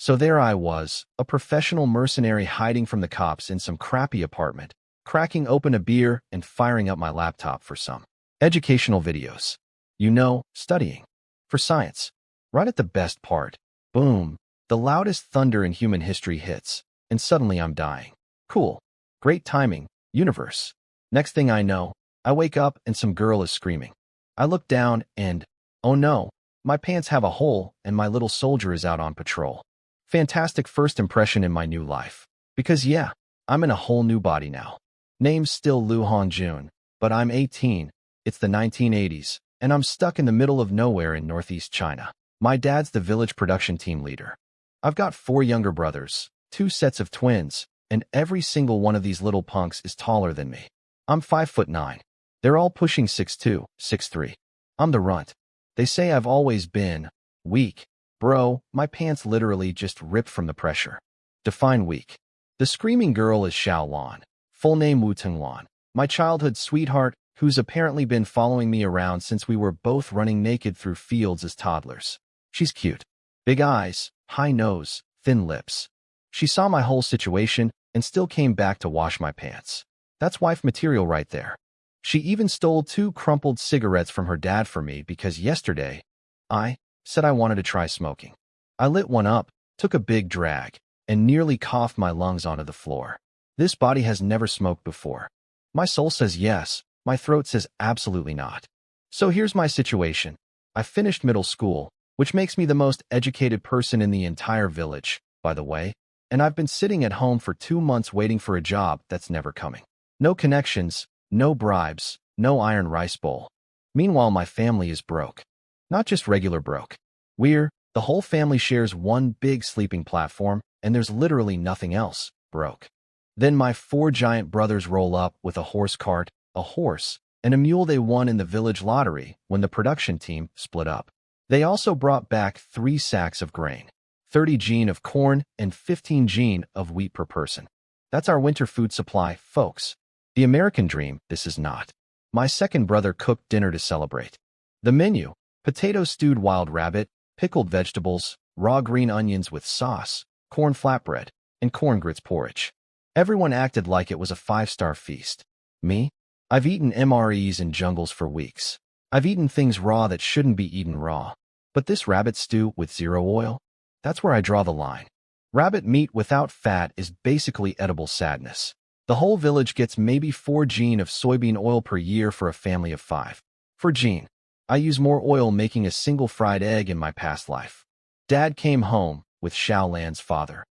So there I was, a professional mercenary hiding from the cops in some crappy apartment, cracking open a beer and firing up my laptop for some educational videos. Studying. For science. Right at the best part. Boom. The loudest thunder in human history hits, and suddenly I'm dying. Cool. Great timing, universe. Next thing I know, I wake up and some girl is screaming. I look down and, oh no, my pants have a hole and my little soldier is out on patrol. Fantastic first impression in my new life. Because yeah, I'm in a whole new body now. Name's still Lu Hongjun, but I'm 18, it's the 1980s, and I'm stuck in the middle of nowhere in northeast China. My dad's the village production team leader. I've got 4 younger brothers, 2 sets of twins, and every single one of these little punks is taller than me. I'm 5'9". They're all pushing 6'2", 6'3". I'm the runt. They say I've always been weak. Bro, my pants literally just ripped from the pressure. Define weak. The screaming girl is Xiao Lan, full name Wu Tenglan, my childhood sweetheart who's apparently been following me around since we were both running naked through fields as toddlers. She's cute. Big eyes, high nose, thin lips. She saw my whole situation and still came back to wash my pants. That's wife material right there. She even stole 2 crumpled cigarettes from her dad for me because yesterday, I said I wanted to try smoking. I lit one up, took a big drag, and nearly coughed my lungs onto the floor. This body has never smoked before. My soul says yes, my throat says absolutely not. So here's my situation. I finished middle school, which makes me the most educated person in the entire village, by the way, and I've been sitting at home for 2 months waiting for a job that's never coming. No connections, no bribes, no iron rice bowl. Meanwhile, my family is broke. Not just regular broke. The whole family shares one big sleeping platform, and there's literally nothing else, broke. Then my 4 giant brothers roll up with a horse cart, a horse, and a mule they won in the village lottery when the production team split up. They also brought back 3 sacks of grain, 30 gene of corn, and 15 gene of wheat per person. That's our winter food supply, folks. The American dream, this is not. My second brother cooked dinner to celebrate. The menu: potato stewed wild rabbit, pickled vegetables, raw green onions with sauce, corn flatbread, and corn grits porridge. Everyone acted like it was a 5-star feast. Me? I've eaten MREs in jungles for weeks. I've eaten things raw that shouldn't be eaten raw. But this rabbit stew with 0 oil? That's where I draw the line. Rabbit meat without fat is basically edible sadness. The whole village gets maybe 4 gene of soybean oil per year for a family of 5. For gene, I use more oil making a single fried egg in my past life. Dad came home with Xiao Lan's father.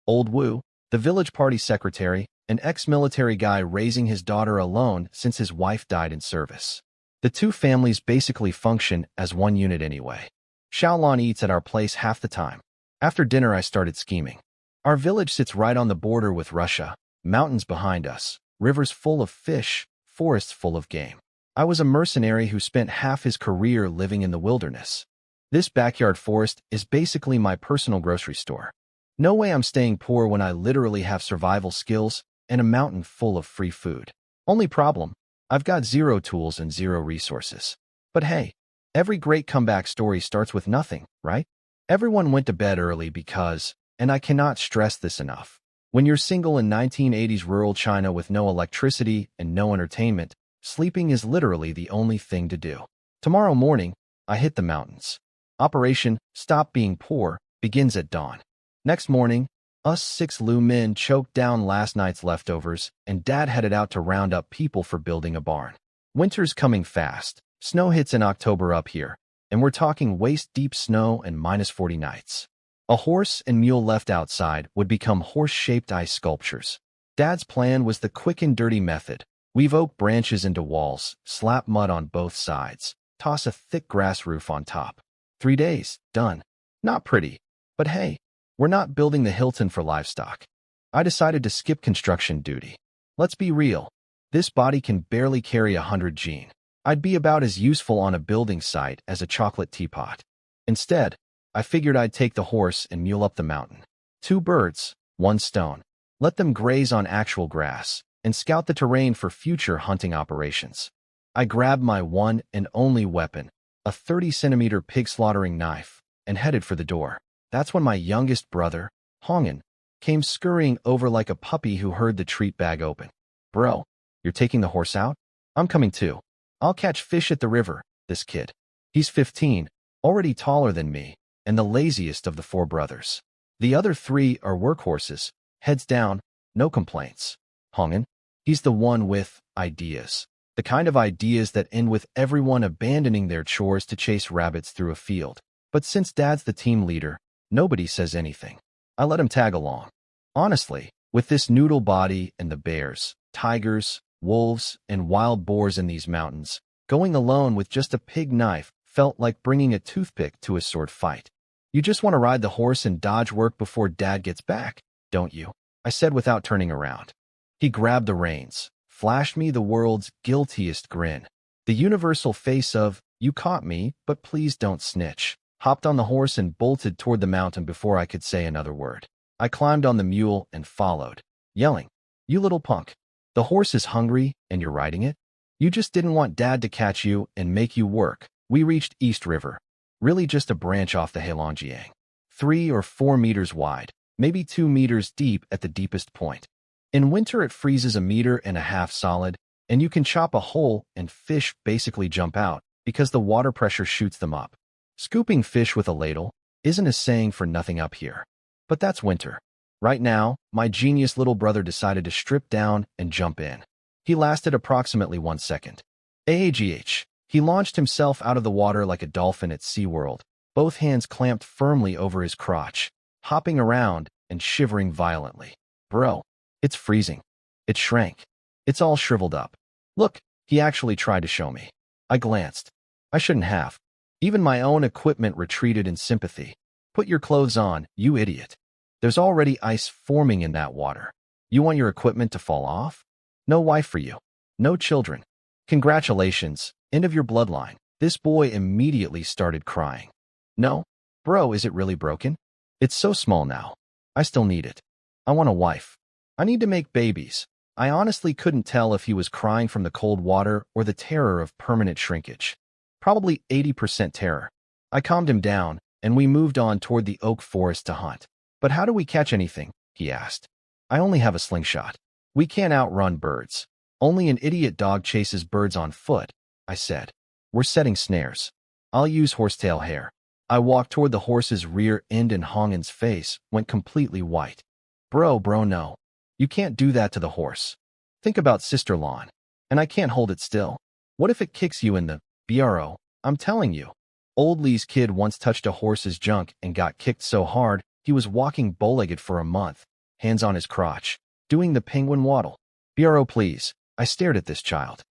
Old Wu, the village party secretary, an ex-military guy raising his daughter alone since his wife died in service. The 2 families basically function as one unit anyway. Xiao Lan eats at our place half the time. After dinner, I started scheming. Our village sits right on the border with Russia, mountains behind us, rivers full of fish, forests full of game. I was a mercenary who spent half his career living in the wilderness. This backyard forest is basically my personal grocery store. No way I'm staying poor when I literally have survival skills and a mountain full of free food. Only problem, I've got 0 tools and 0 resources. But hey, every great comeback story starts with nothing, right? Everyone went to bed early because, and I cannot stress this enough, when you're single in 1980s rural China with no electricity and no entertainment, sleeping is literally the only thing to do. Tomorrow morning, I hit the mountains. Operation Stop Being Poor begins at dawn. Next morning, us 6 Lu men choked down last night's leftovers, and Dad headed out to round up people for building a barn. Winter's coming fast. Snow hits in October up here, and we're talking waist-deep snow and -40 nights. A horse and mule left outside would become horse-shaped ice sculptures. Dad's plan was the quick and dirty method. Weave oak branches into walls, slap mud on both sides, toss a thick grass roof on top. 3 days, done. Not pretty, but hey, we're not building the Hilton for livestock. I decided to skip construction duty. Let's be real. This body can barely carry 100 gene. I'd be about as useful on a building site as a chocolate teapot. Instead, I figured I'd take the horse and mule up the mountain. 2 birds, 1 stone. Let them graze on actual grass and scout the terrain for future hunting operations. I grabbed my one and only weapon, a 30-centimeter pig slaughtering knife, and headed for the door. That's when my youngest brother, Hongen, came scurrying over like a puppy who heard the treat bag open. Bro, you're taking the horse out? I'm coming too. I'll catch fish at the river, this kid. He's 15, already taller than me, and the laziest of the four brothers. The other three are workhorses, heads down, no complaints. Hongen, he's the one with ideas. The kind of ideas that end with everyone abandoning their chores to chase rabbits through a field. But since Dad's the team leader, nobody says anything. I let him tag along. Honestly, with this noodle body and the bears, tigers, wolves, and wild boars in these mountains, going alone with just a pig knife felt like bringing a toothpick to a sword fight. You just want to ride the horse and dodge work before Dad gets back, don't you? I said without turning around. He grabbed the reins, flashed me the world's guiltiest grin. The universal face of, you caught me, but please don't snitch. Hopped on the horse and bolted toward the mountain before I could say another word. I climbed on the mule and followed, yelling, "You little punk. The horse is hungry and you're riding it? You just didn't want Dad to catch you and make you work." We reached East River, really just a branch off the Heilongjiang. 3 or 4 meters wide, maybe 2 meters deep at the deepest point. In winter it freezes 1.5 meters solid, and you can chop a hole and fish basically jump out because the water pressure shoots them up. Scooping fish with a ladle isn't a saying for nothing up here. But that's winter. Right now, my genius little brother decided to strip down and jump in. He lasted approximately 1 second. AAGH. He launched himself out of the water like a dolphin at SeaWorld, both hands clamped firmly over his crotch, hopping around and shivering violently. Bro, it's freezing. It shrank. It's all shriveled up. Look, he actually tried to show me. I glanced. I shouldn't have. Even my own equipment retreated in sympathy. Put your clothes on, you idiot. There's already ice forming in that water. You want your equipment to fall off? No wife for you. No children. Congratulations, end of your bloodline. This boy immediately started crying. No, bro, is it really broken? It's so small now. I still need it. I want a wife. I need to make babies. I honestly couldn't tell if he was crying from the cold water or the terror of permanent shrinkage. Probably 80% terror. I calmed him down, and we moved on toward the oak forest to hunt. But how do we catch anything? He asked. I only have a slingshot. We can't outrun birds. Only an idiot dog chases birds on foot, I said. We're setting snares. I'll use horsetail hair. I walked toward the horse's rear end and Hongen's face went completely white. Bro, no. You can't do that to the horse. Think about Sister Lawn. And I can't hold it still. What if it kicks you in the bro? I'm telling you. Old Lee's kid once touched a horse's junk and got kicked so hard he was walking bow-legged for a month, hands on his crotch, doing the penguin waddle. Bro, please. I stared at this child.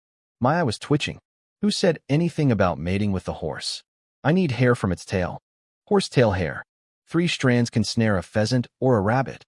My eye was twitching. Who said anything about mating with the horse? I need hair from its tail. Horsetail hair. 3 strands can snare a pheasant or a rabbit.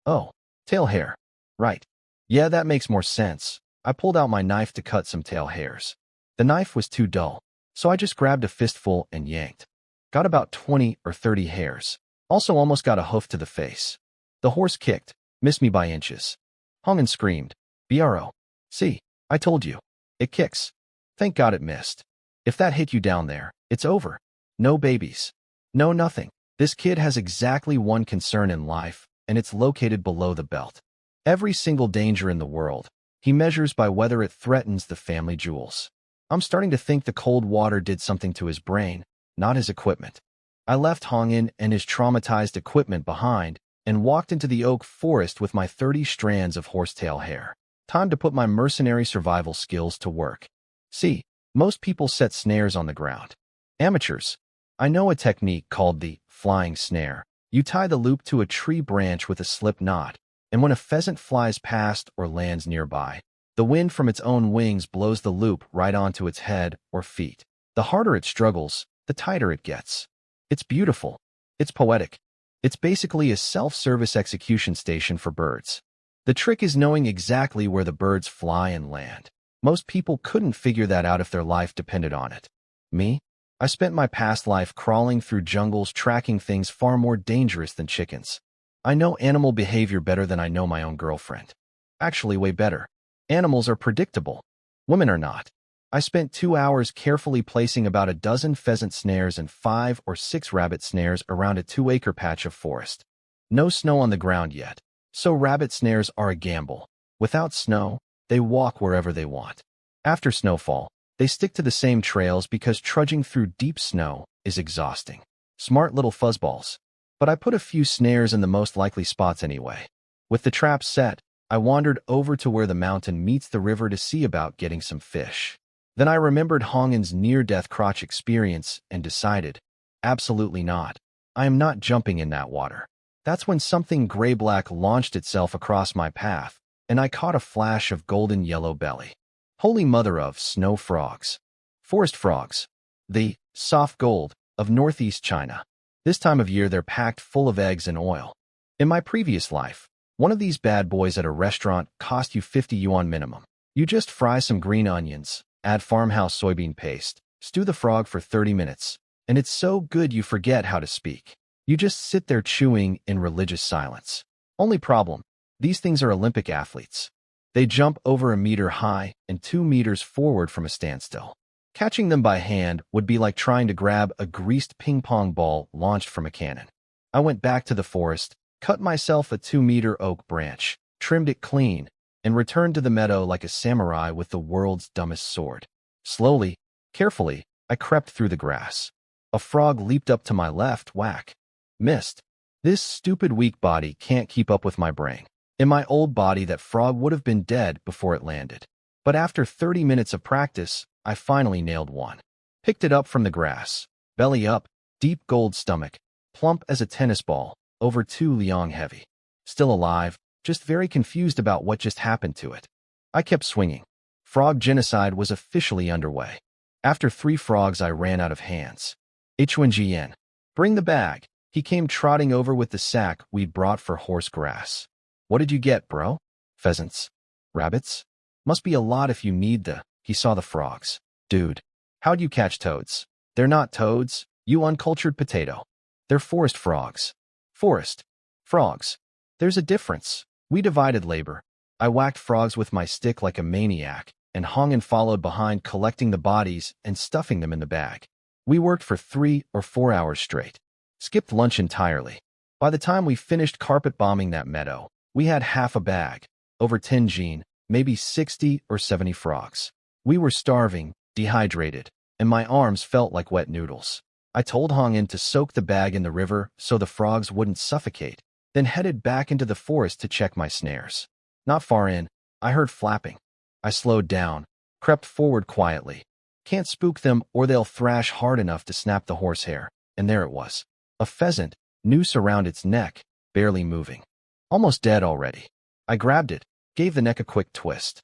Oh, tail hair. Right. Yeah, that makes more sense. I pulled out my knife to cut some tail hairs. The knife was too dull, so I just grabbed a fistful and yanked. Got about 20 or 30 hairs. Also almost got a hoof to the face. The horse kicked, missed me by inches. Hung and screamed. Bro. See, I told you. It kicks. Thank God it missed. If that hit you down there, it's over. No babies. No nothing. This kid has exactly one concern in life, and it's located below the belt. Every single danger in the world, he measures by whether it threatens the family jewels. I'm starting to think the cold water did something to his brain, not his equipment. I left Hongen and his traumatized equipment behind and walked into the oak forest with my 30 strands of horsetail hair. Time to put my mercenary survival skills to work. See, most people set snares on the ground. Amateurs. I know a technique called the flying snare. You tie the loop to a tree branch with a slip knot, and when a pheasant flies past or lands nearby, the wind from its own wings blows the loop right onto its head or feet. The harder it struggles, the tighter it gets. It's beautiful. It's poetic. It's basically a self-service execution station for birds. The trick is knowing exactly where the birds fly and land. Most people couldn't figure that out if their life depended on it. Me? I spent my past life crawling through jungles tracking things far more dangerous than chickens. I know animal behavior better than I know my own girlfriend. Actually, way better. Animals are predictable. Women are not. I spent 2 hours carefully placing about a dozen pheasant snares and 5 or 6 rabbit snares around a 2-acre patch of forest. No snow on the ground yet, so rabbit snares are a gamble. Without snow, they walk wherever they want. After snowfall, they stick to the same trails because trudging through deep snow is exhausting. Smart little fuzzballs. But I put a few snares in the most likely spots anyway. With the trap set, I wandered over to where the mountain meets the river to see about getting some fish. Then I remembered Hongin's near-death crotch experience and decided, absolutely not. I am not jumping in that water. That's when something gray-black launched itself across my path, and I caught a flash of golden yellow belly. Holy mother of snow frogs. Forest frogs. The soft gold of northeast China. This time of year they're packed full of eggs and oil. In my previous life, one of these bad boys at a restaurant cost you 50 yuan minimum. You just fry some green onions, add farmhouse soybean paste, stew the frog for 30 minutes, and it's so good you forget how to speak. You just sit there chewing in religious silence. Only problem, these things are Olympic athletes. They jump over a meter high and 2 meters forward from a standstill. Catching them by hand would be like trying to grab a greased ping-pong ball launched from a cannon. I went back to the forest, cut myself a 2-meter oak branch, trimmed it clean, and returned to the meadow like a samurai with the world's dumbest sword. Slowly, carefully, I crept through the grass. A frog leaped up to my left, whack. Missed. This stupid weak body can't keep up with my brain. In my old body, that frog would have been dead before it landed. But after 30 minutes of practice, I finally nailed one. Picked it up from the grass. Belly up, deep gold stomach, plump as a tennis ball, over 2 liang heavy. Still alive, just very confused about what just happened to it. I kept swinging. Frog genocide was officially underway. After 3 frogs, I ran out of hands. H1GN. Bring the bag. He came trotting over with the sack we'd brought for horse grass. What did you get, bro? Pheasants? Rabbits? Must be a lot if you need the... He saw the frogs. Dude, how'd you catch toads? They're not toads, you uncultured potato. They're forest frogs. Forest. Frogs. There's a difference. We divided labor. I whacked frogs with my stick like a maniac, and Hongin followed behind collecting the bodies and stuffing them in the bag. We worked for 3 or 4 hours straight. Skipped lunch entirely. By the time we finished carpet bombing that meadow, we had half a bag, over 10 jean, maybe 60 or 70 frogs. We were starving, dehydrated, and my arms felt like wet noodles. I told Hongin to soak the bag in the river so the frogs wouldn't suffocate, then headed back into the forest to check my snares. Not far in, I heard flapping. I slowed down, crept forward quietly. Can't spook them or they'll thrash hard enough to snap the horsehair, and there it was. A pheasant, noose around its neck, barely moving. Almost dead already. I grabbed it, gave the neck a quick twist.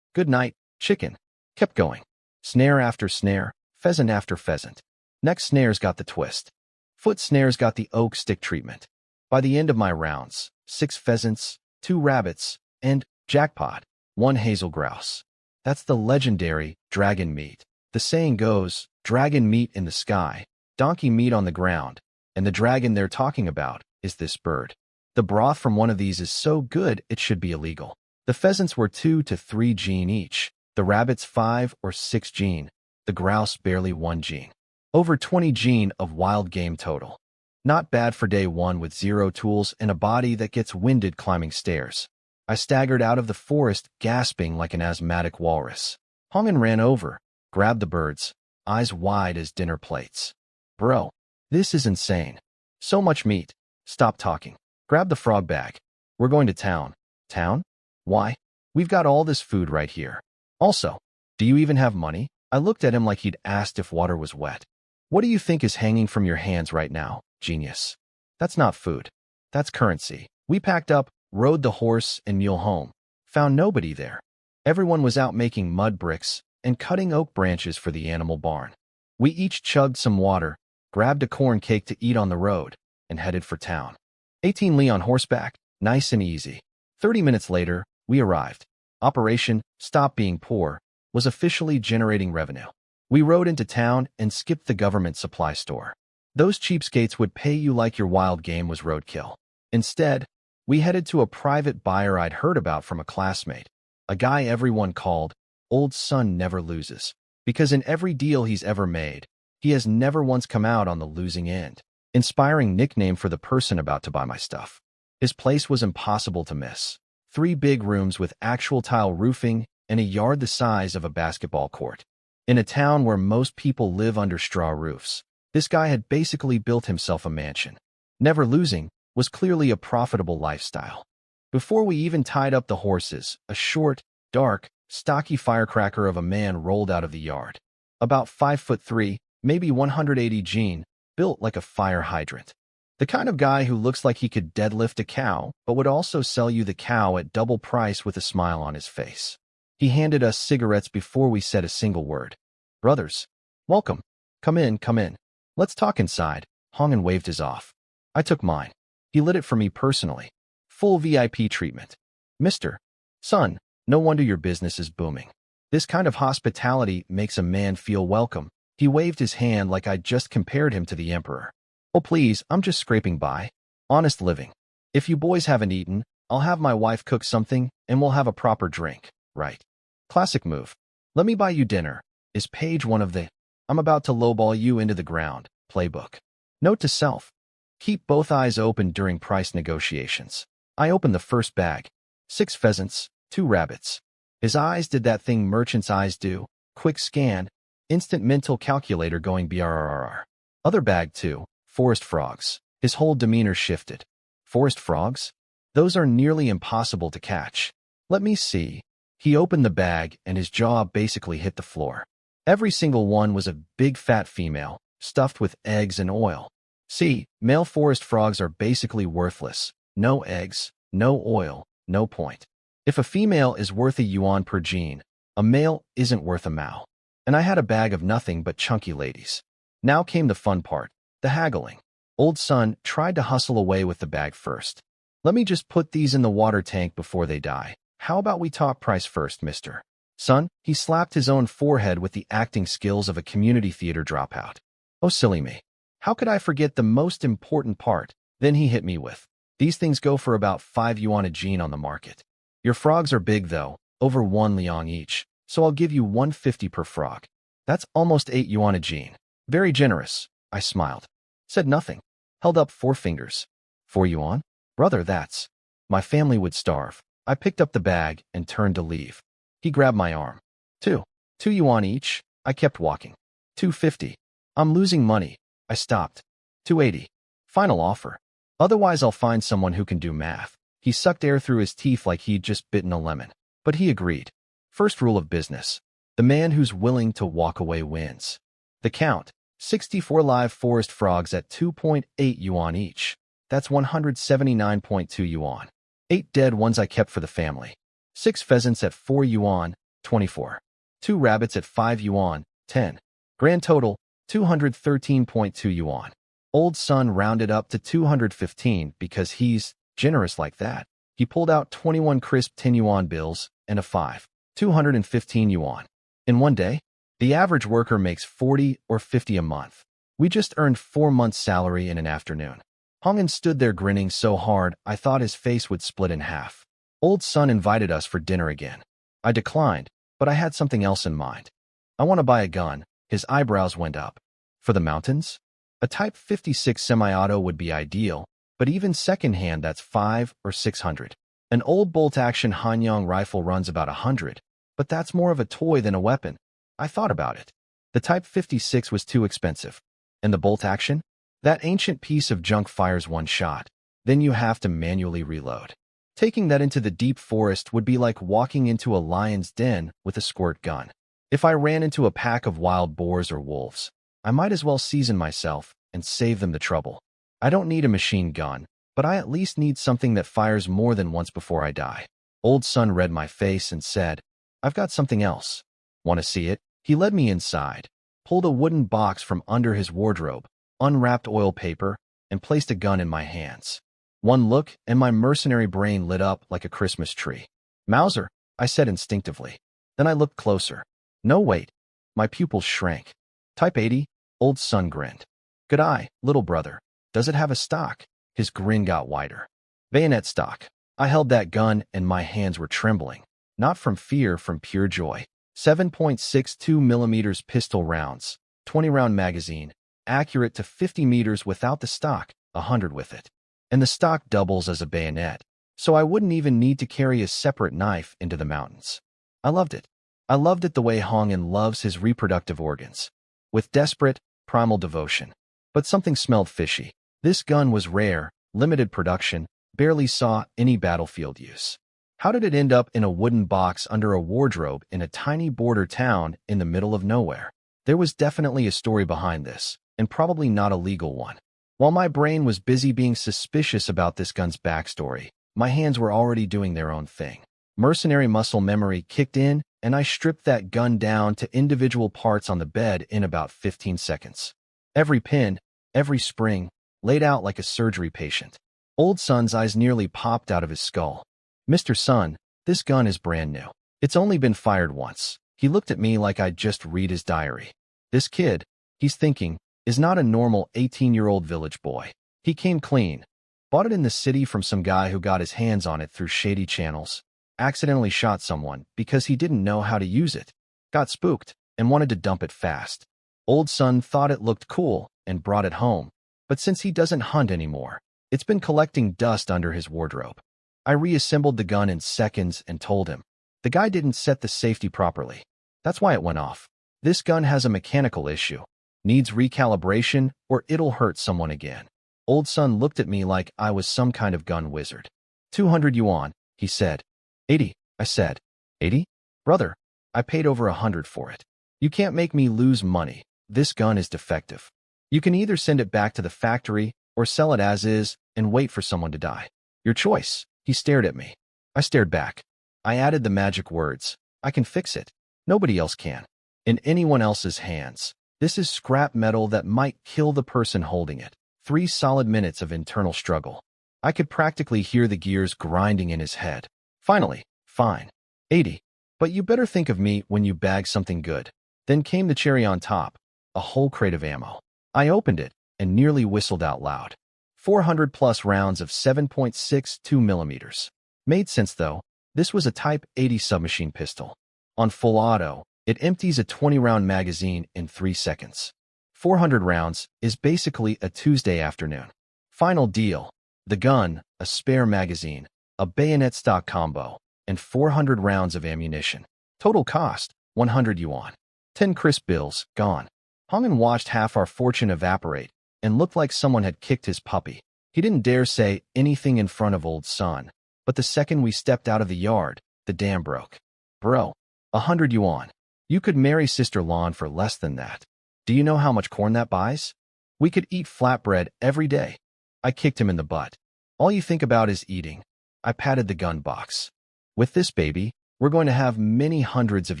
Good night, chicken. Kept going. Snare after snare, pheasant after pheasant. Next snares got the twist. Foot snares got the oak stick treatment. By the end of my rounds, 6 pheasants, 2 rabbits, and, jackpot, 1 hazel grouse. That's the legendary dragon meat. The saying goes, dragon meat in the sky, donkey meat on the ground, and the dragon they're talking about is this bird. The broth from one of these is so good it should be illegal. The pheasants were 2 to 3 jean each, the rabbits 5 or 6 jean, the grouse barely 1 jean. Over 20 jean of wild game total. Not bad for day 1 with 0 tools and a body that gets winded climbing stairs. I staggered out of the forest, gasping like an asthmatic walrus. Hongin ran over, grabbed the birds, eyes wide as dinner plates. Bro, this is insane. So much meat. Stop talking. Grab the frog bag. We're going to town. Town? Why? We've got all this food right here. Also, do you even have money? I looked at him like he'd asked if water was wet. What do you think is hanging from your hands right now, genius? That's not food. That's currency. We packed up, rode the horse and mule home. Found nobody there. Everyone was out making mud bricks and cutting oak branches for the animal barn. We each chugged some water, grabbed a corn cake to eat on the road, and headed for town. 18 li on horseback, nice and easy. 30 minutes later, we arrived. Operation Stop Being Poor was officially generating revenue. We rode into town and skipped the government supply store. Those cheapskates would pay you like your wild game was roadkill. Instead, we headed to a private buyer I'd heard about from a classmate, a guy everyone called Old Son Never Loses. Because in every deal he's ever made, he has never once come out on the losing end. Inspiring nickname for the person about to buy my stuff. His place was impossible to miss. 3 big rooms with actual tile roofing and a yard the size of a basketball court. In a town where most people live under straw roofs, this guy had basically built himself a mansion. Never losing was clearly a profitable lifestyle. Before we even tied up the horses, a short, dark, stocky firecracker of a man rolled out of the yard. About 5'3", maybe 180 gene, built like a fire hydrant. The kind of guy who looks like he could deadlift a cow, but would also sell you the cow at double price with a smile on his face. He handed us cigarettes before we said a single word. "Brothers, welcome. Come in, come in. Let's talk inside." Hongin waved his off. I took mine. He lit it for me personally. Full VIP treatment. "Mr. Son, no wonder your business is booming. This kind of hospitality makes a man feel welcome." He waved his hand like I'd just compared him to the emperor. "Oh please, I'm just scraping by. Honest living. If you boys haven't eaten, I'll have my wife cook something and we'll have a proper drink, right? Classic move. Let me buy you dinner. Is page 1 of the I'm about to lowball you into the ground playbook. Note to self. Keep both eyes open during price negotiations." I opened the first bag. 6 pheasants, 2 rabbits. His eyes did that thing merchant's eyes do. Quick scan. Instant mental calculator going brrrr. Other bag 2, forest frogs. His whole demeanor shifted. Forest frogs? Those are nearly impossible to catch. Let me see. He opened the bag and his jaw basically hit the floor. Every single one was a big fat female, stuffed with eggs and oil. See, male forest frogs are basically worthless. No eggs, no oil, no point. If a female is worth a yuan per gene, a male isn't worth a mao. And I had a bag of nothing but chunky ladies. Now came the fun part, the haggling. Old Son tried to hustle away with the bag first. "Let me just put these in the water tank before they die. How about we talk price first, Mr. Son?" He slapped his own forehead with the acting skills of a community theater dropout. Oh, silly me. How could I forget the most important part? Then he hit me with, "These things go for about 5 yuan a gene on the market. Your frogs are big though, over 1 liang each. So I'll give you 150 per frog. That's almost 8 yuan a gene. Very generous." I smiled. Said nothing. Held up 4 fingers. 4 yuan? Brother, that's. My family would starve. I picked up the bag and turned to leave. He grabbed my arm. 2 yuan each. I kept walking. 250. I'm losing money. I stopped. 280. Final offer. Otherwise I'll find someone who can do math. He sucked air through his teeth like he'd just bitten a lemon. But he agreed. First rule of business. The man who's willing to walk away wins. The count. 64 live forest frogs at 2.8 yuan each. That's 179.2 yuan. 8 dead ones I kept for the family. 6 pheasants at 4 yuan, 24. 2 rabbits at 5 yuan, 10. Grand total, 213.2 yuan. Old Son rounded up to 215 because he's generous like that. He pulled out 21 crisp 10 yuan bills and a 5. 215 yuan. In one day, the average worker makes 40 or 50 a month. We just earned 4 months' salary in an afternoon. Hongin stood there grinning so hard I thought his face would split in half. Old Son invited us for dinner again. I declined, but I had something else in mind. "I want to buy a gun." His eyebrows went up. "For the mountains?" A Type 56 semi-auto would be ideal, but even second-hand that's 500 or 600. An old bolt-action Hanyang rifle runs about 100, but that's more of a toy than a weapon. I thought about it. The Type 56 was too expensive. And the bolt-action? That ancient piece of junk fires 1 shot. Then you have to manually reload. Taking that into the deep forest would be like walking into a lion's den with a squirt gun. If I ran into a pack of wild boars or wolves, I might as well season myself and save them the trouble. I don't need a machine gun, but I at least need something that fires more than once before I die. Old Son read my face and said, "I've got something else. Want to see it?" He led me inside, pulled a wooden box from under his wardrobe, unwrapped oil paper, and placed a gun in my hands. One look, and my mercenary brain lit up like a Christmas tree. "Mauser," I said instinctively. Then I looked closer. No, wait. My pupils shrank. "Type 80? Old Son grinned. "Good eye, little brother. Does it have a stock?" His grin got wider. "Bayonet stock." I held that gun and my hands were trembling. Not from fear, from pure joy. 7.62 millimeters pistol rounds, 20-round magazine, accurate to 50 meters without the stock, 100 with it. And the stock doubles as a bayonet, so I wouldn't even need to carry a separate knife into the mountains. I loved it. I loved it the way Hongin loves his reproductive organs, with desperate, primal devotion. But something smelled fishy. This gun was rare, limited production, barely saw any battlefield use. How did it end up in a wooden box under a wardrobe in a tiny border town in the middle of nowhere? There was definitely a story behind this, and probably not a legal one. While my brain was busy being suspicious about this gun's backstory, my hands were already doing their own thing. Mercenary muscle memory kicked in, and I stripped that gun down to individual parts on the bed in about 15 seconds. Every pin, every spring, laid out like a surgery patient. Old Son's eyes nearly popped out of his skull. "Mr. Son, this gun is brand new. It's only been fired once." He looked at me like I'd just read his diary. This kid, he's thinking, is not a normal 18-year-old village boy. He came clean. Bought it in the city from some guy who got his hands on it through shady channels. Accidentally shot someone because he didn't know how to use it. Got spooked and wanted to dump it fast. Old Son thought it looked cool and brought it home. But since he doesn't hunt anymore, it's been collecting dust under his wardrobe. I reassembled the gun in seconds and told him. The guy didn't set the safety properly. That's why it went off. This gun has a mechanical issue. Needs recalibration or it'll hurt someone again. Old Son looked at me like I was some kind of gun wizard. 200 yuan, he said. 80, I said. 80? Brother, I paid over 100 for it. You can't make me lose money. This gun is defective. You can either send it back to the factory or sell it as is and wait for someone to die. Your choice. He stared at me. I stared back. I added the magic words. I can fix it. Nobody else can. In anyone else's hands. This is scrap metal that might kill the person holding it. 3 solid minutes of internal struggle. I could practically hear the gears grinding in his head. Finally, fine. 80. But you better think of me when you bag something good. Then came the cherry on top. A whole crate of ammo. I opened it and nearly whistled out loud. 400 plus rounds of 7.62 millimeters. Made sense though. This was a Type 80 submachine pistol. On full auto, it empties a 20-round magazine in 3 seconds. 400 rounds is basically a Tuesday afternoon. Final deal. The gun, a spare magazine, a bayonet stock combo, and 400 rounds of ammunition. Total cost, 100 yuan. 10 crisp bills, gone. Hongin watched half our fortune evaporate and looked like someone had kicked his puppy. He didn't dare say anything in front of Old Son, but the second we stepped out of the yard, the dam broke. Bro, 100 yuan. You could marry Sister Lon for less than that. Do you know how much corn that buys? We could eat flatbread every day. I kicked him in the butt. All you think about is eating. I patted the gun box. With this baby, we're going to have many hundreds of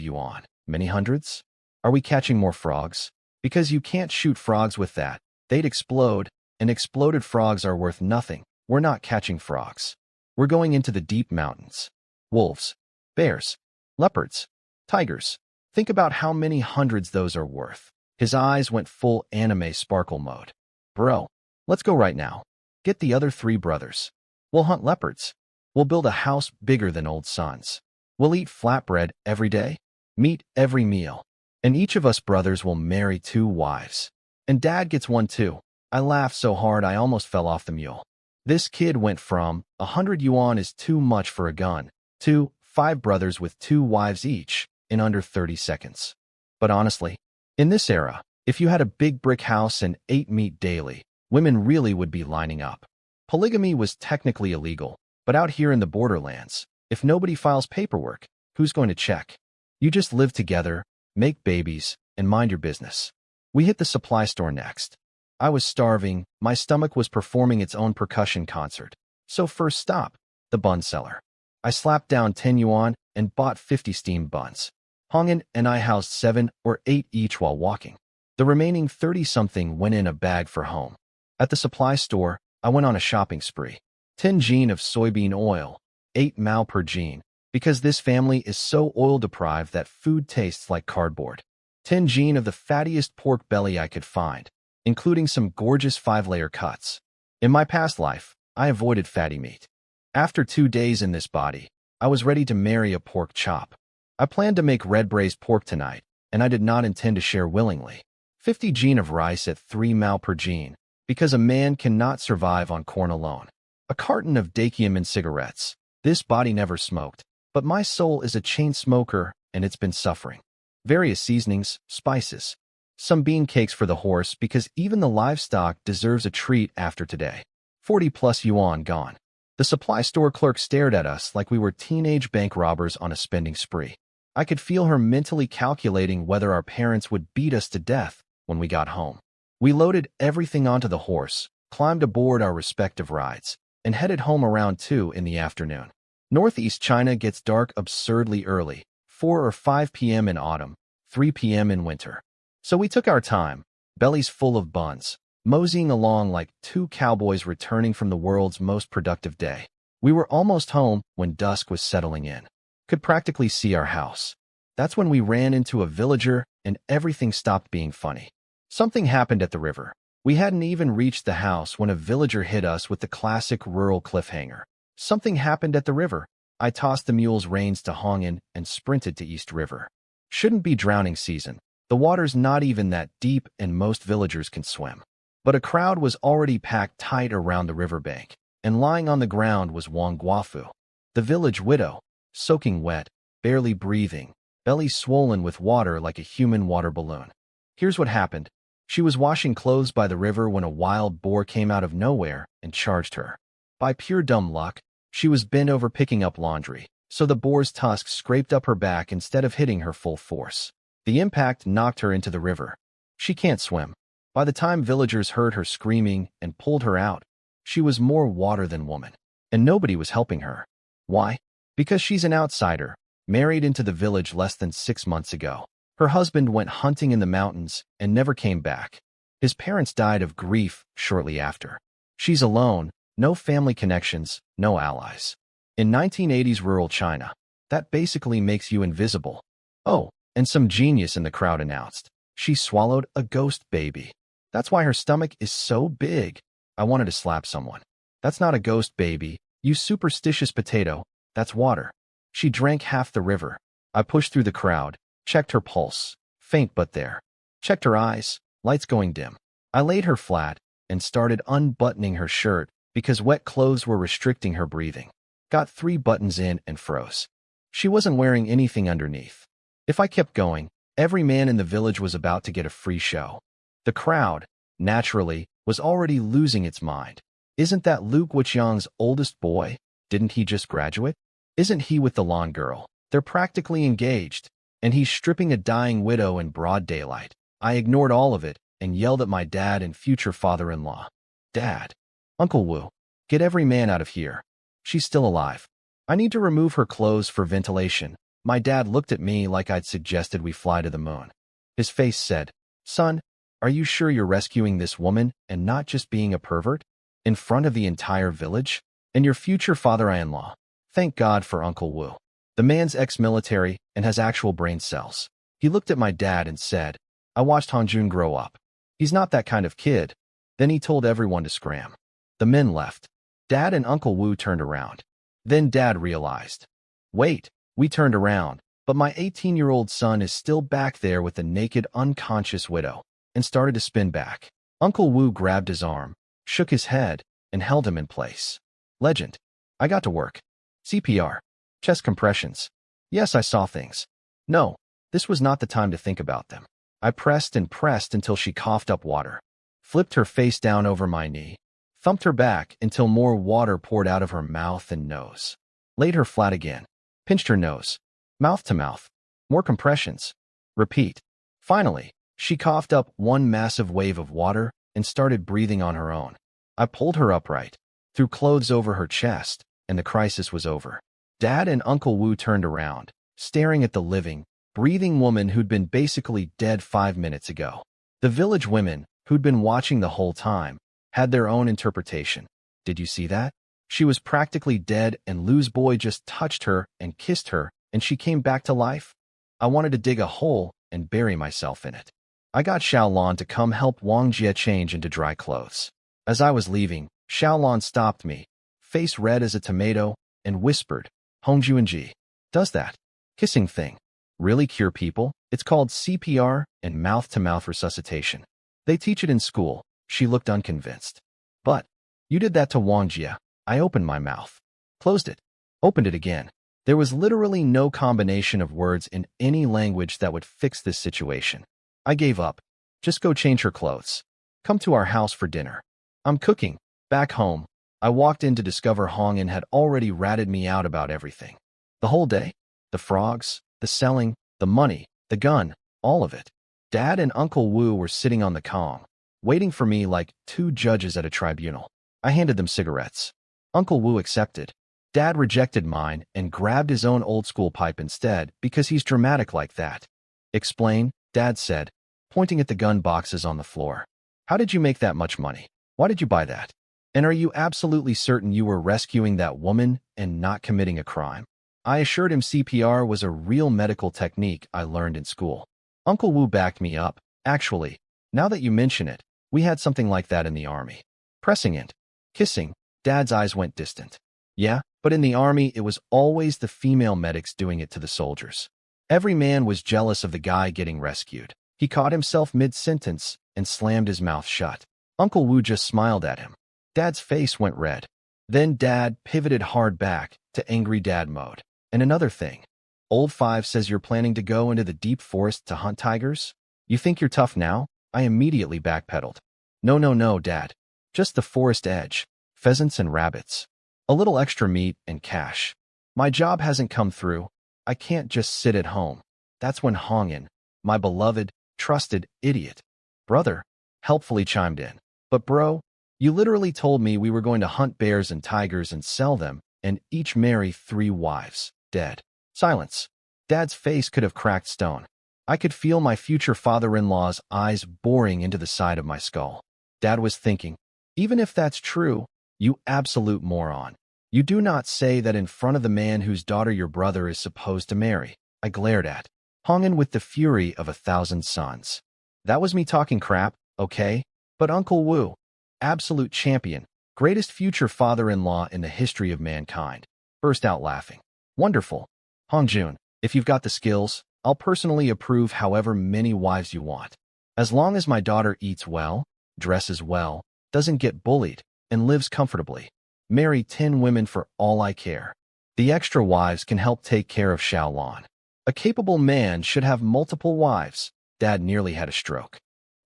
yuan. Many hundreds? Are we catching more frogs? Because you can't shoot frogs with that. They'd explode, and exploded frogs are worth nothing. We're not catching frogs. We're going into the deep mountains. Wolves, bears, leopards, tigers. Think about how many hundreds those are worth. His eyes went full anime sparkle mode. Bro, let's go right now. Get the other 3 brothers. We'll hunt leopards. We'll build a house bigger than Old Son's. We'll eat flatbread every day, meat every meal. And each of us brothers will marry 2 wives. And Dad gets one too. I laughed so hard I almost fell off the mule. This kid went from 100 yuan is too much for a gun to 5 brothers with 2 wives each in under 30 seconds. But honestly, in this era, if you had a big brick house and ate meat daily, women really would be lining up. Polygamy was technically illegal, but out here in the borderlands, if nobody files paperwork, who's going to check? You just live together, make babies, and mind your business. We hit the supply store next. I was starving, my stomach was performing its own percussion concert. So first stop, the bun seller. I slapped down 10 yuan and bought 50 steamed buns. Hongin and I housed 7 or 8 each while walking. The remaining 30-something went in a bag for home. At the supply store, I went on a shopping spree. 10 jean of soybean oil, 8 mao per jean, because this family is so oil-deprived that food tastes like cardboard. 10 jean of the fattiest pork belly I could find, including some gorgeous 5-layer cuts. In my past life, I avoided fatty meat. After 2 days in this body, I was ready to marry a pork chop. I planned to make red braised pork tonight, and I did not intend to share willingly. 50 gene of rice at 3 mao per gene, because a man cannot survive on corn alone. A carton of dakium and cigarettes. This body never smoked, but my soul is a chain smoker, and it's been suffering. Various seasonings, spices. Some bean cakes for the horse, because even the livestock deserves a treat after today. 40 plus yuan gone. The supply store clerk stared at us like we were teenage bank robbers on a spending spree. I could feel her mentally calculating whether our parents would beat us to death when we got home. We loaded everything onto the horse, climbed aboard our respective rides, and headed home around 2 in the afternoon. Northeast China gets dark absurdly early, 4 or 5 p.m. in autumn, 3 p.m. in winter. So we took our time, bellies full of buns, moseying along like two cowboys returning from the world's most productive day. We were almost home when dusk was settling in. Could practically see our house. That's when we ran into a villager and everything stopped being funny. Something happened at the river. We hadn't even reached the house when a villager hit us with the classic rural cliffhanger. Something happened at the river. I tossed the mule's reins to Hongyan and sprinted to East River. Shouldn't be drowning season. The water's not even that deep and most villagers can swim. But a crowd was already packed tight around the riverbank, and lying on the ground was Wang Guafu, the village widow, soaking wet, barely breathing, belly swollen with water like a human water balloon. Here's what happened. She was washing clothes by the river when a wild boar came out of nowhere and charged her. By pure dumb luck, she was bent over picking up laundry, so the boar's tusk scraped up her back instead of hitting her full force. The impact knocked her into the river. She can't swim. By the time villagers heard her screaming and pulled her out, she was more water than woman, and nobody was helping her. Why? Because she's an outsider, married into the village less than 6 months ago. Her husband went hunting in the mountains and never came back. His parents died of grief shortly after. She's alone, no family connections, no allies. In 1980s rural China, that basically makes you invisible. Oh, and some genius in the crowd announced. She swallowed a ghost baby. That's why her stomach is so big. I wanted to slap someone. That's not a ghost baby, you superstitious potato. That's water. She drank half the river. I pushed through the crowd, checked her pulse, faint but there. Checked her eyes, lights going dim. I laid her flat and started unbuttoning her shirt because wet clothes were restricting her breathing. Got 3 buttons in and froze. She wasn't wearing anything underneath. If I kept going, every man in the village was about to get a free show. The crowd, naturally, was already losing its mind. Isn't that Luke Wuqiang's oldest boy? Didn't he just graduate? Isn't he with the lawn girl? They're practically engaged, and he's stripping a dying widow in broad daylight. I ignored all of it and yelled at my dad and future father-in-law. Dad. Uncle Wu. Get every man out of here. She's still alive. I need to remove her clothes for ventilation. My dad looked at me like I'd suggested we fly to the moon. His face said, Son, are you sure you're rescuing this woman and not just being a pervert? In front of the entire village? And your future father-in-law. Thank God for Uncle Wu. The man's ex-military and has actual brain cells. He looked at my dad and said, I watched Hanjun grow up. He's not that kind of kid. Then he told everyone to scram. The men left. Dad and Uncle Wu turned around. Then Dad realized. Wait, we turned around, but my 18-year-old son is still back there with the naked, unconscious widow, and started to spin back. Uncle Wu grabbed his arm, shook his head, and held him in place. Legend. I got to work. CPR. Chest compressions. Yes, I saw things. No, this was not the time to think about them. I pressed and pressed until she coughed up water. Flipped her face down over my knee. Thumped her back until more water poured out of her mouth and nose. Laid her flat again. Pinched her nose. Mouth to mouth. More compressions. Repeat. Finally, she coughed up one massive wave of water and started breathing on her own. I pulled her upright, threw clothes over her chest, and the crisis was over. Dad and Uncle Wu turned around, staring at the living, breathing woman who'd been basically dead 5 minutes ago. The village women, who'd been watching the whole time, had their own interpretation. Did you see that? She was practically dead and Lu's boy just touched her and kissed her, and she came back to life? I wanted to dig a hole and bury myself in it. I got Xiaolon to come help Wang Jie change into dry clothes. As I was leaving, Xiaolon stopped me, face red as a tomato, and whispered, Hongjuanji. Does that kissing thing. Really cure people? It's called CPR and mouth-to-mouth resuscitation. They teach it in school. She looked unconvinced. But you did that to Wang Jia. I opened my mouth, closed it, opened it again. There was literally no combination of words in any language that would fix this situation. I gave up. Just go change her clothes. Come to our house for dinner. I'm cooking. Back home, I walked in to discover Hongyan had already ratted me out about everything. The whole day. The frogs, the selling, the money, the gun, all of it. Dad and Uncle Wu were sitting on the Kong, waiting for me like two judges at a tribunal. I handed them cigarettes. Uncle Wu accepted. Dad rejected mine and grabbed his own old-school pipe instead because he's dramatic like that. Explain, Dad said, pointing at the gun boxes on the floor. How did you make that much money? Why did you buy that? And are you absolutely certain you were rescuing that woman and not committing a crime? I assured him CPR was a real medical technique I learned in school. Uncle Wu backed me up. Actually, now that you mention it, we had something like that in the army. Pressing it. Kissing. Dad's eyes went distant. Yeah, but in the army, it was always the female medics doing it to the soldiers. Every man was jealous of the guy getting rescued. He caught himself mid-sentence and slammed his mouth shut. Uncle Wu just smiled at him. Dad's face went red. Then Dad pivoted hard back to angry dad mode. And another thing. Old Five says you're planning to go into the deep forest to hunt tigers? You think you're tough now? I immediately backpedaled. No, Dad. Just the forest edge. Pheasants and rabbits. A little extra meat and cash. My job hasn't come through. I can't just sit at home. That's when Hongyan, my beloved, trusted idiot, brother, helpfully chimed in. But bro, you literally told me we were going to hunt bears and tigers and sell them, and each marry 3 wives. Dead. Silence. Dad's face could have cracked stone. I could feel my future father-in-law's eyes boring into the side of my skull. Dad was thinking, even if that's true, you absolute moron. You do not say that in front of the man whose daughter your brother is supposed to marry. I glared at Hongyan with the fury of 1,000 suns. That was me talking crap, okay? But Uncle Wu, absolute champion, greatest future father-in-law in the history of mankind, burst out laughing. Wonderful. Hongjun, if you've got the skills, I'll personally approve however many wives you want. As long as my daughter eats well, dresses well, doesn't get bullied, and lives comfortably. Marry 10 women for all I care. The extra wives can help take care of Xiaolon. A capable man should have multiple wives. Dad nearly had a stroke.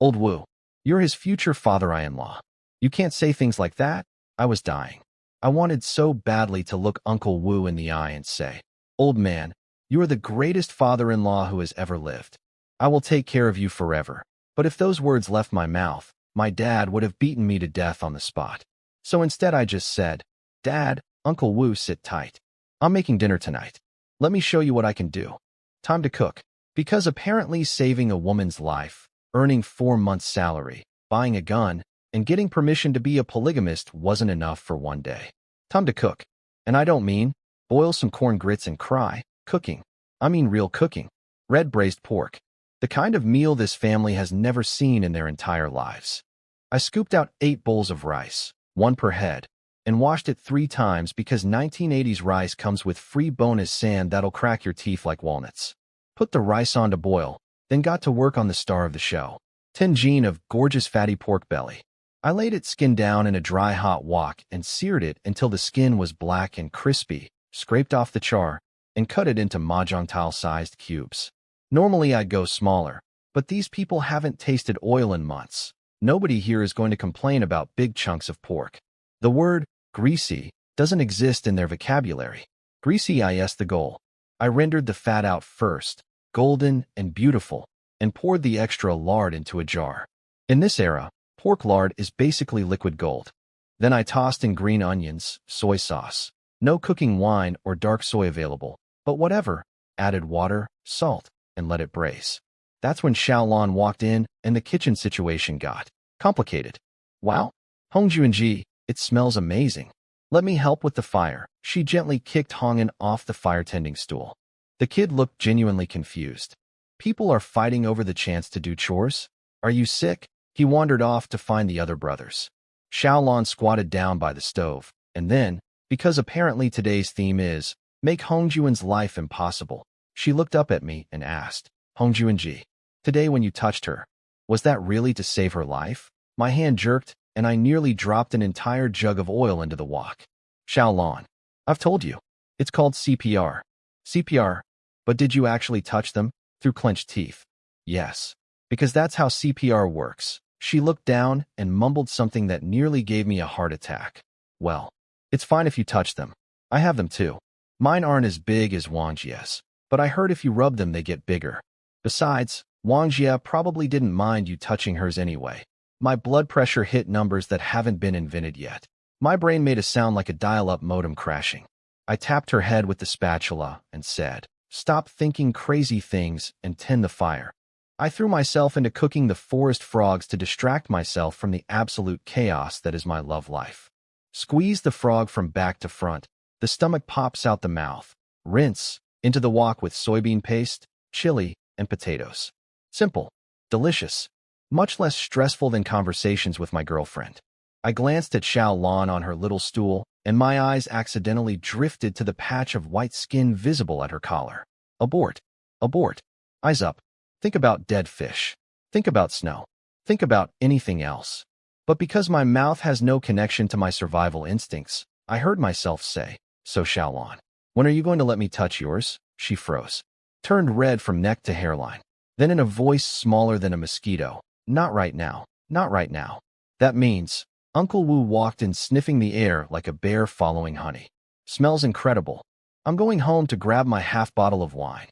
Old Wu, you're his future father-in-law. You can't say things like that. I was dying. I wanted so badly to look Uncle Wu in the eye and say, Old man, you are the greatest father-in-law who has ever lived. I will take care of you forever. But if those words left my mouth, my dad would have beaten me to death on the spot. So instead I just said, Dad, Uncle Wu, sit tight. I'm making dinner tonight. Let me show you what I can do. Time to cook. Because apparently saving a woman's life, earning 4 months' salary, buying a gun, and getting permission to be a polygamist wasn't enough for one day. Time to cook. And I don't mean, boil some corn grits and cry, cooking. I mean real cooking. Red braised pork. The kind of meal this family has never seen in their entire lives. I scooped out 8 bowls of rice, 1 per head, and washed it 3 times because 1980s rice comes with free bonus sand that'll crack your teeth like walnuts. Put the rice on to boil, then got to work on the star of the show, Tenjin of gorgeous fatty pork belly. I laid its skin down in a dry hot wok and seared it until the skin was black and crispy, scraped off the char, and cut it into mahjong tile-sized cubes. Normally I'd go smaller, but these people haven't tasted oil in months. Nobody here is going to complain about big chunks of pork. The word greasy doesn't exist in their vocabulary. Greasy is the goal. I rendered the fat out first, golden and beautiful, and poured the extra lard into a jar. In this era, pork lard is basically liquid gold. Then I tossed in green onions, soy sauce. No cooking wine or dark soy available, but whatever. Added water, salt, and let it braise. That's when Xiaolon walked in and the kitchen situation got complicated. Wow, Hongjunji, it smells amazing. Let me help with the fire. She gently kicked Hongyan off the fire-tending stool. The kid looked genuinely confused. People are fighting over the chance to do chores? Are you sick? He wandered off to find the other brothers. Xiaolon squatted down by the stove, and then, because apparently today's theme is, make Hongjun's life impossible, She looked up at me and asked, Hongjuanji, today when you touched her, was that really to save her life? My hand jerked, and I nearly dropped an entire jug of oil into the wok. Xiaolon, I've told you. It's called CPR. CPR. But did you actually touch them? Through clenched teeth. Yes. Because that's how CPR works. She looked down and mumbled something that nearly gave me a heart attack. Well, it's fine if you touch them. I have them too. Mine aren't as big as Wangjia's, but I heard if you rub them they get bigger. Besides, Wangjia probably didn't mind you touching hers anyway. My blood pressure hit numbers that haven't been invented yet. My brain made a sound like a dial-up modem crashing. I tapped her head with the spatula and said, stop thinking crazy things and tend the fire. I threw myself into cooking the forest frogs to distract myself from the absolute chaos that is my love life. Squeeze the frog from back to front. The stomach pops out the mouth. Rinse into the wok with soybean paste, chili, and potatoes. Simple. Delicious. Much less stressful than conversations with my girlfriend. I glanced at Xiaolon on her little stool, and my eyes accidentally drifted to the patch of white skin visible at her collar. Abort. Abort. Eyes up. Think about dead fish. Think about snow. Think about anything else. But because my mouth has no connection to my survival instincts, I heard myself say, so Xiaolon, when are you going to let me touch yours? She froze. Turned red from neck to hairline. Then in a voice smaller than a mosquito, not right now, not right now. That means, Uncle Wu walked in sniffing the air like a bear following honey. Smells incredible. I'm going home to grab my half bottle of wine.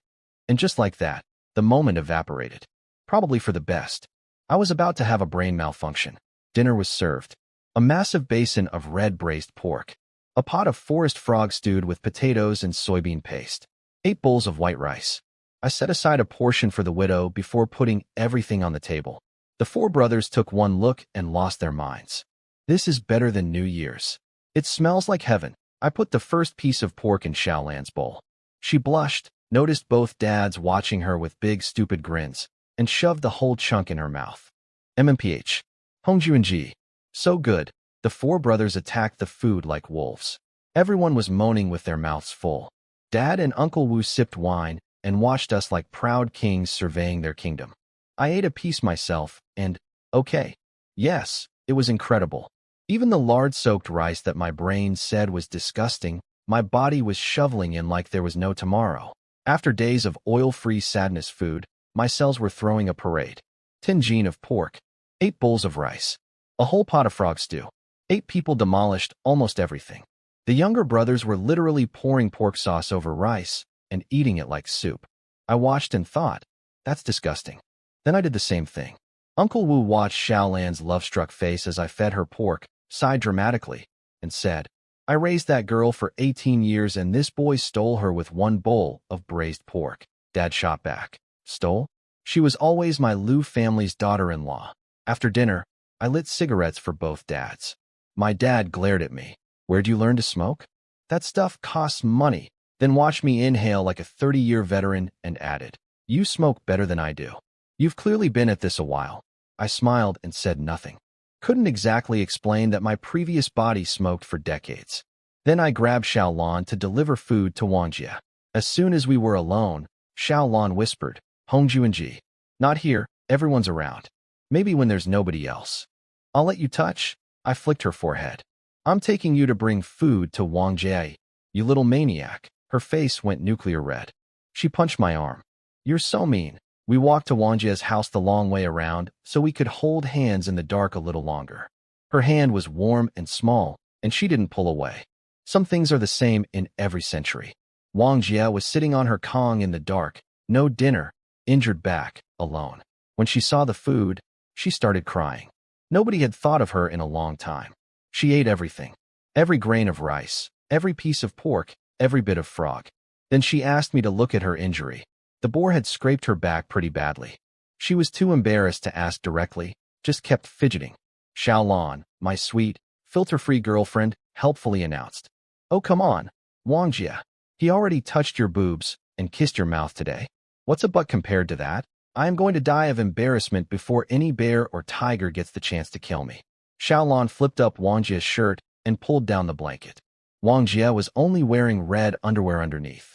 And just like that, the moment evaporated. Probably for the best. I was about to have a brain malfunction. Dinner was served. A massive basin of red braised pork. A pot of forest frog stewed with potatoes and soybean paste. 8 bowls of white rice. I set aside a portion for the widow before putting everything on the table. The 4 brothers took one look and lost their minds. This is better than New Year's. It smells like heaven. I put the first piece of pork in Xiaolan's bowl. She blushed, noticed both dads watching her with big stupid grins, and shoved the whole chunk in her mouth. MMPH. Hongjuanji. So good. The 4 brothers attacked the food like wolves. Everyone was moaning with their mouths full. Dad and Uncle Wu sipped wine and watched us like proud kings surveying their kingdom. I ate a piece myself, and, okay. Yes, it was incredible. Even the lard-soaked rice that my brain said was disgusting, my body was shoveling in like there was no tomorrow. After days of oil-free sadness food, my cells were throwing a parade. 10 gene of pork, 8 bowls of rice, a whole pot of frog stew. 8 people demolished almost everything. The younger brothers were literally pouring pork sauce over rice and eating it like soup. I watched and thought, that's disgusting. Then I did the same thing. Uncle Wu watched Xiaolan's love-struck face as I fed her pork, sighed dramatically, and said, I raised that girl for 18 years and this boy stole her with 1 bowl of braised pork. Dad shot back. Stole? She was always my Liu family's daughter-in-law. After dinner, I lit cigarettes for both dads. My dad glared at me. Where'd you learn to smoke? That stuff costs money. Then watched me inhale like a 30-year veteran and added, you smoke better than I do. You've clearly been at this a while. I smiled and said nothing. Couldn't exactly explain that my previous body smoked for decades. Then I grabbed Xiaolon to deliver food to Wangjia. As soon as we were alone, Xiaolon whispered, Hongjuanji. Not here, everyone's around. Maybe when there's nobody else. I'll let you touch. I flicked her forehead. I'm taking you to bring food to Wangjia, you little maniac. Her face went nuclear red. She punched my arm. You're so mean. We walked to Wangjia's house the long way around so we could hold hands in the dark a little longer. Her hand was warm and small, and she didn't pull away. Some things are the same in every century. Wangjia was sitting on her Kong in the dark, no dinner, injured back, alone. When she saw the food, she started crying. Nobody had thought of her in a long time. She ate everything. Every grain of rice, every piece of pork, every bit of frog. Then she asked me to look at her injury. The boar had scraped her back pretty badly. She was too embarrassed to ask directly, just kept fidgeting. Xiaolon, my sweet, filter-free girlfriend, helpfully announced. Oh, come on, Wangjia. He already touched your boobs and kissed your mouth today. What's a butt compared to that? I am going to die of embarrassment before any bear or tiger gets the chance to kill me. Xiaolon flipped up Wangjia's shirt and pulled down the blanket. Wangjia was only wearing red underwear underneath.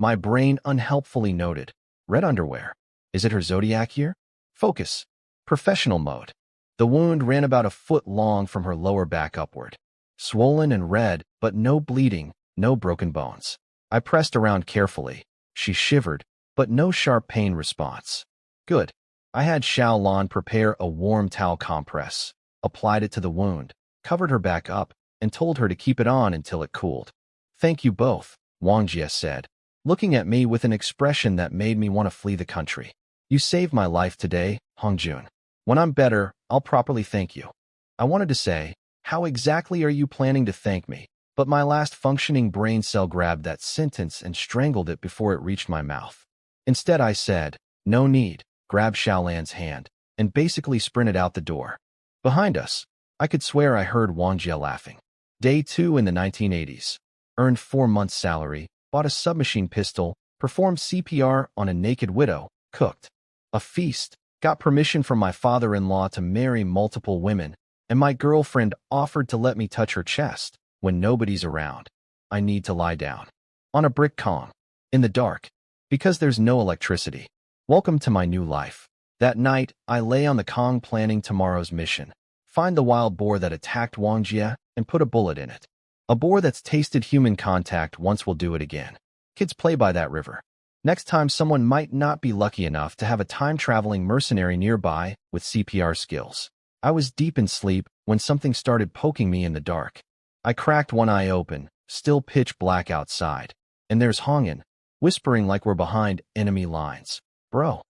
My brain unhelpfully noted. Red underwear. Is it her zodiac year? Focus. Professional mode. The wound ran about a foot long from her lower back upward. Swollen and red, but no bleeding, no broken bones. I pressed around carefully. She shivered, but no sharp pain response. Good. I had Xiaolan prepare a warm towel compress, applied it to the wound, covered her back up, and told her to keep it on until it cooled. Thank you both, Wang Jie said, looking at me with an expression that made me want to flee the country. You saved my life today, Hongjun. When I'm better, I'll properly thank you. I wanted to say, how exactly are you planning to thank me? But my last functioning brain cell grabbed that sentence and strangled it before it reached my mouth. Instead, I said, no need, grabbed Xiaolan's hand, and basically sprinted out the door. Behind us, I could swear I heard Wang Jie laughing. Day 2 in the 1980s. Earned 4 months' salary, bought a submachine pistol, performed CPR on a naked widow, cooked a feast, got permission from my father-in-law to marry multiple women, and my girlfriend offered to let me touch her chest when nobody's around. I need to lie down. On a brick Kong. In the dark. Because there's no electricity. Welcome to my new life. That night, I lay on the Kong planning tomorrow's mission. Find the wild boar that attacked Wang Jie and put a bullet in it. A boar that's tasted human contact once will do it again. Kids play by that river. Next time someone might not be lucky enough to have a time-traveling mercenary nearby with CPR skills. I was deep in sleep when something started poking me in the dark. I cracked one eye open, still pitch black outside. And there's Hongin, whispering like we're behind enemy lines. Bro,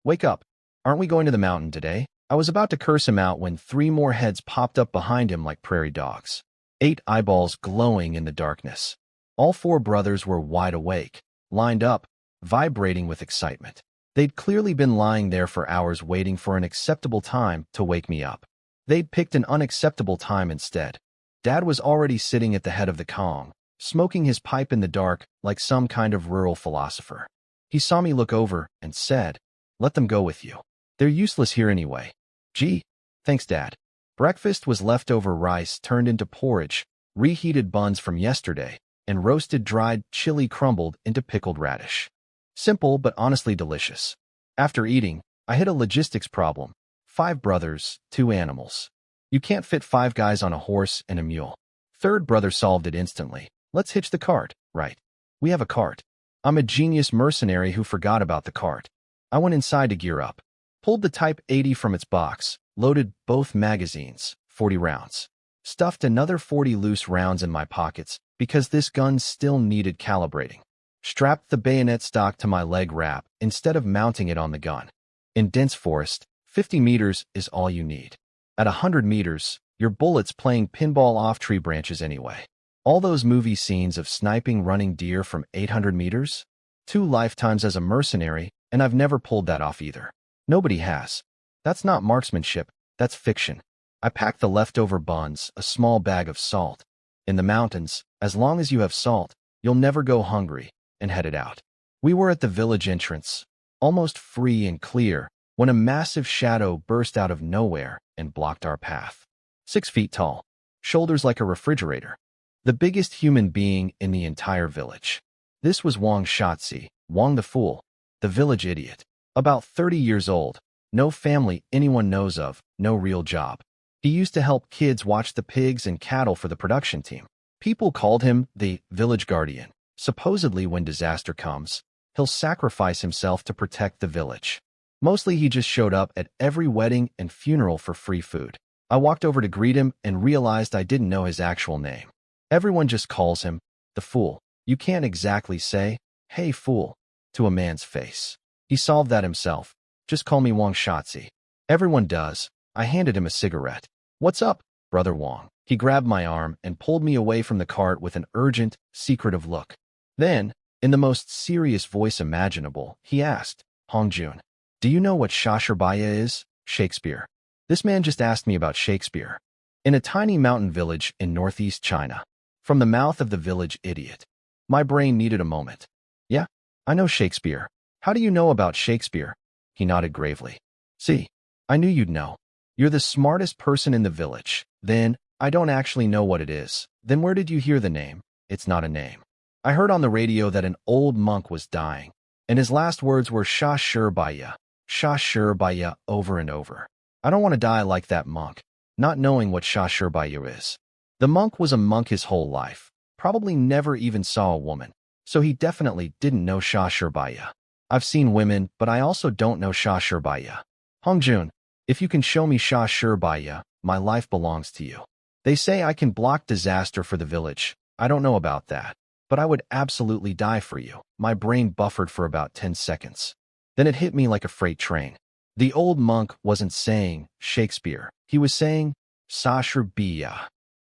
wake up. Aren't we going to the mountain today? I was about to curse him out when 3 more heads popped up behind him like prairie dogs. 8 eyeballs glowing in the darkness. All 4 brothers were wide awake, lined up, vibrating with excitement. They'd clearly been lying there for hours waiting for an acceptable time to wake me up. They'd picked an unacceptable time instead. Dad was already sitting at the head of the Kong, smoking his pipe in the dark like some kind of rural philosopher. He saw me look over and said, let them go with you. They're useless here anyway. Gee, thanks, Dad. Breakfast was leftover rice turned into porridge, reheated buns from yesterday, and roasted dried chili crumbled into pickled radish. Simple but honestly delicious. After eating, I hit a logistics problem. 5 brothers, 2 animals. You can't fit 5 guys on a horse and a mule. Third brother solved it instantly. Let's hitch the cart, right? We have a cart. I'm a genius mercenary who forgot about the cart. I went inside to gear up. Pulled the Type 80 from its box, loaded both magazines, 40 rounds. Stuffed another 40 loose rounds in my pockets because this gun still needed calibrating. Strapped the bayonet stock to my leg wrap instead of mounting it on the gun. In dense forest, 50 meters is all you need. At 100 meters, your bullet's playing pinball off tree branches anyway. All those movie scenes of sniping running deer from 800 meters? 2 lifetimes as a mercenary, and I've never pulled that off either. Nobody has. That's not marksmanship, that's fiction. I packed the leftover buns, a small bag of salt. In the mountains, as long as you have salt, you'll never go hungry, and headed out. We were at the village entrance, almost free and clear, when a massive shadow burst out of nowhere and blocked our path. 6 feet tall, shoulders like a refrigerator. The biggest human being in the entire village. This was Wang Shatsi, Wang the Fool, the village idiot. About 30 years old, no family anyone knows of, no real job. He used to help kids watch the pigs and cattle for the production team. People called him the village guardian. Supposedly when disaster comes, he'll sacrifice himself to protect the village. Mostly he just showed up at every wedding and funeral for free food. I walked over to greet him and realized I didn't know his actual name. Everyone just calls him the Fool. You can't exactly say, hey fool, to a man's face. He solved that himself. Just call me Wang Shatsi. Everyone does. I handed him a cigarette. What's up, brother Wang? He grabbed my arm and pulled me away from the cart with an urgent, secretive look. Then, in the most serious voice imaginable, he asked, Hongjun, do you know what Shashirbaya is? Shakespeare. This man just asked me about Shakespeare. In a tiny mountain village in northeast China. From the mouth of the village idiot. My brain needed a moment. Yeah, I know Shakespeare. How do you know about Shakespeare? He nodded gravely. See, I knew you'd know. You're the smartest person in the village. Then, I don't actually know what it is. Then where did you hear the name? It's not a name. I heard on the radio that an old monk was dying, and his last words were Sha Shurbaya, Sha Shurbaya over and over. I don't want to die like that monk, not knowing what Sha Shurbaya is. The monk was a monk his whole life, probably never even saw a woman, so he definitely didn't know Sha Shurbaya. I've seen women, but I also don't know Sha Shurbaya. Hongjun, if you can show me Sha Shurbaya, my life belongs to you. They say I can block disaster for the village. I don't know about that, but I would absolutely die for you. My brain buffered for about 10 seconds. Then it hit me like a freight train. The old monk wasn't saying Shakespeare. He was saying Sa Shurbaya.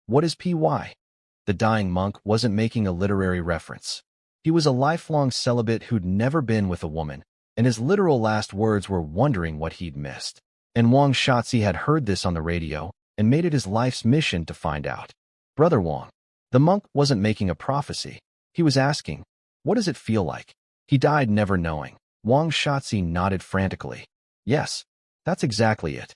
What is PY? The dying monk wasn't making a literary reference. He was a lifelong celibate who'd never been with a woman, and his literal last words were wondering what he'd missed. And Wang Shatzi had heard this on the radio and made it his life's mission to find out. Brother Wang. The monk wasn't making a prophecy. He was asking, what does it feel like? He died never knowing. Wang Shatzi nodded frantically. Yes, that's exactly it.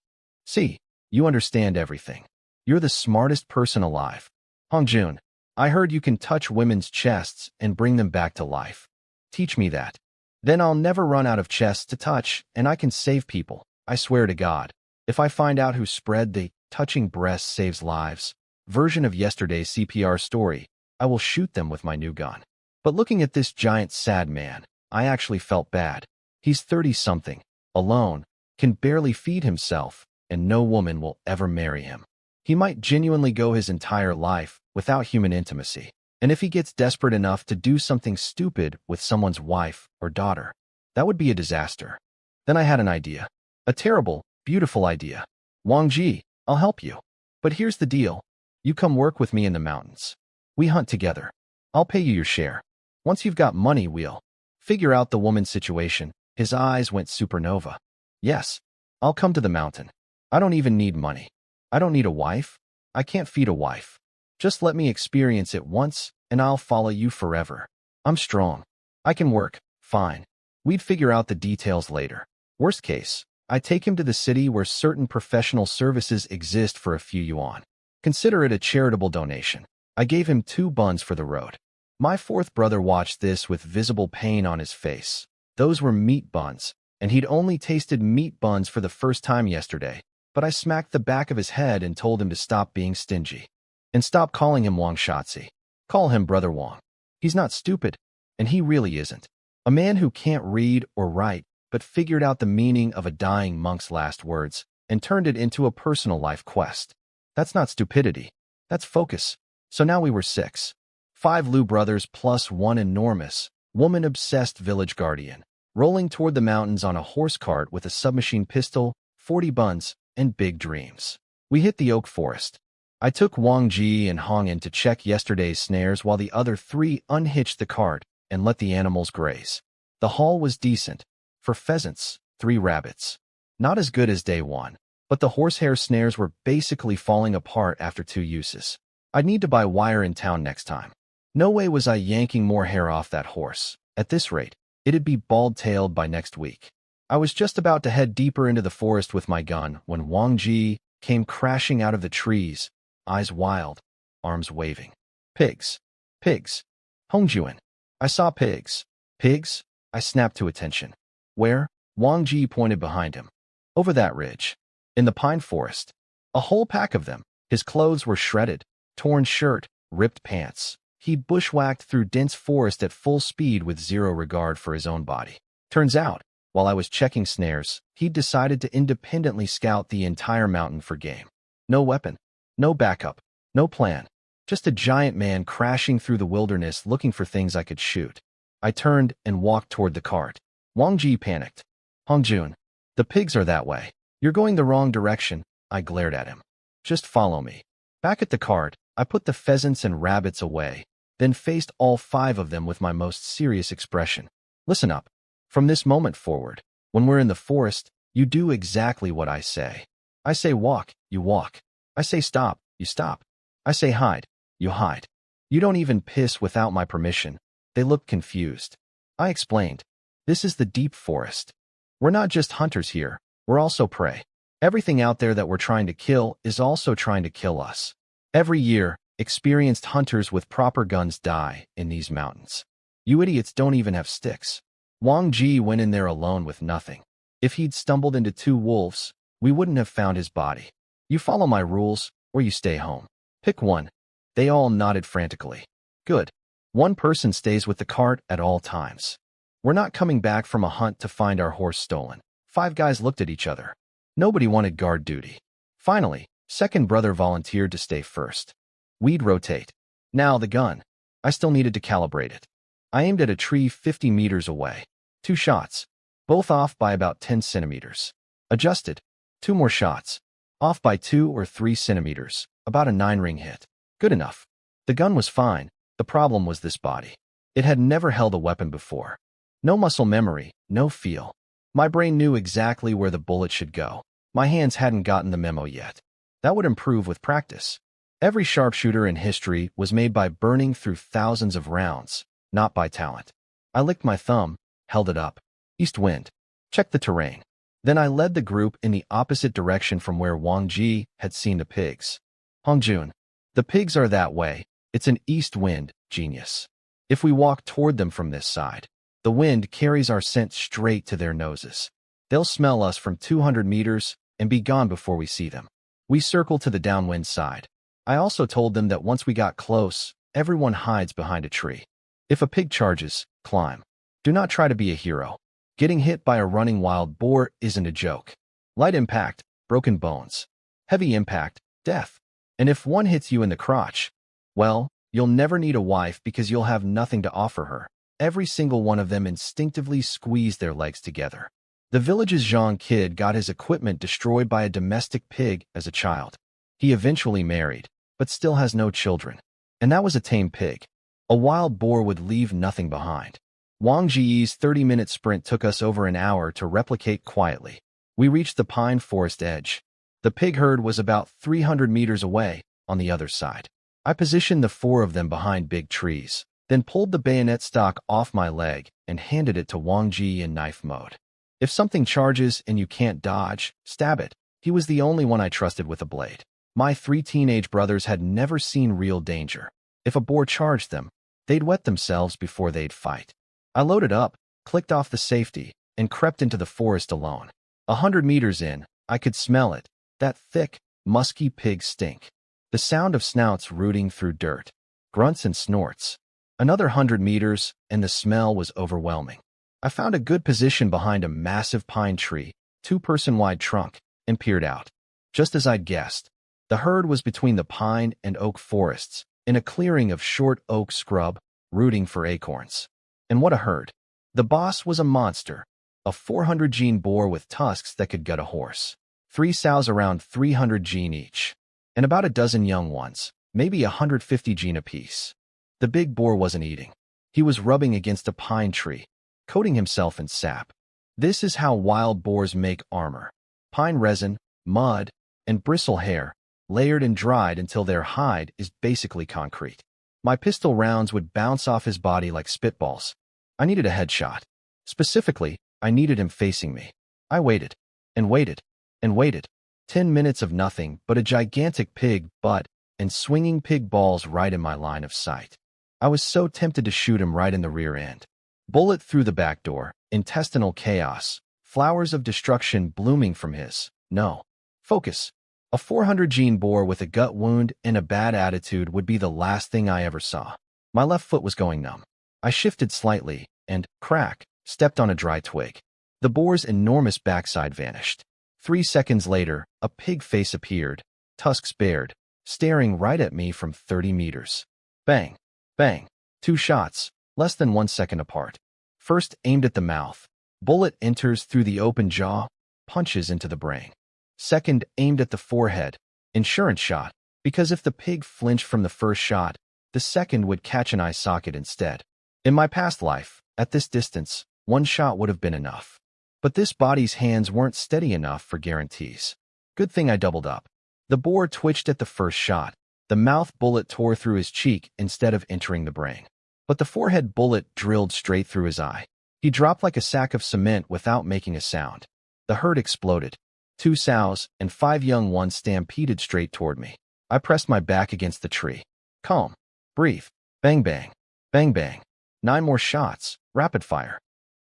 See, you understand everything. You're the smartest person alive. Hongjun, I heard you can touch women's chests and bring them back to life. Teach me that. Then I'll never run out of chests to touch, and I can save people. I swear to God. If I find out who spread the touching breasts saves lives version of yesterday's CPR story, I will shoot them with my new gun. But looking at this giant sad man, I actually felt bad. He's 30-something, alone, can barely feed himself, and no woman will ever marry him. He might genuinely go his entire life without human intimacy, and if he gets desperate enough to do something stupid with someone's wife or daughter, that would be a disaster. Then I had an idea. A terrible, beautiful idea. Wang Ji, I'll help you. But here's the deal. You come work with me in the mountains. We hunt together. I'll pay you your share. Once you've got money, we'll figure out the woman's situation. His eyes went supernova. Yes, I'll come to the mountain. I don't even need money. I don't need a wife. I can't feed a wife. Just let me experience it once, and I'll follow you forever. I'm strong. I can work. Fine. We'd figure out the details later. Worst case, I take him to the city where certain professional services exist for a few yuan. Consider it a charitable donation. I gave him 2 buns for the road. My fourth brother watched this with visible pain on his face. Those were meat buns, and he'd only tasted meat buns for the first time yesterday, but I smacked the back of his head and told him to stop being stingy. And stop calling him Wang Shatzi. Call him Brother Wang. He's not stupid, and he really isn't. A man who can't read or write, but figured out the meaning of a dying monk's last words and turned it into a personal life quest. That's not stupidity. That's focus. So now we were 6. 5 Liu brothers plus 1 enormous, woman-obsessed village guardian, rolling toward the mountains on a horse cart with a submachine pistol, 40 buns, and big dreams. We hit the oak forest. I took Wang Ji and Hong in to check yesterday's snares while the other 3 unhitched the cart and let the animals graze. The haul was decent. For pheasants, 3 rabbits. Not as good as day 1, but the horsehair snares were basically falling apart after 2 uses. I'd need to buy wire in town next time. No way was I yanking more hair off that horse. At this rate, it'd be bald-tailed by next week. I was just about to head deeper into the forest with my gun when Wang Ji came crashing out of the trees, eyes wild, arms waving. Pigs. Pigs. Hongjuan. I saw pigs. Pigs? I snapped to attention. Where? Wang Ji pointed behind him. Over that ridge. In the pine forest. A whole pack of them. His clothes were shredded. Torn shirt, ripped pants. He bushwhacked through dense forest at full speed with zero regard for his own body. Turns out, while I was checking snares, he'd decided to independently scout the entire mountain for game. No weapon. No backup. No plan. Just a giant man crashing through the wilderness looking for things I could shoot. I turned and walked toward the cart. Wang Ji panicked. Hongjun, the pigs are that way. You're going the wrong direction. I glared at him. Just follow me. Back at the cart, I put the pheasants and rabbits away, then faced all 5 of them with my most serious expression. Listen up. From this moment forward, when we're in the forest, you do exactly what I say. I say walk, you walk. I say stop, you stop. I say hide, you hide. You don't even piss without my permission. They looked confused. I explained. This is the deep forest. We're not just hunters here, we're also prey. Everything out there that we're trying to kill is also trying to kill us. Every year, Experienced hunters with proper guns die in these mountains. You idiots don't even have sticks. Wang Ji went in there alone with nothing. If he'd stumbled into 2 wolves, we wouldn't have found his body. You follow my rules, or you stay home. Pick one. They all nodded frantically. Good. One person stays with the cart at all times. We're not coming back from a hunt to find our horse stolen. 5 guys looked at each other. Nobody wanted guard duty. Finally, second brother volunteered to stay first. We'd rotate. Now the gun. I still needed to calibrate it. I aimed at a tree 50 meters away. 2 shots. Both off by about 10 centimeters. Adjusted. 2 more shots. Off by 2 or 3 centimeters. About a 9-ring hit. Good enough. The gun was fine. The problem was this body. It had never held a weapon before. No muscle memory, no feel. My brain knew exactly where the bullet should go. My hands hadn't gotten the memo yet. That would improve with practice. Every sharpshooter in history was made by burning through thousands of rounds, not by talent. I licked my thumb, held it up. East wind. Checked the terrain. Then I led the group in the opposite direction from where Wang Ji had seen the pigs. Hongjun. The pigs are that way. It's an east wind, genius. If we walk toward them from this side, the wind carries our scent straight to their noses. They'll smell us from 200 meters and be gone before we see them. We circle to the downwind side. I also told them that once we got close, everyone hides behind a tree. If a pig charges, climb. Do not try to be a hero. Getting hit by a running wild boar isn't a joke. Light impact, broken bones. Heavy impact, death. And if one hits you in the crotch, well, you'll never need a wife because you'll have nothing to offer her. Every single one of them instinctively squeezed their legs together. The village's Zhang kid got his equipment destroyed by a domestic pig as a child. He eventually married, but still has no children. And that was a tame pig. A wild boar would leave nothing behind. Wang Ji's 30-minute sprint took us over an hour to replicate quietly. We reached the pine forest edge. The pig herd was about 300 meters away, on the other side. I positioned the 4 of them behind big trees, then pulled the bayonet stock off my leg and handed it to Wang Ji in knife mode. If something charges and you can't dodge, stab it. He was the only one I trusted with a blade. My 3 teenage brothers had never seen real danger. If a boar charged them, they'd wet themselves before they'd fight. I loaded up, clicked off the safety, and crept into the forest alone. 100 meters in, I could smell it, that thick, musky pig stink. The sound of snouts rooting through dirt, grunts and snorts. Another 100 meters, and the smell was overwhelming. I found a good position behind a massive pine tree, 2-person wide trunk, and peered out. Just as I'd guessed, the herd was between the pine and oak forests, in a clearing of short oak scrub, rooting for acorns. And what a herd. The boss was a monster, a 400-gene boar with tusks that could gut a horse. 3 sows around 300 gene each, and about a dozen young ones, maybe 150 gene apiece. The big boar wasn't eating. He was rubbing against a pine tree, coating himself in sap. This is how wild boars make armor. Pine resin, mud, and bristle hair, layered and dried until their hide is basically concrete. My pistol rounds would bounce off his body like spitballs. I needed a headshot. Specifically, I needed him facing me. I waited, and waited, and waited. 10 minutes of nothing but a gigantic pig butt and swinging pig balls right in my line of sight. I was so tempted to shoot him right in the rear end. Bullet through the back door, intestinal chaos, flowers of destruction blooming from his, no. Focus. A 400-gene boar with a gut wound and a bad attitude would be the last thing I ever saw. My left foot was going numb. I shifted slightly and, crack, stepped on a dry twig. The boar's enormous backside vanished. 3 seconds later, a pig face appeared, tusks bared, staring right at me from 30 meters. Bang, bang, 2 shots, less than 1 second apart. First aimed at the mouth. Bullet enters through the open jaw, punches into the brain. Second aimed at the forehead. Insurance shot, because if the pig flinched from the first shot, the second would catch an eye socket instead. In my past life, at this distance, 1 shot would have been enough. But this body's hands weren't steady enough for guarantees. Good thing I doubled up. The boar twitched at the first shot. The mouth bullet tore through his cheek instead of entering the brain. But the forehead bullet drilled straight through his eye. He dropped like a sack of cement without making a sound. The herd exploded. 2 sows and 5 young ones stampeded straight toward me. I pressed my back against the tree. Calm. Breathe. Bang bang. Bang bang. 9 more shots. Rapid fire.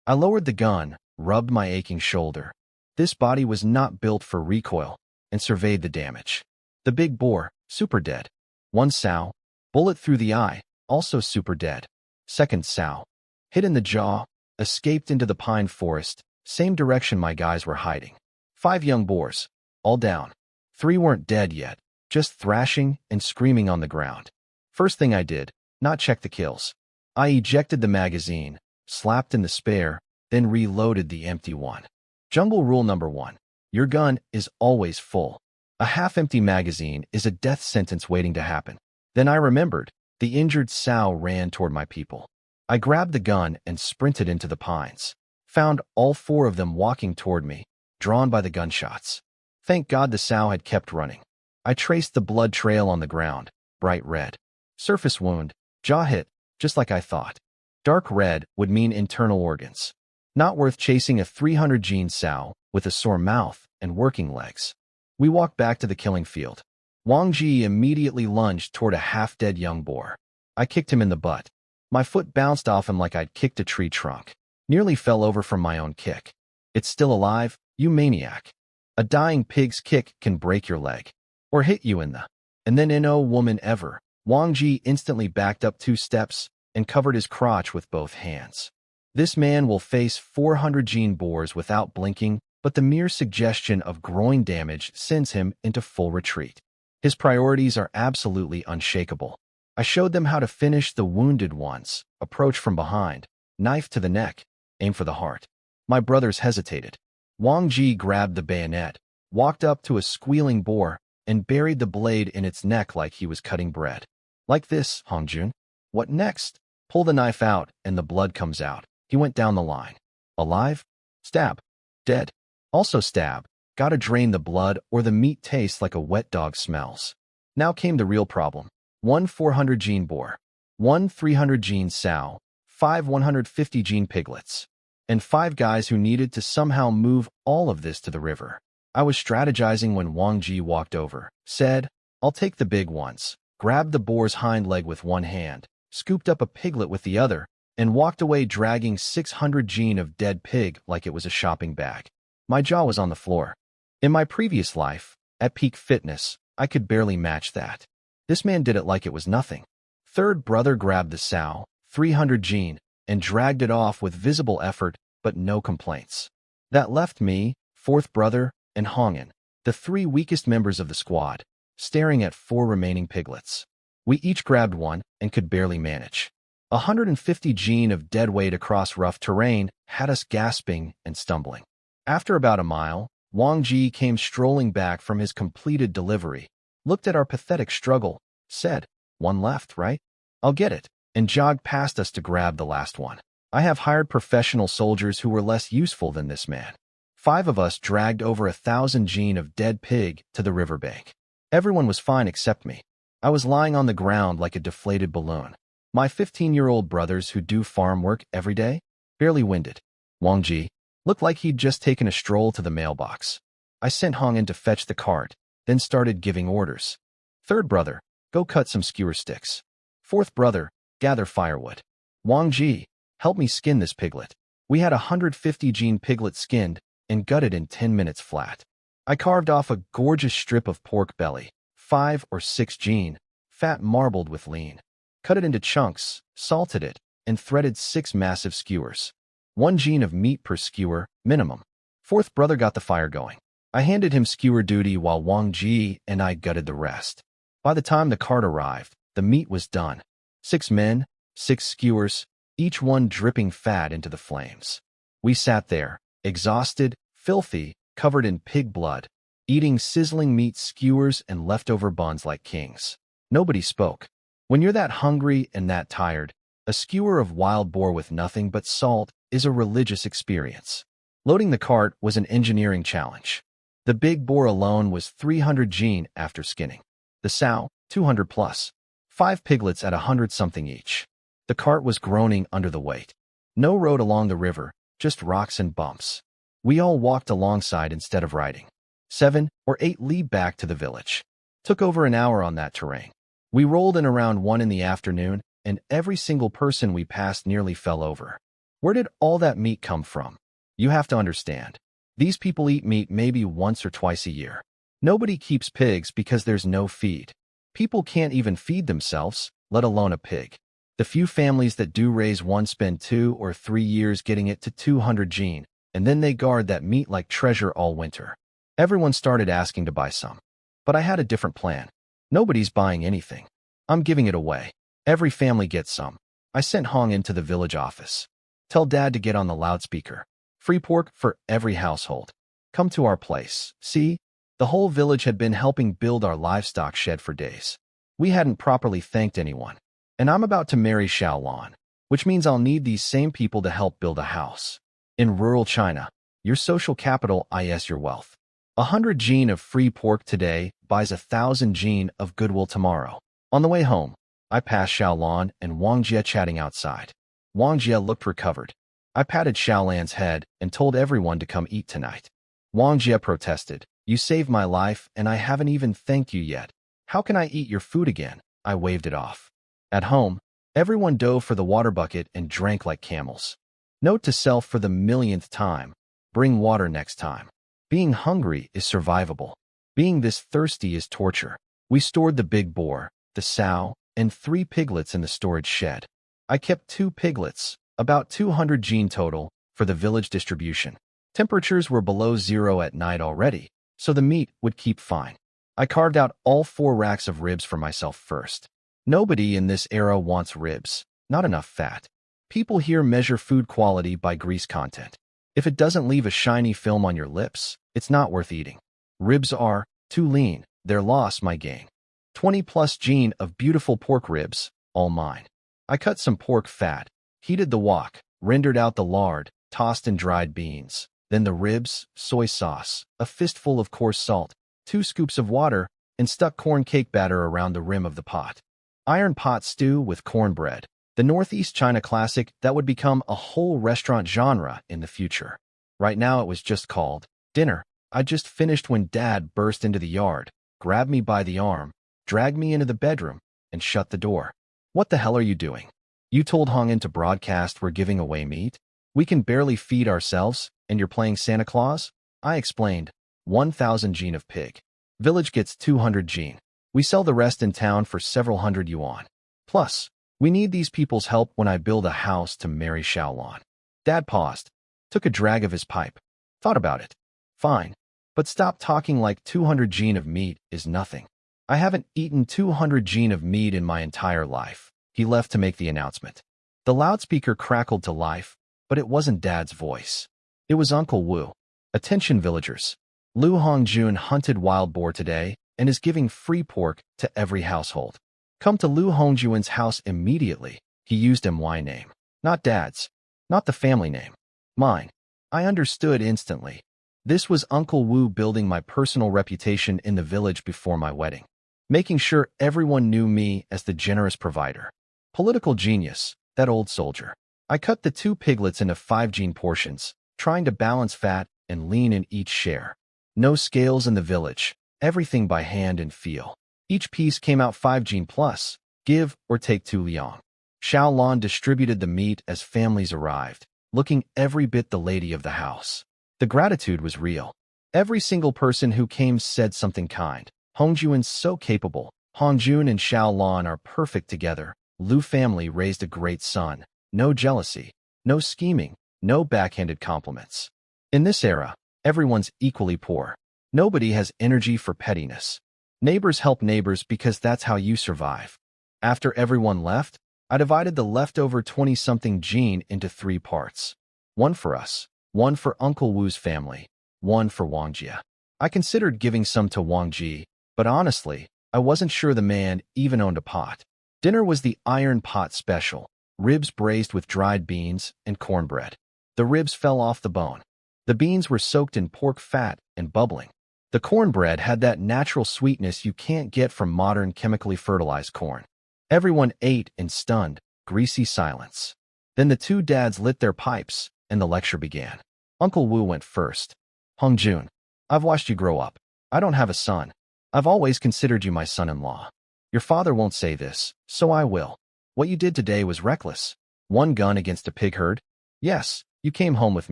I lowered the gun, rubbed my aching shoulder. This body was not built for recoil, and surveyed the damage. The big boar, super dead. One sow. Bullet through the eye, also super dead. Second sow. Hit in the jaw. Escaped into the pine forest, same direction my guys were hiding. 5 young boars. All down. 3 weren't dead yet, just thrashing and screaming on the ground. First thing I did, not check the kills. I ejected the magazine, slapped in the spare, then reloaded the empty one. Jungle rule number 1. Your gun is always full. A half-empty magazine is a death sentence waiting to happen. Then I remembered, the injured sow ran toward my people. I grabbed the gun and sprinted into the pines. Found all 4 of them walking toward me, drawn by the gunshots. Thank God the sow had kept running. I traced the blood trail on the ground, bright red. Surface wound, jaw hit, just like I thought. Dark red would mean internal organs. Not worth chasing a 300-gene sow with a sore mouth and working legs. We walked back to the killing field. Wang Ji immediately lunged toward a half-dead young boar. I kicked him in the butt. My foot bounced off him like I'd kicked a tree trunk. Nearly fell over from my own kick. It's still alive, you maniac. A dying pig's kick can break your leg. Or hit you in the. And then no woman ever. Wang Ji instantly backed up 2 steps and covered his crotch with both hands. This man will face 400 gene boars without blinking, but the mere suggestion of groin damage sends him into full retreat. His priorities are absolutely unshakable. I showed them how to finish the wounded ones, approach from behind, knife to the neck, aim for the heart. My brothers hesitated. Wang Ji grabbed the bayonet, walked up to a squealing boar, and buried the blade in its neck like he was cutting bread. Like this, Hongjun. What next? Pull the knife out, and the blood comes out. He went down the line. Alive? Stab. Dead. Also stab. Gotta drain the blood or the meat tastes like a wet dog smells. Now came the real problem. 1 400-gene boar. 1 300-gene sow. 5 150-gene piglets. And 5 guys who needed to somehow move all of this to the river. I was strategizing when Wang Ji walked over, said, I'll take the big ones, grabbed the boar's hind leg with one hand, scooped up a piglet with the other, and walked away dragging 600 gene of dead pig like it was a shopping bag. My jaw was on the floor. In my previous life, at peak fitness, I could barely match that. This man did it like it was nothing. Third brother grabbed the sow, 300 gene, and dragged it off with visible effort, but no complaints. That left me, fourth brother, and Hongen, the 3 weakest members of the squad, staring at 4 remaining piglets. We each grabbed one and could barely manage. 150 gene of dead weight across rough terrain had us gasping and stumbling. After about a mile, Wang Ji came strolling back from his completed delivery, looked at our pathetic struggle, said, "One left, right? I'll get it," and jogged past us to grab the last one. I have hired professional soldiers who were less useful than this man. 5 of us dragged over 1,000 gene of dead pig to the riverbank. Everyone was fine except me. I was lying on the ground like a deflated balloon. My 15-year-old brothers who do farm work every day, barely winded. Wang Ji looked like he'd just taken a stroll to the mailbox. I sent Hong in to fetch the cart, then started giving orders. Third brother, go cut some skewer sticks. Fourth brother, gather firewood. Wang Ji, help me skin this piglet. We had 150 gene piglet skinned and gutted in 10 minutes flat. I carved off a gorgeous strip of pork belly, 5 or 6 gene, fat marbled with lean. Cut it into chunks, salted it, and threaded 6 massive skewers. 1 gene of meat per skewer, minimum. Fourth brother got the fire going. I handed him skewer duty while Wang Ji and I gutted the rest. By the time the cart arrived, the meat was done. 6 men, 6 skewers, each one dripping fat into the flames. We sat there, exhausted, filthy, covered in pig blood, eating sizzling meat skewers and leftover buns like kings. Nobody spoke. When you're that hungry and that tired, a skewer of wild boar with nothing but salt is a religious experience. Loading the cart was an engineering challenge. The big boar alone was 300 gene after skinning. The sow, 200 plus. 5 piglets at 100-something each. The cart was groaning under the weight. No road along the river, just rocks and bumps. We all walked alongside instead of riding. 7 or 8 li back to the village. Took over an hour on that terrain. We rolled in around 1 in the afternoon, and every single person we passed nearly fell over. Where did all that meat come from? You have to understand. These people eat meat maybe once or twice a year. Nobody keeps pigs because there's no feed. People can't even feed themselves, let alone a pig. The few families that do raise one spend 2 or 3 years getting it to 200 gene, and then they guard that meat like treasure all winter. Everyone started asking to buy some. But I had a different plan. Nobody's buying anything. I'm giving it away. Every family gets some. I sent Hong into the village office. Tell Dad to get on the loudspeaker. Free pork for every household. Come to our place. See? The whole village had been helping build our livestock shed for days. We hadn't properly thanked anyone. And I'm about to marry Xiaolon, which means I'll need these same people to help build a house. In rural China, your social capital is your wealth. 100 gene of free pork today buys 1,000 gene of goodwill tomorrow. On the way home, I passed Xiaolon and Wang Jie chatting outside. Wang Jie looked recovered. I patted Xiaolan's head and told everyone to come eat tonight. Wang Jie protested. You saved my life and I haven't even thanked you yet. How can I eat your food again? I waved it off. At home, everyone dove for the water bucket and drank like camels. Note to self for the millionth time. Bring water next time. Being hungry is survivable. Being this thirsty is torture. We stored the big boar, the sow, and 3 piglets in the storage shed. I kept 2 piglets, about 200 gene total, for the village distribution. Temperatures were below 0 at night already, so the meat would keep fine. I carved out all 4 racks of ribs for myself first. Nobody in this era wants ribs, not enough fat. People here measure food quality by grease content. If it doesn't leave a shiny film on your lips, it's not worth eating. Ribs are too lean, their loss my gain. 20+ gene of beautiful pork ribs, all mine. I cut some pork fat, heated the wok, rendered out the lard, tossed in dried beans, then the ribs, soy sauce, a fistful of coarse salt, 2 scoops of water, and stuck corn cake batter around the rim of the pot. Iron pot stew with cornbread, the Northeast China classic that would become a whole restaurant genre in the future. Right now it was just called dinner. I just finished when Dad burst into the yard, grabbed me by the arm, dragged me into the bedroom, and shut the door. What the hell are you doing? You told Hongin to broadcast we're giving away meat? We can barely feed ourselves, and you're playing Santa Claus? I explained. 1,000 gene of pig. Village gets 200 gene. We sell the rest in town for several hundred yuan. Plus, we need these people's help when I build a house to marry Xiaolon. Dad paused, took a drag of his pipe, thought about it. Fine, but stop talking like 200 gene of meat is nothing. I haven't eaten 200 gene of meat in my entire life. He left to make the announcement. The loudspeaker crackled to life, but it wasn't Dad's voice. It was Uncle Wu. Attention villagers. Lu Hongjun hunted wild boar today and is giving free pork to every household. Come to Lu Hongjuan's house immediately. He used my name. Not Dad's. Not the family name. Mine. I understood instantly. This was Uncle Wu building my personal reputation in the village before my wedding. Making sure everyone knew me as the generous provider. Political genius, that old soldier. I cut the 2 piglets into 5 gene portions, trying to balance fat and lean in each share. No scales in the village. Everything by hand and feel. Each piece came out 5 gene plus, give or take 2 liang. Xiaolon distributed the meat as families arrived, looking every bit the lady of the house. The gratitude was real. Every single person who came said something kind. Hongjuan's so capable. Hongjun and Xiaolon are perfect together. Lu family raised a great son. No jealousy, no scheming, no backhanded compliments. In this era, everyone's equally poor. Nobody has energy for pettiness. Neighbors help neighbors because that's how you survive. After everyone left, I divided the leftover 20-something gene into 3 parts. 1 for us, 1 for Uncle Wu's family, 1 for Wang Jie. I considered giving some to Wang Ji, but honestly, I wasn't sure the man even owned a pot. Dinner was the iron pot special, ribs braised with dried beans and cornbread. The ribs fell off the bone. The beans were soaked in pork fat and bubbling. The cornbread had that natural sweetness you can't get from modern chemically fertilized corn. Everyone ate in stunned, greasy silence. Then the 2 dads lit their pipes, and the lecture began. Uncle Wu went first. Hongjun, I've watched you grow up. I don't have a son. I've always considered you my son-in-law. Your father won't say this, so I will. What you did today was reckless. One gun against a pig herd? Yes, you came home with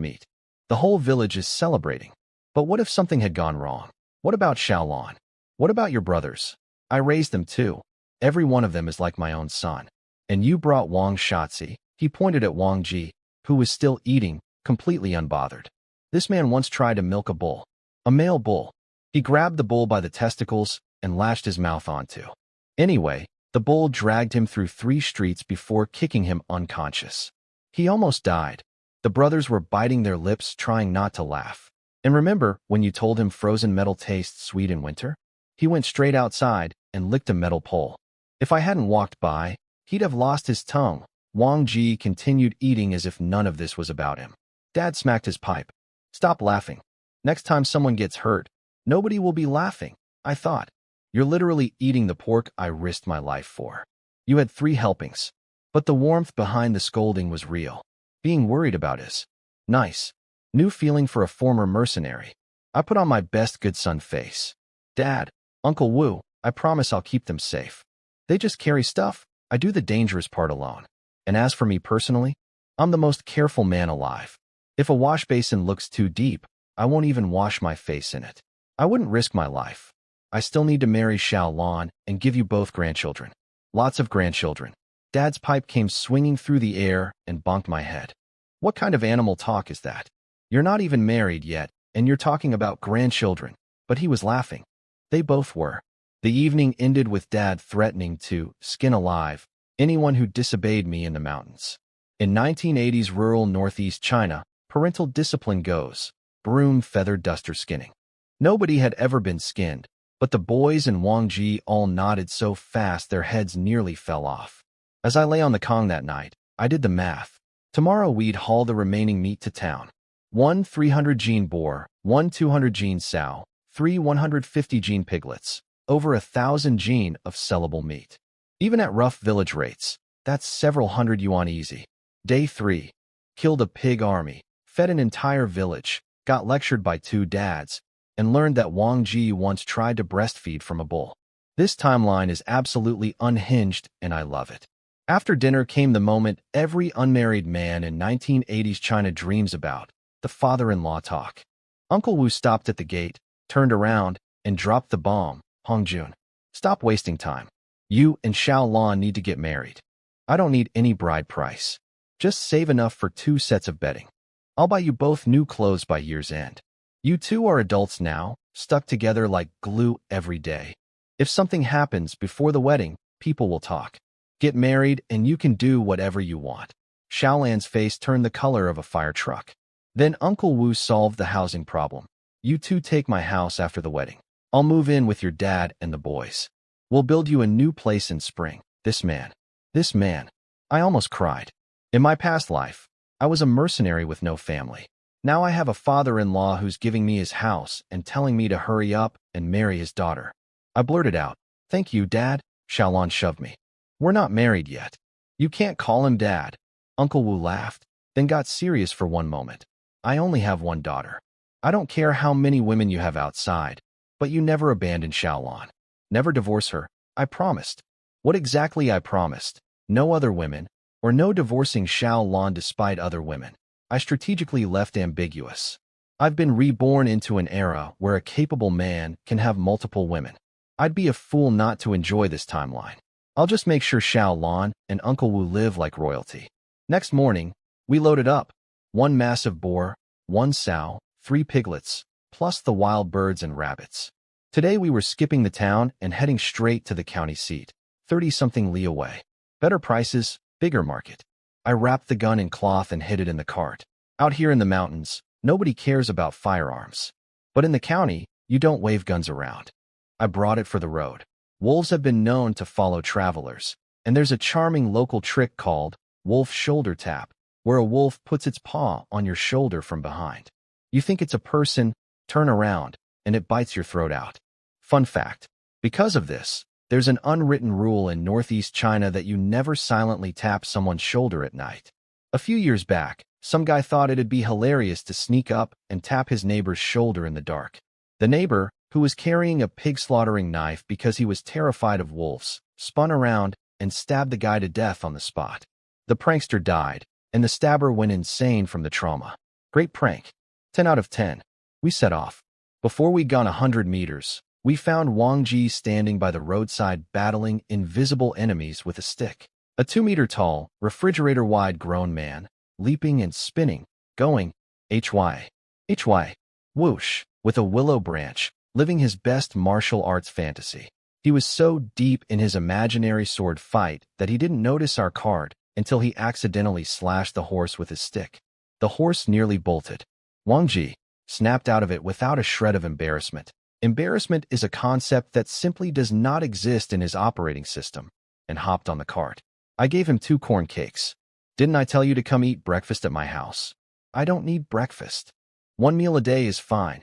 meat. The whole village is celebrating. But what if something had gone wrong? What about Xiaolon? What about your brothers? I raised them too. Every one of them is like my own son. And you brought Wang Shatzi. He pointed at Wang Ji, who was still eating, completely unbothered. This man once tried to milk a bull. A male bull. He grabbed the bull by the testicles and lashed his mouth onto. Anyway, the bull dragged him through 3 streets before kicking him unconscious. He almost died. The brothers were biting their lips, trying not to laugh. And remember when you told him frozen metal tastes sweet in winter? He went straight outside and licked a metal pole. If I hadn't walked by, he'd have lost his tongue. Wang Ji continued eating as if none of this was about him. Dad smacked his pipe. Stop laughing. Next time someone gets hurt, nobody will be laughing, I thought. You're literally eating the pork I risked my life for. You had 3 helpings. But the warmth behind the scolding was real. Being worried about is nice. New feeling for a former mercenary. I put on my best good son face. Dad, Uncle Wu, I promise I'll keep them safe. They just carry stuff. I do the dangerous part alone. And as for me personally, I'm the most careful man alive. If a wash basin looks too deep, I won't even wash my face in it. I wouldn't risk my life. I still need to marry Xiaolon and give you both grandchildren. Lots of grandchildren. Dad's pipe came swinging through the air and bonked my head. What kind of animal talk is that? You're not even married yet, and you're talking about grandchildren. But he was laughing. They both were. The evening ended with Dad threatening to skin alive anyone who disobeyed me in the mountains. In 1980s rural northeast China, parental discipline goes broom feather duster skinning. Nobody had ever been skinned, but the boys and Wang Ji all nodded so fast their heads nearly fell off. As I lay on the Kong that night, I did the math. Tomorrow we'd haul the remaining meat to town. 1 300 gene boar, 1 200 gene sow, 3 150 gene piglets, over 1,000 gene of sellable meat. Even at rough village rates, that's several hundred yuan easy. Day 3. Killed a pig army, fed an entire village, got lectured by 2 dads, and learned that Wang Ji once tried to breastfeed from a bull. This timeline is absolutely unhinged, and I love it. After dinner came the moment every unmarried man in 1980s China dreams about, the father-in-law talk. Uncle Wu stopped at the gate, turned around, and dropped the bomb. Hongjun, stop wasting time. You and Xiaolon need to get married. I don't need any bride price. Just save enough for 2 sets of bedding. I'll buy you both new clothes by year's end. You 2 are adults now, stuck together like glue every day. If something happens before the wedding, people will talk. Get married and you can do whatever you want. Xiaolan's face turned the color of a fire truck. Then Uncle Wu solved the housing problem. You 2 take my house after the wedding. I'll move in with your dad and the boys. We'll build you a new place in spring. This man. I almost cried. In my past life, I was a mercenary with no family. Now I have a father-in-law who's giving me his house and telling me to hurry up and marry his daughter. I blurted out, "Thank you, Dad." Xiaolon shoved me. "We're not married yet." "You can't call him Dad." Uncle Wu laughed, then got serious for one moment. "I only have 1 daughter. I don't care how many women you have outside, but you never abandon Xiaolon. Never divorce her. I promised." What exactly I promised? No other women, or no divorcing Xiaolon despite other women. I strategically left ambiguous. I've been reborn into an era where a capable man can have multiple women. I'd be a fool not to enjoy this timeline. I'll just make sure Xiaolon and Uncle Wu live like royalty. Next morning, we loaded up. 1 massive boar, 1 sow, 3 piglets, plus the wild birds and rabbits. Today we were skipping the town and heading straight to the county seat, 30-something li away. Better prices, bigger market. I wrapped the gun in cloth and hid it in the cart. Out here in the mountains, nobody cares about firearms. But in the county, you don't wave guns around. I brought it for the road. Wolves have been known to follow travelers, and there's a charming local trick called wolf shoulder tap, where a wolf puts its paw on your shoulder from behind. You think it's a person, turn around, and it bites your throat out. Fun fact, because of this, there's an unwritten rule in northeast China that you never silently tap someone's shoulder at night. A few years back, some guy thought it'd be hilarious to sneak up and tap his neighbor's shoulder in the dark. The neighbor, who was carrying a pig slaughtering knife because he was terrified of wolves, spun around, and stabbed the guy to death on the spot. The prankster died, and the stabber went insane from the trauma. Great prank. 10 out of 10. We set off. Before we'd gone 100 meters, we found Wang Ji standing by the roadside battling invisible enemies with a stick. A 2-meter-tall, refrigerator-wide grown man, leaping and spinning, going, HY, HY, whoosh, with a willow branch, living his best martial arts fantasy. He was so deep in his imaginary sword fight that he didn't notice our cart until he accidentally slashed the horse with his stick. The horse nearly bolted. Wang Ji snapped out of it without a shred of embarrassment. Embarrassment is a concept that simply does not exist in his operating system, and hopped on the cart. I gave him 2 corn cakes. Didn't I tell you to come eat breakfast at my house? I don't need breakfast. 1 meal a day is fine.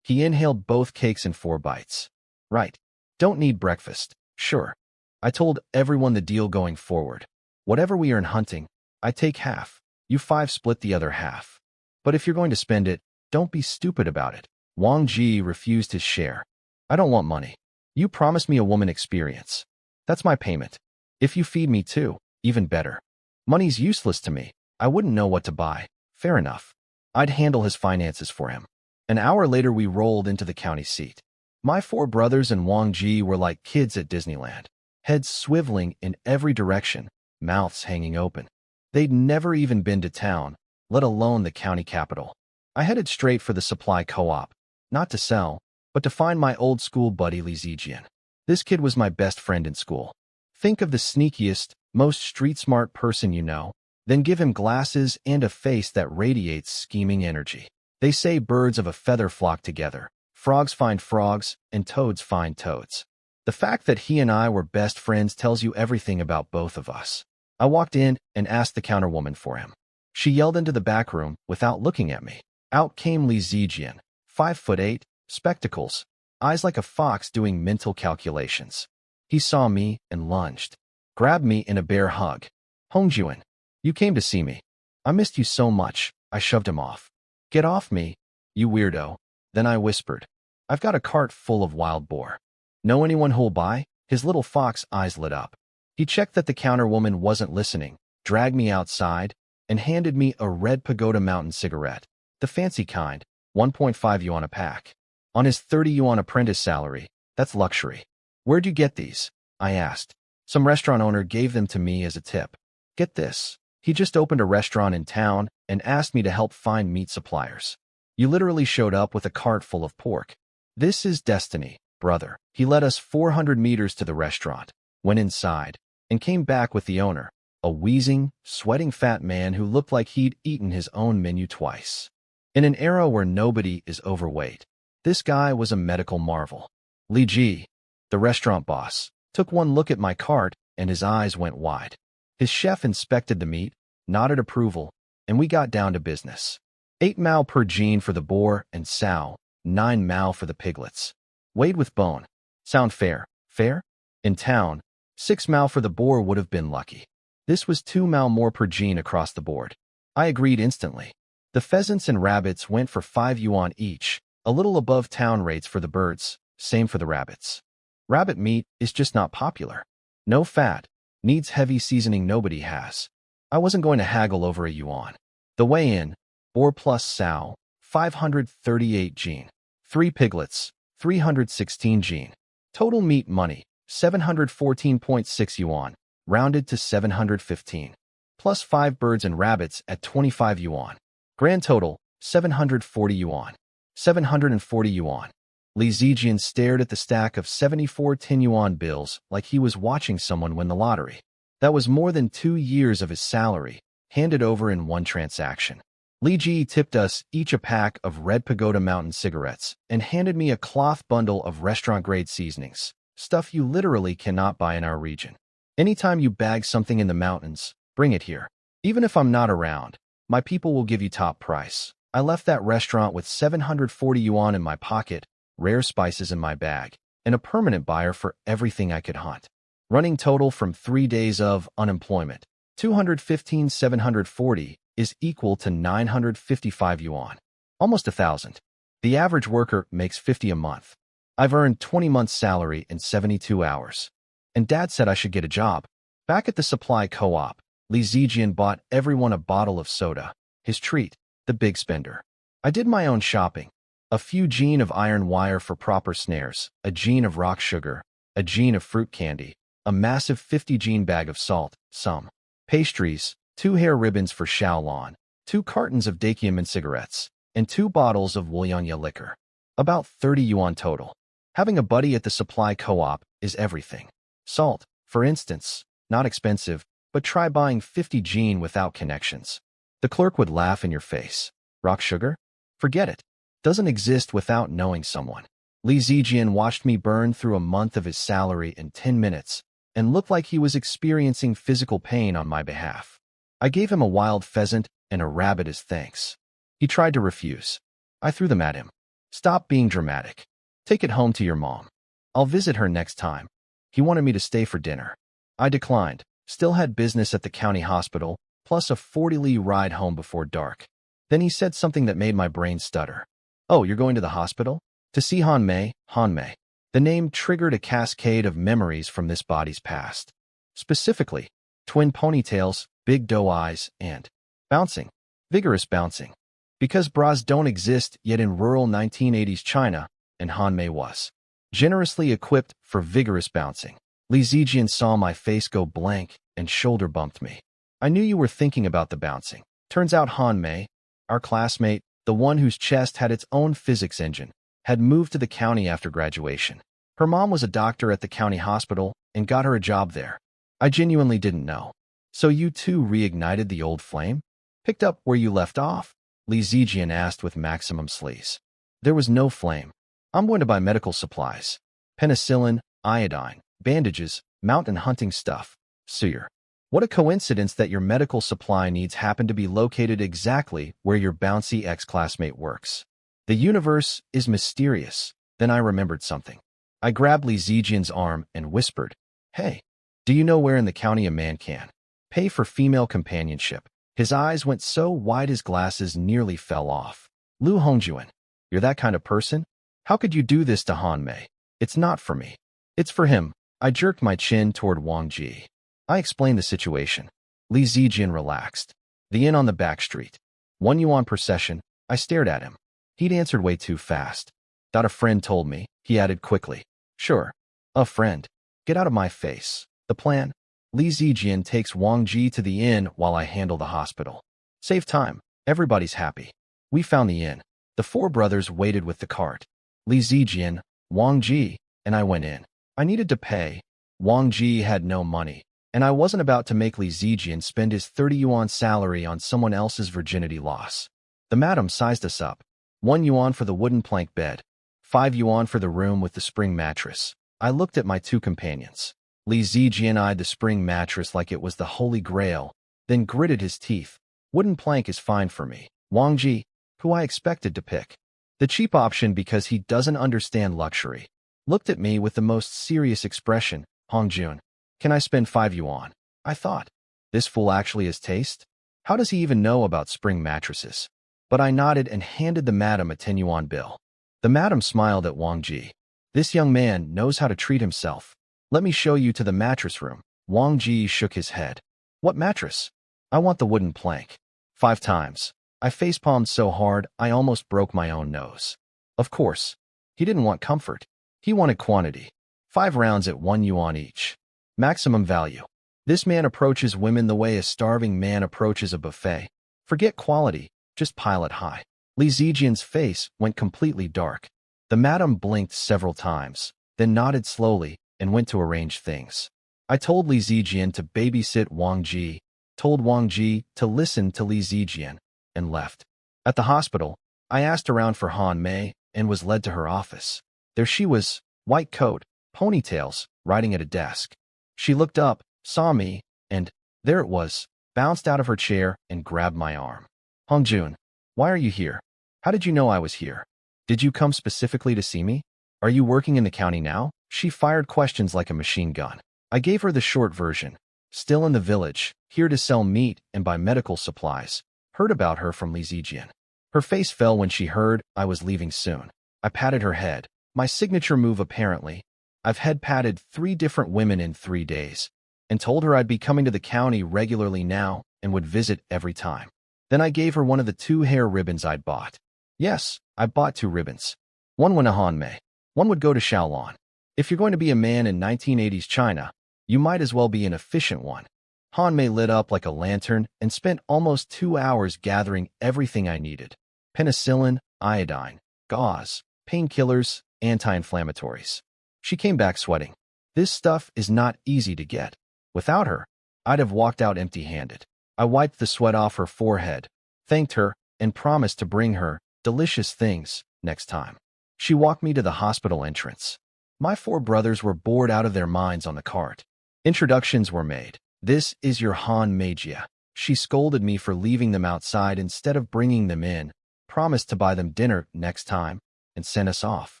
He inhaled both cakes in 4 bites. Right. Don't need breakfast. Sure. I told everyone the deal going forward. Whatever we earn hunting, I take half. You 5 split the other half. But if you're going to spend it, don't be stupid about it. Wang Ji refused his share. I don't want money. You promised me a woman experience. That's my payment. If you feed me too, even better. Money's useless to me. I wouldn't know what to buy. Fair enough. I'd handle his finances for him. An hour later, we rolled into the county seat. My 4 brothers and Wang Ji were like kids at Disneyland, heads swiveling in every direction, mouths hanging open. They'd never even been to town, let alone the county capital. I headed straight for the supply co-op, not to sell, but to find my old school buddy Li Zijian. This kid was my best friend in school. Think of the sneakiest, most street-smart person you know, then give him glasses and a face that radiates scheming energy. They say birds of a feather flock together, frogs find frogs, and toads find toads. The fact that he and I were best friends tells you everything about both of us. I walked in and asked the counterwoman for him. She yelled into the back room without looking at me. Out came Li Zijian, 5'8", spectacles, eyes like a fox doing mental calculations. He saw me and lunged, grabbed me in a bear hug. Hongjuan, you came to see me. I missed you so much. I shoved him off. Get off me, you weirdo. Then I whispered, I've got a cart full of wild boar. Know anyone who'll buy? His little fox eyes lit up. He checked that the counterwoman wasn't listening, dragged me outside, and handed me a red Pagoda Mountain cigarette. The fancy kind, 1.5 yuan a pack. On his 30 yuan apprentice salary, that's luxury. Where'd you get these? I asked. Some restaurant owner gave them to me as a tip. Get this. He just opened a restaurant in town and asked me to help find meat suppliers. You literally showed up with a cart full of pork. This is destiny, brother. He led us 400 meters to the restaurant, went inside, and came back with the owner, a wheezing, sweating fat man who looked like he'd eaten his own menu twice. In an era where nobody is overweight, this guy was a medical marvel. Li Ji, the restaurant boss, took one look at my cart and his eyes went wide. His chef inspected the meat, nodded approval, and we got down to business. 8 mao per gene for the boar and sow, 9 mao for the piglets. Weighed with bone. Sound fair? Fair? In town, 6 mao for the boar would have been lucky. This was 2 mao more per gene across the board. I agreed instantly. The pheasants and rabbits went for 5 yuan each, a little above town rates for the birds, same for the rabbits. Rabbit meat is just not popular. No fat, needs heavy seasoning nobody has. I wasn't going to haggle over a yuan. The weigh-in, boar plus sow, 538 gene. 3 piglets, 316 gene. Total meat money, 714.6 yuan, rounded to 715. Plus 5 birds and rabbits at 25 yuan. Grand total, 740 yuan. 740 yuan. Li Zijian stared at the stack of 74 10 yuan bills like he was watching someone win the lottery. That was more than 2 years of his salary, handed over in one transaction. Li Ji tipped us each a pack of red Pagoda Mountain cigarettes and handed me a cloth bundle of restaurant-grade seasonings, stuff you literally cannot buy in our region. Anytime you bag something in the mountains, bring it here. Even if I'm not around, my people will give you top price. I left that restaurant with 740 yuan in my pocket, rare spices in my bag, and a permanent buyer for everything I could hunt. Running total from 3 days of unemployment, 215,740 is equal to 955 yuan, almost 1,000. The average worker makes 50 a month. I've earned 20 months' salary in 72 hours. and Dad said I should get a job. Back at the supply co-op, Li Zijian bought everyone a bottle of soda, his treat, the big spender. I did my own shopping. A few gene of iron wire for proper snares, a gene of rock sugar, a gene of fruit candy, a massive 50 gene bag of salt, some pastries, 2 hair ribbons for Shaolon, 2 cartons of Dakiaman cigarettes, and 2 bottles of Wulianya liquor. About 30 yuan total. Having a buddy at the supply co-op is everything. Salt, for instance, not expensive, but try buying 50 gene without connections. The clerk would laugh in your face. Rock sugar? Forget it. Doesn't exist without knowing someone. Li Zijian watched me burn through a month of his salary in 10 minutes and looked like he was experiencing physical pain on my behalf. I gave him a wild pheasant and a rabbit as thanks. He tried to refuse. I threw them at him. Stop being dramatic. Take it home to your mom. I'll visit her next time. He wanted me to stay for dinner. I declined. Still had business at the county hospital, plus a 40-li ride home before dark. Then he said something that made my brain stutter. Oh, you're going to the hospital? To see Han Mei, Han Mei. The name triggered a cascade of memories from this body's past. Specifically, twin ponytails, big doe eyes, and bouncing. Vigorous bouncing. Because bras don't exist yet in rural 1980s China, and Han Mei was generously equipped for vigorous bouncing. Li Zijian saw my face go blank and shoulder bumped me. I knew you were thinking about the bouncing. Turns out Han Mei, our classmate, the one whose chest had its own physics engine, had moved to the county after graduation. Her mom was a doctor at the county hospital and got her a job there. I genuinely didn't know. So you two reignited the old flame? Picked up where you left off? Li Zijian asked with maximum sleaze. There was no flame. I'm going to buy medical supplies. Penicillin, iodine, bandages, mountain hunting stuff. Suyer. What a coincidence that your medical supply needs happen to be located exactly where your bouncy ex-classmate works. The universe is mysterious. Then I remembered something. I grabbed Li Zijian's arm and whispered, Hey, do you know where in the county a man can pay for female companionship? His eyes went so wide his glasses nearly fell off. Lu Hongjuan, you're that kind of person? How could you do this to Han Mei? It's not for me. It's for him. I jerked my chin toward Wang Ji. I explained the situation. Li Zijian relaxed. The inn on the back street. 1 yuan per session. I stared at him. He'd answered way too fast. That a friend told me, he added quickly. Sure. A friend. Get out of my face. The plan? Li Zijian takes Wang Ji to the inn while I handle the hospital. Save time. Everybody's happy. We found the inn. The 4 brothers waited with the cart. Li Zijian, Wang Ji, and I went in. I needed to pay. Wang Ji had no money, and I wasn't about to make Li Zijian spend his 30 yuan salary on someone else's virginity loss. The madam sized us up. 1 yuan for the wooden plank bed. 5 yuan for the room with the spring mattress. I looked at my 2 companions. Li Zijian eyed the spring mattress like it was the holy grail, then gritted his teeth. Wooden plank is fine for me. Wang Ji, who I expected to pick the cheap option because he doesn't understand luxury, looked at me with the most serious expression. Hongjun, can I spend 5 yuan? I thought, this fool actually has taste? How does he even know about spring mattresses? But I nodded and handed the madam a 10 yuan bill. The madam smiled at Wang Ji. This young man knows how to treat himself. Let me show you to the mattress room. Wang Ji shook his head. What mattress? I want the wooden plank. 5 times. I facepalmed so hard I almost broke my own nose. Of course. He didn't want comfort. He wanted quantity. 5 rounds at 1 yuan each. Maximum value. This man approaches women the way a starving man approaches a buffet. Forget quality, just pile it high. Li Zijian's face went completely dark. The madam blinked several times, then nodded slowly and went to arrange things. I told Li Zijian to babysit Wang Ji, told Wang Ji to listen to Li Zijian, and left. At the hospital, I asked around for Han Mei and was led to her office. There she was, white coat, ponytails, writing at a desk. She looked up, saw me, and, there it was, bounced out of her chair and grabbed my arm. Hongjun, why are you here? How did you know I was here? Did you come specifically to see me? Are you working in the county now? She fired questions like a machine gun. I gave her the short version. Still in the village, here to sell meat and buy medical supplies. Heard about her from Li Zijian. Her face fell when she heard I was leaving soon. I patted her head. My signature move apparently. I've head patted 3 different women in 3 days and told her I'd be coming to the county regularly now and would visit every time. Then I gave her one of the 2 hair ribbons I'd bought. Yes, I bought 2 ribbons. One went to Hanmei. One would go to Shaolin. If you're going to be a man in 1980s China, you might as well be an efficient one. Hanmei lit up like a lantern and spent almost 2 hours gathering everything I needed. Penicillin, iodine, gauze, painkillers, anti-inflammatories. She came back sweating. This stuff is not easy to get. Without her, I'd have walked out empty-handed. I wiped the sweat off her forehead, thanked her, and promised to bring her delicious things next time. She walked me to the hospital entrance. My 4 brothers were bored out of their minds on the cart. Introductions were made. This is your Han Magia. She scolded me for leaving them outside instead of bringing them in, promised to buy them dinner next time, and sent us off.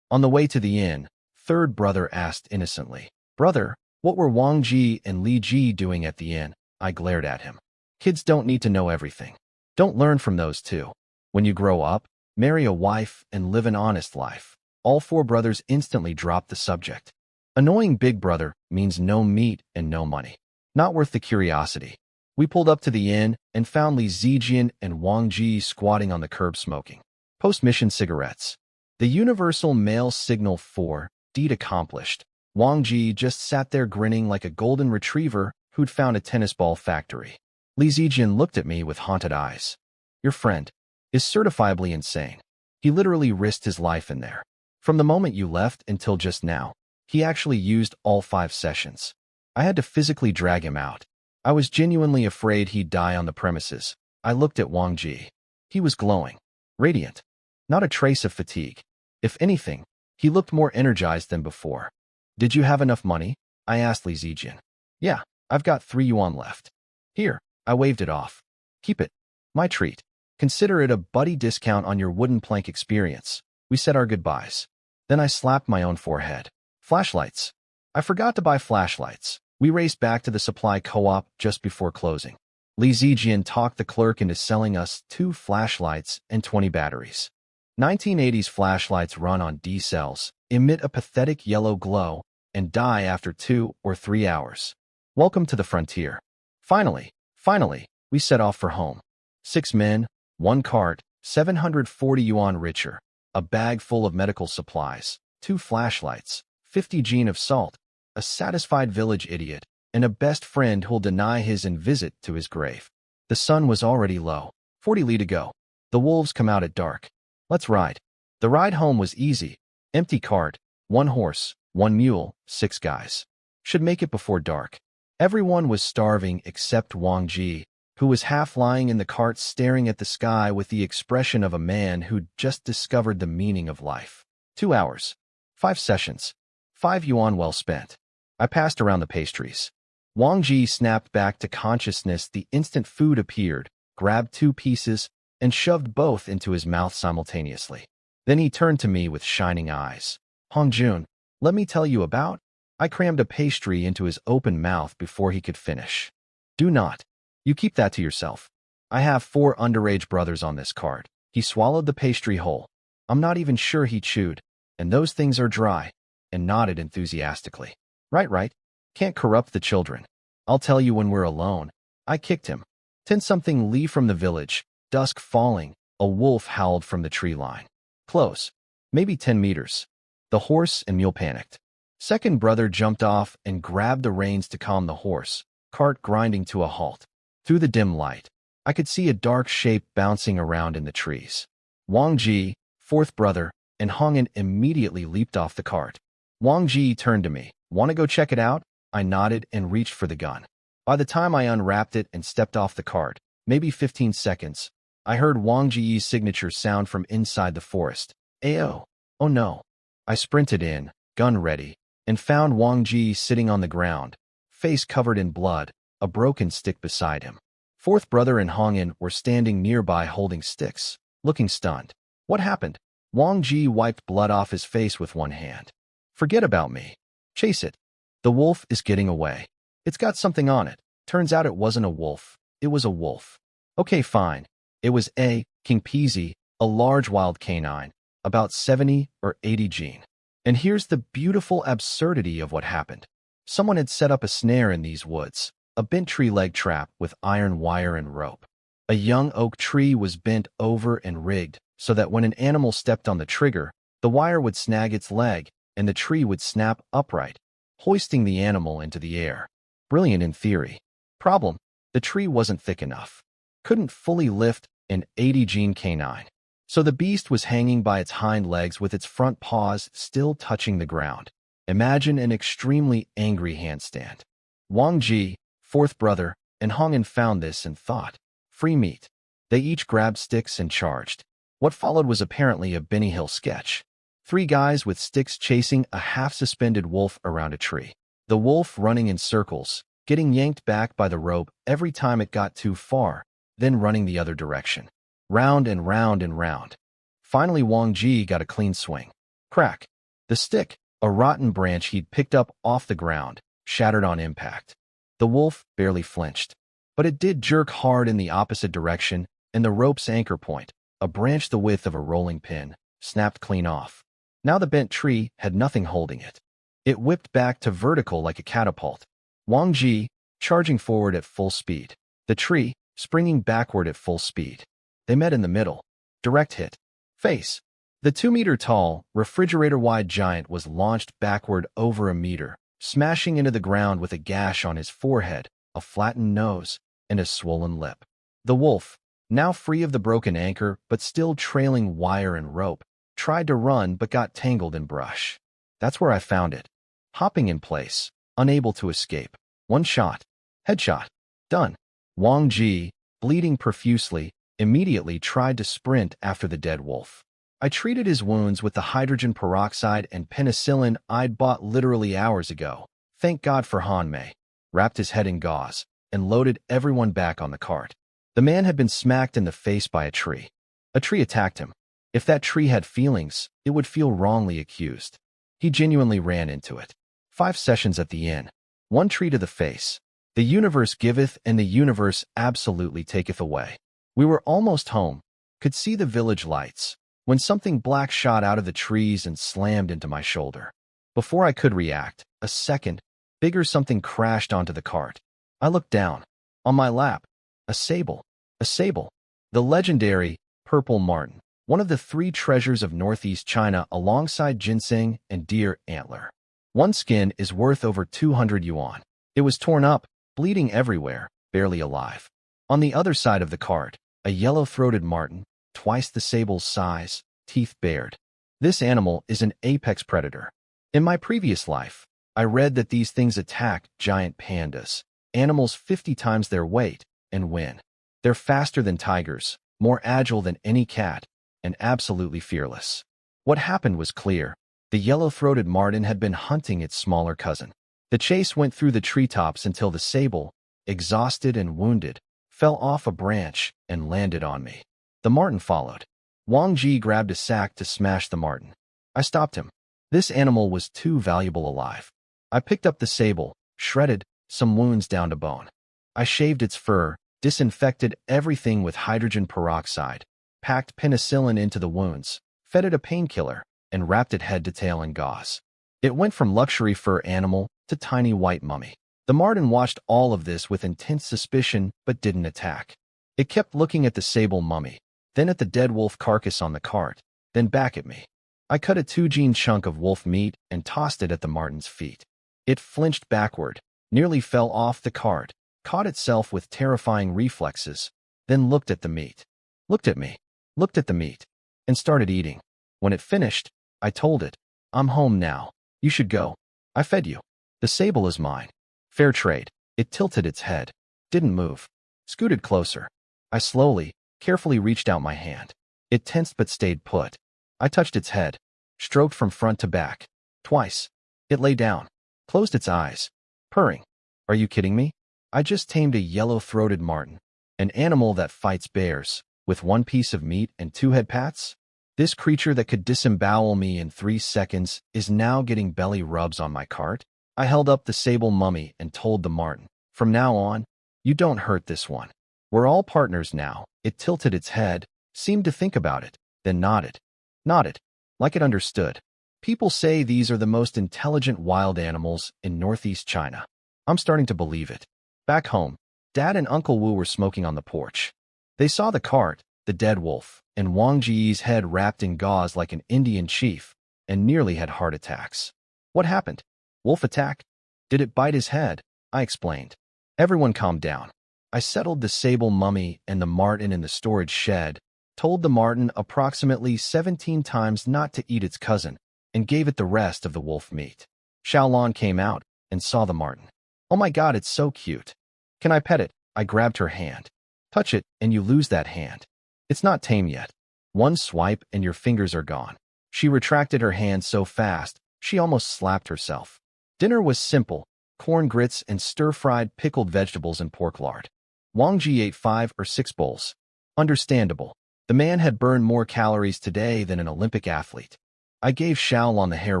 On the way to the inn, 3rd brother asked innocently, "Brother, what were Wang Ji and Li Ji doing at the inn?" I glared at him. Kids don't need to know everything. Don't learn from those 2. When you grow up, marry a wife and live an honest life. All 4 brothers instantly dropped the subject. Annoying big brother means no meat and no money. Not worth the curiosity. We pulled up to the inn and found Li Zijian and Wang Ji squatting on the curb smoking post-mission cigarettes. The universal male signal for deed accomplished. Wang Ji just sat there grinning like a golden retriever who'd found a tennis ball factory. Li Zijian looked at me with haunted eyes. Your friend is certifiably insane. He literally risked his life in there. From the moment you left until just now, he actually used all 5 sessions. I had to physically drag him out. I was genuinely afraid he'd die on the premises. I looked at Wang Ji. He was glowing, radiant, not a trace of fatigue. If anything, he looked more energized than before. Did you have enough money? I asked Li Zijian. Yeah, I've got 3 yuan left. Here, I waved it off. Keep it. My treat. Consider it a buddy discount on your wooden plank experience. We said our goodbyes. Then I slapped my own forehead. Flashlights. I forgot to buy flashlights. We raced back to the supply co-op just before closing. Li Zijian talked the clerk into selling us 2 flashlights and 20 batteries. 1980s flashlights run on D cells, emit a pathetic yellow glow, and die after 2 or 3 hours. Welcome to the frontier. Finally, we set off for home. 6 men, 1 cart, 740 yuan richer, a bag full of medical supplies, 2 flashlights, 50 gene of salt, a satisfied village idiot, and a best friend who'll deny his and visit to his grave. The sun was already low. 40 li to go. The wolves come out at dark. Let's ride. The ride home was easy. Empty cart, 1 horse, 1 mule, 6 guys. Should make it before dark. Everyone was starving except Wang Ji, who was half lying in the cart staring at the sky with the expression of a man who'd just discovered the meaning of life. 2 hours. 5 sessions. 5 yuan well spent. I passed around the pastries. Wang Ji snapped back to consciousness the instant food appeared, grabbed 2 pieces, and shoved both into his mouth simultaneously. Then he turned to me with shining eyes. Hongjun, let me tell you about... I crammed a pastry into his open mouth before he could finish. Do not. You keep that to yourself. I have 4 underage brothers on this cart. He swallowed the pastry whole. I'm not even sure he chewed. And those things are dry. And nodded enthusiastically. Right. Can't corrupt the children. I'll tell you when we're alone. I kicked him. 10-something li from the village. Dusk falling. A wolf howled from the tree line. Close. Maybe 10 meters. The horse and mule panicked. Second brother jumped off and grabbed the reins to calm the horse, cart grinding to a halt. Through the dim light, I could see a dark shape bouncing around in the trees. Wang Ji, 4th brother, and Hongyan immediately leaped off the cart. Wang Ji turned to me. Want to go check it out? I nodded and reached for the gun. By the time I unwrapped it and stepped off the cart, maybe 15 seconds, I heard Wang Ji's signature sound from inside the forest. Ayo. Oh no. I sprinted in, gun ready, and found Wang Ji sitting on the ground, face covered in blood, a broken stick beside him. 4th brother and Hongyan were standing nearby holding sticks, looking stunned. What happened? Wang Ji wiped blood off his face with one hand. Forget about me. Chase it. The wolf is getting away. It's got something on it. Turns out it wasn't a wolf. It was a wolf. Okay, fine. It was a King Peasy, a large wild canine, about 70 or 80 gene. And here's the beautiful absurdity of what happened. Someone had set up a snare in these woods, a bent tree leg trap with iron wire and rope. A young oak tree was bent over and rigged so that when an animal stepped on the trigger, the wire would snag its leg and the tree would snap upright, hoisting the animal into the air. Brilliant in theory. Problem: the tree wasn't thick enough. Couldn't fully lift an 80-gene canine. So the beast was hanging by its hind legs with its front paws still touching the ground. Imagine an extremely angry handstand. Wang Ji, fourth brother, and Hong'an found this and thought, free meat. They each grabbed sticks and charged. What followed was apparently a Benny Hill sketch. 3 guys with sticks chasing a half-suspended wolf around a tree. The wolf running in circles, getting yanked back by the rope every time it got too far, then running the other direction. Round and round and round. Finally, Wang Ji got a clean swing. Crack. The stick, a rotten branch he'd picked up off the ground, shattered on impact. The wolf barely flinched, but it did jerk hard in the opposite direction, and the rope's anchor point, a branch the width of a rolling pin, snapped clean off. Now the bent tree had nothing holding it. It whipped back to vertical like a catapult. Wang Ji, charging forward at full speed. The tree, springing backward at full speed. They met in the middle. Direct hit. Face. The 2-meter-tall, refrigerator-wide giant was launched backward over a meter, smashing into the ground with a gash on his forehead, a flattened nose, and a swollen lip. The wolf, now free of the broken anchor but still trailing wire and rope, tried to run but got tangled in brush. That's where I found it. Hopping in place, unable to escape. 1 shot. Headshot. Done. Wang Ji, bleeding profusely, immediately tried to sprint after the dead wolf. I treated his wounds with the hydrogen peroxide and penicillin I'd bought literally hours ago. Thank God for Han Mei. Wrapped his head in gauze and loaded everyone back on the cart. The man had been smacked in the face by a tree. A tree attacked him. If that tree had feelings, it would feel wrongly accused. He genuinely ran into it. 5 sessions at the inn. 1 tree to the face. The universe giveth and the universe absolutely taketh away. We were almost home, could see the village lights, when something black shot out of the trees and slammed into my shoulder. Before I could react, a second, bigger something crashed onto the cart. I looked down. On my lap, a sable. A sable. The legendary purple marten, one of the 3 treasures of northeast China alongside ginseng and deer antler. One skin is worth over 200 yuan. It was torn up, bleeding everywhere, barely alive. On the other side of the cart, a yellow-throated marten, twice the sable's size, teeth bared. This animal is an apex predator. In my previous life, I read that these things attack giant pandas, animals 50 times their weight, and win. They're faster than tigers, more agile than any cat, and absolutely fearless. What happened was clear. The yellow-throated marten had been hunting its smaller cousin. The chase went through the treetops until the sable, exhausted and wounded, fell off a branch and landed on me. The marten followed. Wang Ji grabbed a sack to smash the marten. I stopped him. This animal was too valuable alive. I picked up the sable, shredded, some wounds down to bone. I shaved its fur, disinfected everything with hydrogen peroxide, packed penicillin into the wounds, fed it a painkiller, and wrapped it head to tail in gauze. It went from luxury fur animal to tiny white mummy. The marten watched all of this with intense suspicion but didn't attack. It kept looking at the sable mummy, then at the dead wolf carcass on the cart, then back at me. I cut a 2-gene chunk of wolf meat and tossed it at the marten's feet. It flinched backward, nearly fell off the cart, caught itself with terrifying reflexes, then looked at the meat. Looked at me, looked at the meat, and started eating. When it finished, I told it, I'm home now. You should go. I fed you. The sable is mine. Fair trade. It tilted its head. Didn't move. Scooted closer. I slowly, carefully reached out my hand. It tensed but stayed put. I touched its head. Stroked from front to back. Twice. It lay down. Closed its eyes. Purring. Are you kidding me? I just tamed a yellow-throated marten. An animal that fights bears, with 1 piece of meat and 2 head pats? This creature that could disembowel me in 3 seconds is now getting belly rubs on my cart? I held up the sable mummy and told the marten, from now on, you don't hurt this one. We're all partners now. It tilted its head, seemed to think about it, then nodded. Nodded, like it understood. People say these are the most intelligent wild animals in northeast China. I'm starting to believe it. Back home, Dad and Uncle Wu were smoking on the porch. They saw the cart, the dead wolf, and Wang Ji's head wrapped in gauze like an Indian chief, and nearly had heart attacks. What happened? Wolf attack? Did it bite his head? I explained. Everyone calmed down. I settled the sable mummy and the marten in the storage shed, told the marten approximately 17 times not to eat its cousin, and gave it the rest of the wolf meat. Xiaolon came out and saw the marten. Oh my God, it's so cute. Can I pet it? I grabbed her hand. Touch it, and you lose that hand. It's not tame yet. One swipe and your fingers are gone. She retracted her hand so fast, she almost slapped herself. Dinner was simple, corn grits and stir-fried pickled vegetables and pork lard. Wang Ji ate 5 or 6 bowls. Understandable. The man had burned more calories today than an Olympic athlete. I gave Xiaolon the hair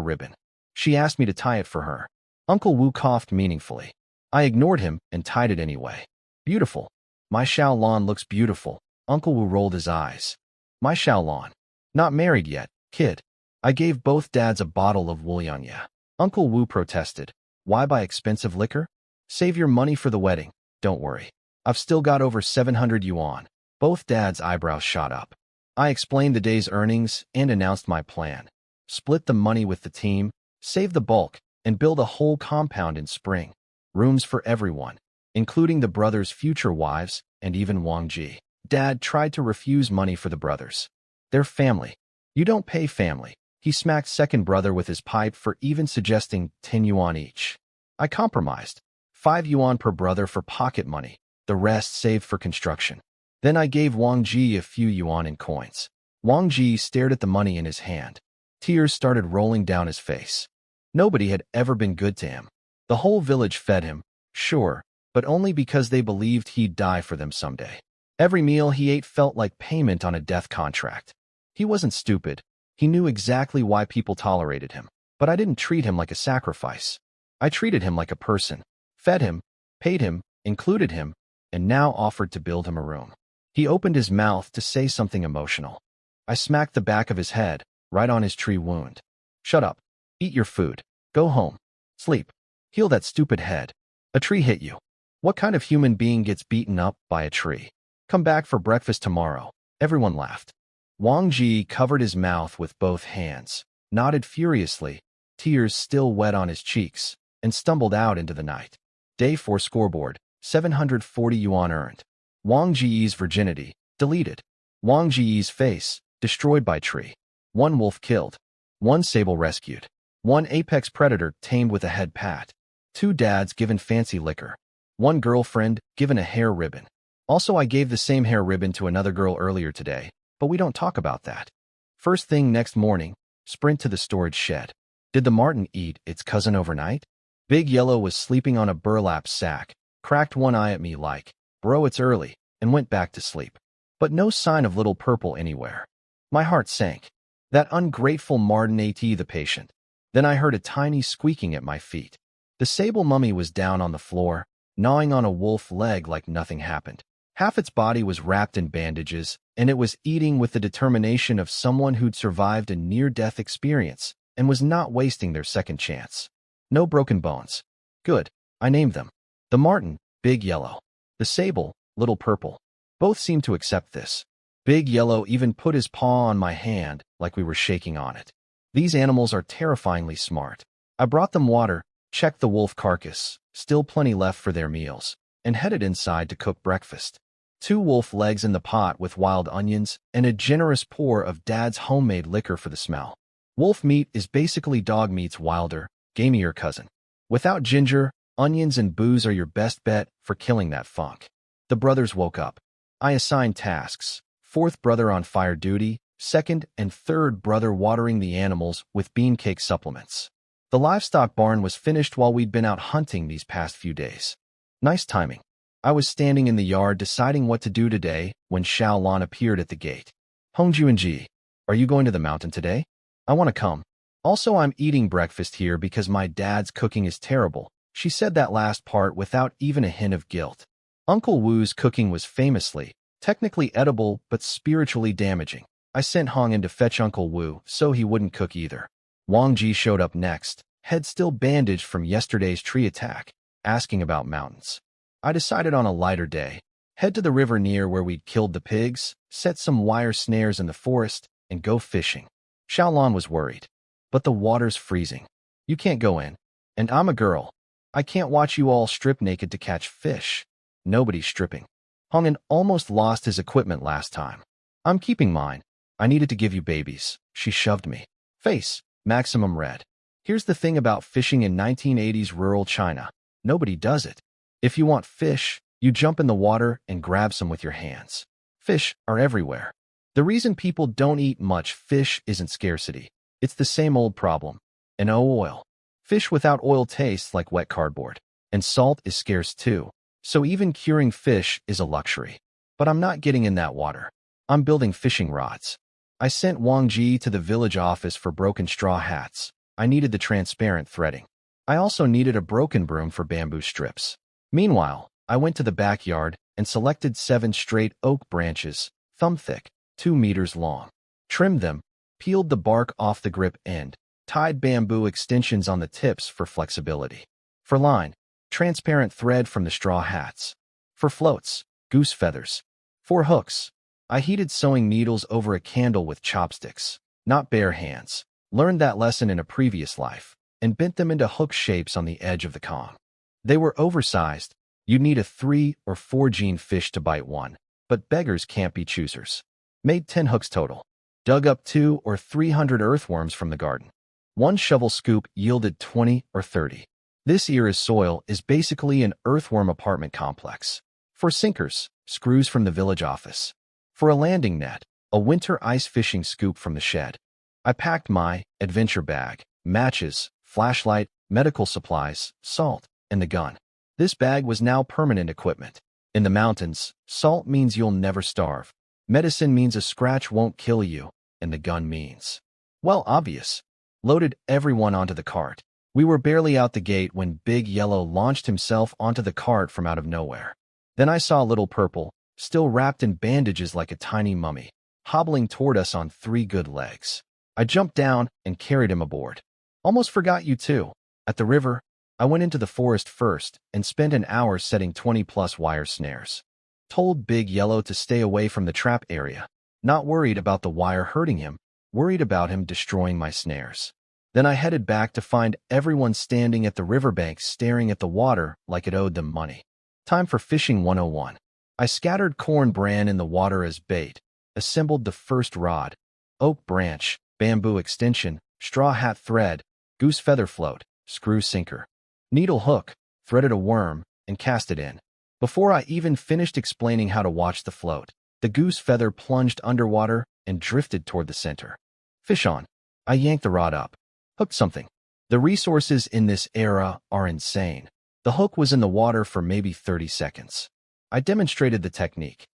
ribbon. She asked me to tie it for her. Uncle Wu coughed meaningfully. I ignored him and tied it anyway. Beautiful. My Xiaolon looks beautiful. Uncle Wu rolled his eyes. My Xiaolon. Not married yet, kid. I gave both dads a bottle of Wulianya. Uncle Wu protested. Why buy expensive liquor? Save your money for the wedding. Don't worry. I've still got over 700 yuan. Both dads' eyebrows shot up. I explained the day's earnings and announced my plan. Split the money with the team, save the bulk, and build a whole compound in spring. Rooms for everyone, including the brothers' future wives and even Wang Ji. Dad tried to refuse money for the brothers. They're family. You don't pay family. He smacked second brother with his pipe for even suggesting 10 yuan each. I compromised. 5 yuan per brother for pocket money, the rest saved for construction. Then I gave Wang Ji a few yuan in coins. Wang Ji stared at the money in his hand. Tears started rolling down his face. Nobody had ever been good to him. The whole village fed him, sure, but only because they believed he'd die for them someday. Every meal he ate felt like payment on a death contract. He wasn't stupid. He knew exactly why people tolerated him. But I didn't treat him like a sacrifice. I treated him like a person. Fed him, paid him, included him, and now offered to build him a room. He opened his mouth to say something emotional. I smacked the back of his head, right on his tree wound. Shut up. Eat your food. Go home. Sleep. Heal that stupid head. A tree hit you. What kind of human being gets beaten up by a tree? Come back for breakfast tomorrow. Everyone laughed. Wang Ji covered his mouth with both hands, nodded furiously, tears still wet on his cheeks, and stumbled out into the night. Day 4 scoreboard, 740 yuan earned. Wang Ji's virginity, deleted. Wang Ji's face, destroyed by tree. 1 wolf killed. 1 sable rescued. 1 apex predator tamed with a head pat. 2 dads given fancy liquor. 1 girlfriend given a hair ribbon. Also, I gave the same hair ribbon to another girl earlier today, but we don't talk about that. First thing next morning, sprint to the storage shed. Did the marten eat its cousin overnight? Big Yellow was sleeping on a burlap sack, cracked one eye at me like, bro, it's early, and went back to sleep. But no sign of Little Purple anywhere. My heart sank. That ungrateful marten ate the patient. Then I heard a tiny squeaking at my feet. The sable mummy was down on the floor, gnawing on a wolf leg like nothing happened. Half its body was wrapped in bandages, and it was eating with the determination of someone who'd survived a near-death experience and was not wasting their second chance. No broken bones. Good. I named them. The marten, Big Yellow. The sable, Little Purple. Both seemed to accept this. Big Yellow even put his paw on my hand like we were shaking on it. These animals are terrifyingly smart. I brought them water, checked the wolf carcass, still plenty left for their meals, and headed inside to cook breakfast. 2 wolf legs in the pot with wild onions and a generous pour of Dad's homemade liquor for the smell. Wolf meat is basically dog meat's wilder, gamier cousin. Without ginger, onions and booze are your best bet for killing that funk. The brothers woke up. I assigned tasks. 4th brother on fire duty, 2nd and 3rd brother watering the animals with bean cake supplements. The livestock barn was finished while we'd been out hunting these past few days. Nice timing. I was standing in the yard deciding what to do today when Xiaolon appeared at the gate. Hongju and Ji, are you going to the mountain today? I want to come. Also, I'm eating breakfast here because my dad's cooking is terrible. She said that last part without even a hint of guilt. Uncle Wu's cooking was famously, technically edible but spiritually damaging. I sent Hong in to fetch Uncle Wu so he wouldn't cook either. Wang Ji showed up next, head still bandaged from yesterday's tree attack, asking about mountains. I decided on a lighter day. Head to the river near where we'd killed the pigs, set some wire snares in the forest, and go fishing. Xiaolan was worried. But the water's freezing. You can't go in. And I'm a girl. I can't watch you all strip naked to catch fish. Nobody's stripping. Hongyan almost lost his equipment last time. I'm keeping mine. I needed to give you babies. She shoved me. Face, maximum red. Here's the thing about fishing in 1980s rural China. Nobody does it. If you want fish, you jump in the water and grab some with your hands. Fish are everywhere. The reason people don't eat much fish isn't scarcity. It's the same old problem. And oil. Fish without oil tastes like wet cardboard. And salt is scarce too. So even curing fish is a luxury. But I'm not getting in that water. I'm building fishing rods. I sent Wang Ji to the village office for broken straw hats. I needed the transparent threading. I also needed a broken broom for bamboo strips. Meanwhile, I went to the backyard and selected 7 straight oak branches, thumb-thick, 2 meters long. Trimmed them, peeled the bark off the grip end, tied bamboo extensions on the tips for flexibility. For line, transparent thread from the straw hats. For floats, goose feathers. For hooks, I heated sewing needles over a candle with chopsticks, not bare hands. Learned that lesson in a previous life, and bent them into hook shapes on the edge of the Kong. They were oversized. You'd need a 3 or 4 gene fish to bite one, but beggars can't be choosers. Made 10 hooks total. Dug up 200 or 300 earthworms from the garden. 1 shovel scoop yielded 20 or 30. This era's soil is basically an earthworm apartment complex. For sinkers, screws from the village office. For a landing net, a winter ice fishing scoop from the shed. I packed my adventure bag, matches, flashlight, medical supplies, salt, and the gun. This bag was now permanent equipment. In the mountains, salt means you'll never starve. Medicine means a scratch won't kill you, and the gun means, well, obvious. Loaded everyone onto the cart. We were barely out the gate when Big Yellow launched himself onto the cart from out of nowhere. Then I saw Little Purple, still wrapped in bandages like a tiny mummy, hobbling toward us on 3 good legs. I jumped down and carried him aboard. Almost forgot you too. At the river, I went into the forest first and spent an hour setting 20+ wire snares. Told Big Yellow to stay away from the trap area. Not worried about the wire hurting him, worried about him destroying my snares. Then I headed back to find everyone standing at the riverbank staring at the water like it owed them money. Time for fishing 101. I scattered corn bran in the water as bait, assembled the first rod, oak branch, bamboo extension, straw hat thread, goose feather float, screw sinker, needle hook, threaded a worm, and cast it in. Before I even finished explaining how to watch the float, the goose feather plunged underwater and drifted toward the center. Fish on. I yanked the rod up. Hooked something. The resources in this era are insane. The hook was in the water for maybe 30 seconds. I demonstrated the technique.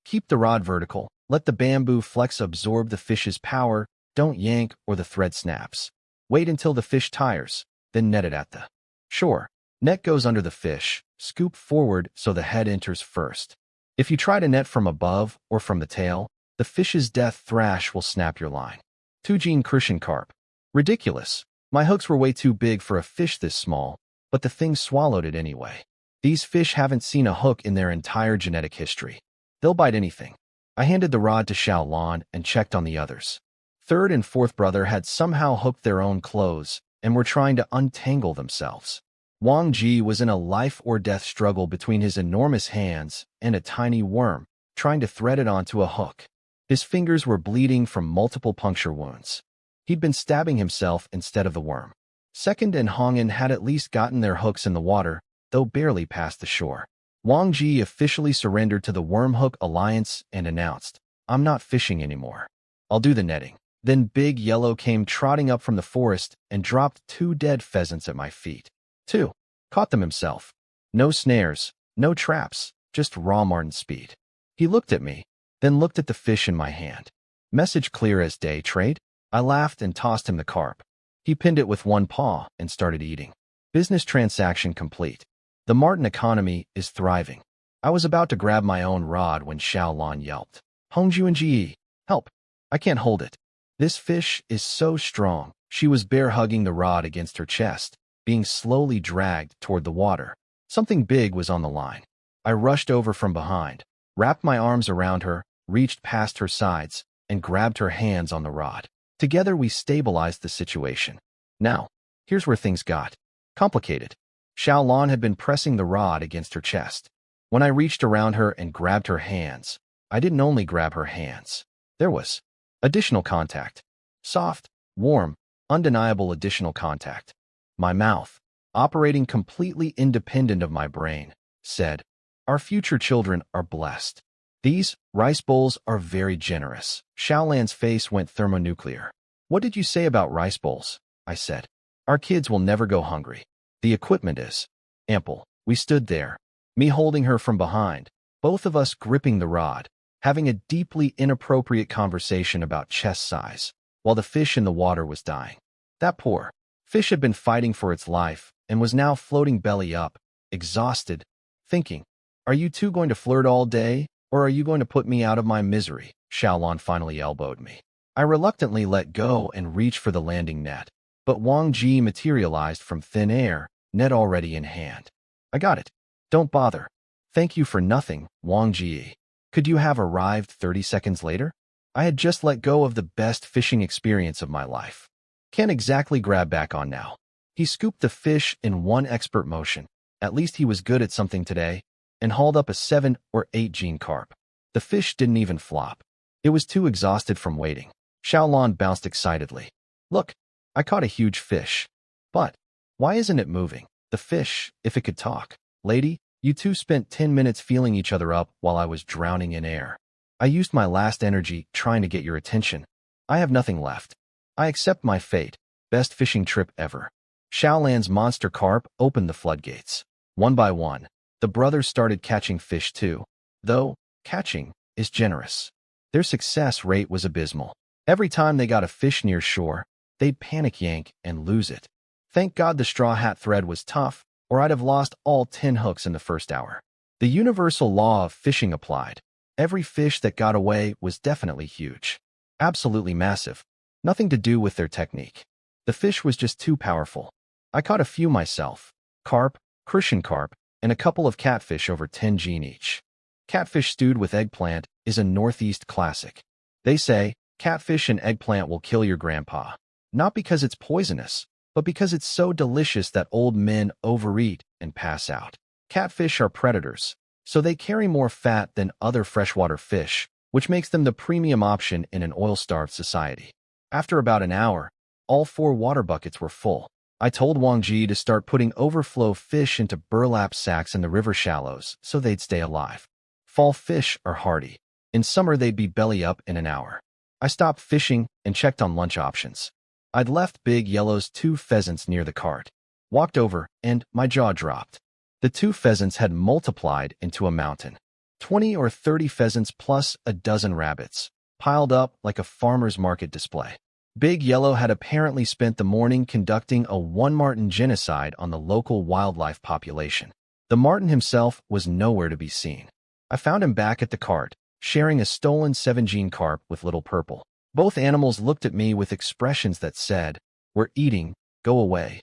Keep the rod vertical, let the bamboo flex absorb the fish's power, don't yank or the thread snaps. Wait until the fish tires, then net it at the shore. Net goes under the fish, scoop forward so the head enters first. If you try to net from above or from the tail, the fish's death thrash will snap your line. 2 gene crucian carp. Ridiculous. My hooks were way too big for a fish this small, but the thing swallowed it anyway. These fish haven't seen a hook in their entire genetic history. They'll bite anything. I handed the rod to Xiaolan and checked on the others. 3rd and 4th brother had somehow hooked their own clothes and were trying to untangle themselves. Wang Ji was in a life-or-death struggle between his enormous hands and a tiny worm, trying to thread it onto a hook. His fingers were bleeding from multiple puncture wounds. He'd been stabbing himself instead of the worm. 2nd and Hongyan had at least gotten their hooks in the water, though barely past the shore. Wang Ji officially surrendered to the Wormhook Alliance and announced, "I'm not fishing anymore. I'll do the netting." Then Big Yellow came trotting up from the forest and dropped 2 dead pheasants at my feet. 2. Caught them himself. No snares, no traps, just raw marten speed. He looked at me, then looked at the fish in my hand. Message clear as day, trade? I laughed and tossed him the carp. He pinned it with 1 paw and started eating. Business transaction complete. The marten economy is thriving. I was about to grab my own rod when Xiaolan yelped. Hongjuanji, help. I can't hold it. This fish is so strong, She was bear-hugging the rod against her chest, being slowly dragged toward the water. Something big was on the line. I rushed over from behind, wrapped my arms around her, reached past her sides, and grabbed her hands on the rod. Together we stabilized the situation. Now, here's where things got complicated. Xiaolan had been pressing the rod against her chest. When I reached around her and grabbed her hands, I didn't only grab her hands. There was additional contact. Soft, warm, undeniable additional contact. My mouth, operating completely independent of my brain, said, "Our future children are blessed. These rice bowls are very generous." Xiaolan's face went thermonuclear. "What did you say about rice bowls?" I said. "Our kids will never go hungry. The equipment is ample." We stood there, me holding her from behind, both of us gripping the rod, having a deeply inappropriate conversation about chest size, while the fish in the water was dying. That poor fish had been fighting for its life and was now floating belly up, exhausted, thinking, "Are you two going to flirt all day, or are you going to put me out of my misery?" Xiaolan finally elbowed me. I reluctantly let go and reached for the landing net, but Wang Ji materialized from thin air, net already in hand. "I got it. Don't bother. Thank you for nothing, Wang Ji. Could you have arrived 30 seconds later? I had just let go of the best fishing experience of my life. Can't exactly grab back on now." He scooped the fish in one expert motion. At least he was good at something today, and hauled up a 7 or 8 gene carp. The fish didn't even flop. It was too exhausted from waiting. Xiaolan bounced excitedly. "Look, I caught a huge fish. But why isn't it moving? The fish, if it could talk. Lady, you two spent 10 minutes feeling each other up while I was drowning in air. I used my last energy trying to get your attention. I have nothing left. I accept my fate. Best fishing trip ever." Xiaolan's monster carp opened the floodgates. One by one, the brothers started catching fish too, though catching is generous. Their success rate was abysmal. Every time they got a fish near shore, they'd panic yank and lose it. Thank God the straw hat thread was tough, or I'd have lost all 10 hooks in the first hour. The universal law of fishing applied. Every fish that got away was definitely huge. Absolutely massive. Nothing to do with their technique. The fish was just too powerful. I caught a few myself. Carp, Christian carp, and a couple of catfish over 10 gene each. Catfish stewed with eggplant is a Northeast classic. They say, catfish and eggplant will kill your grandpa. Not because it's poisonous, but because it's so delicious that old men overeat and pass out. Catfish are predators, so they carry more fat than other freshwater fish, which makes them the premium option in an oil-starved society. After about an hour, all 4 water buckets were full. I told Wang Ji to start putting overflow fish into burlap sacks in the river shallows so they'd stay alive. Fall fish are hardy. In summer, they'd be belly up in an hour. I stopped fishing and checked on lunch options. I'd left Big Yellow's 2 pheasants near the cart. Walked over, and my jaw dropped. The 2 pheasants had multiplied into a mountain. 20 or 30 pheasants plus a dozen rabbits, piled up like a farmer's market display. Big Yellow had apparently spent the morning conducting a one-marten genocide on the local wildlife population. The marten himself was nowhere to be seen. I found him back at the cart, sharing a stolen 7-gene carp with Little Purple. Both animals looked at me with expressions that said, "We're eating, go away.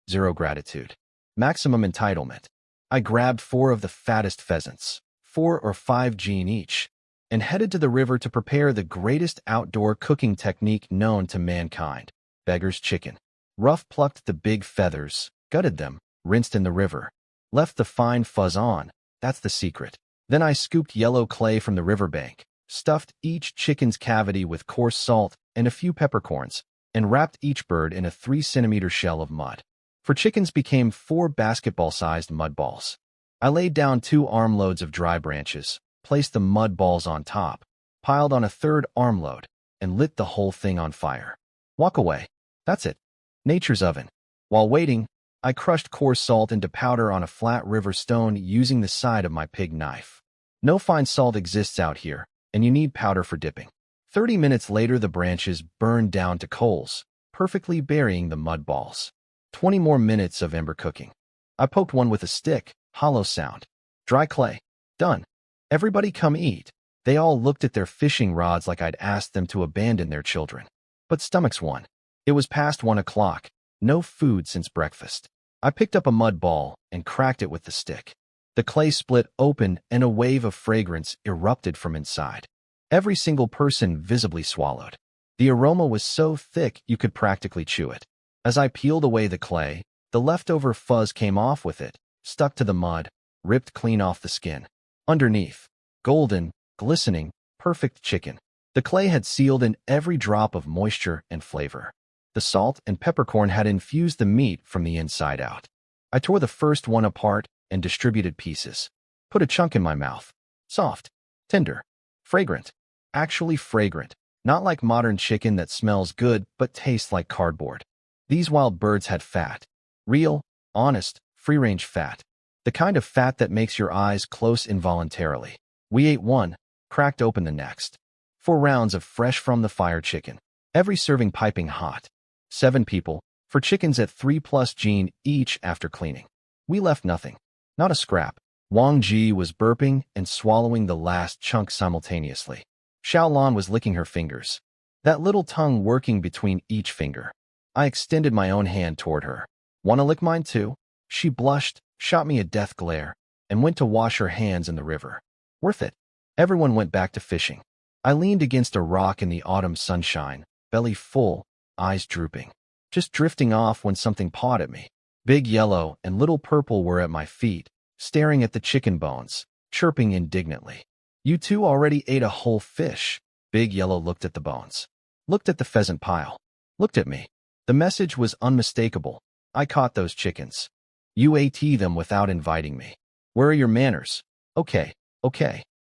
Zero gratitude. Maximum entitlement." I grabbed 4 of the fattest pheasants, 4 or 5 gene each, and headed to the river to prepare the greatest outdoor cooking technique known to mankind, beggar's chicken. Rough plucked the big feathers, gutted them, rinsed in the river, left the fine fuzz on. That's the secret. Then I scooped yellow clay from the riverbank, stuffed each chicken's cavity with coarse salt and a few peppercorns, and wrapped each bird in a 3-centimeter shell of mud. For chickens became 4 basketball-sized mud balls. I laid down 2 armloads of dry branches, placed the mud balls on top, piled on a 3rd armload, and lit the whole thing on fire. Walk away. That's it. Nature's oven. While waiting, I crushed coarse salt into powder on a flat river stone using the side of my pig knife. No fine salt exists out here, and you need powder for dipping. 30 minutes later, the branches burned down to coals, perfectly burying the mud balls. 20 more minutes of ember cooking. I poked one with a stick, hollow sound. Dry clay. Done. Everybody come eat. They all looked at their fishing rods like I'd asked them to abandon their children. But stomachs won. It was past 1 o'clock. No food since breakfast. I picked up a mud ball and cracked it with the stick. The clay split open and a wave of fragrance erupted from inside. Every single person visibly swallowed. The aroma was so thick you could practically chew it. As I peeled away the clay, the leftover fuzz came off with it, stuck to the mud, ripped clean off the skin. Underneath, golden, glistening, perfect chicken. The clay had sealed in every drop of moisture and flavor. The salt and peppercorn had infused the meat from the inside out. I tore the first one apart and distributed pieces. Put a chunk in my mouth. Soft, tender, fragrant. Actually fragrant, not like modern chicken that smells good but tastes like cardboard. These wild birds had fat. Real, honest, free-range fat. The kind of fat that makes your eyes close involuntarily. We ate one, cracked open the next. 4 rounds of fresh from the fire chicken. Every serving piping hot. 7 people, for chickens at 3+ gene each after cleaning. We left nothing. Not a scrap. Wang Ji was burping and swallowing the last chunk simultaneously. Xiaolan was licking her fingers. That little tongue working between each finger. I extended my own hand toward her. "Wanna lick mine too?" She blushed, shot me a death glare, and went to wash her hands in the river. Worth it. Everyone went back to fishing. I leaned against a rock in the autumn sunshine, belly full, eyes drooping. Just drifting off when something pawed at me. Big Yellow and Little Purple were at my feet, staring at the chicken bones, chirping indignantly. "You two already ate a whole fish." Big Yellow looked at the bones. Looked at the pheasant pile. Looked at me. The message was unmistakable. I caught those chickens. You ate them without inviting me. Where are your manners? Okay.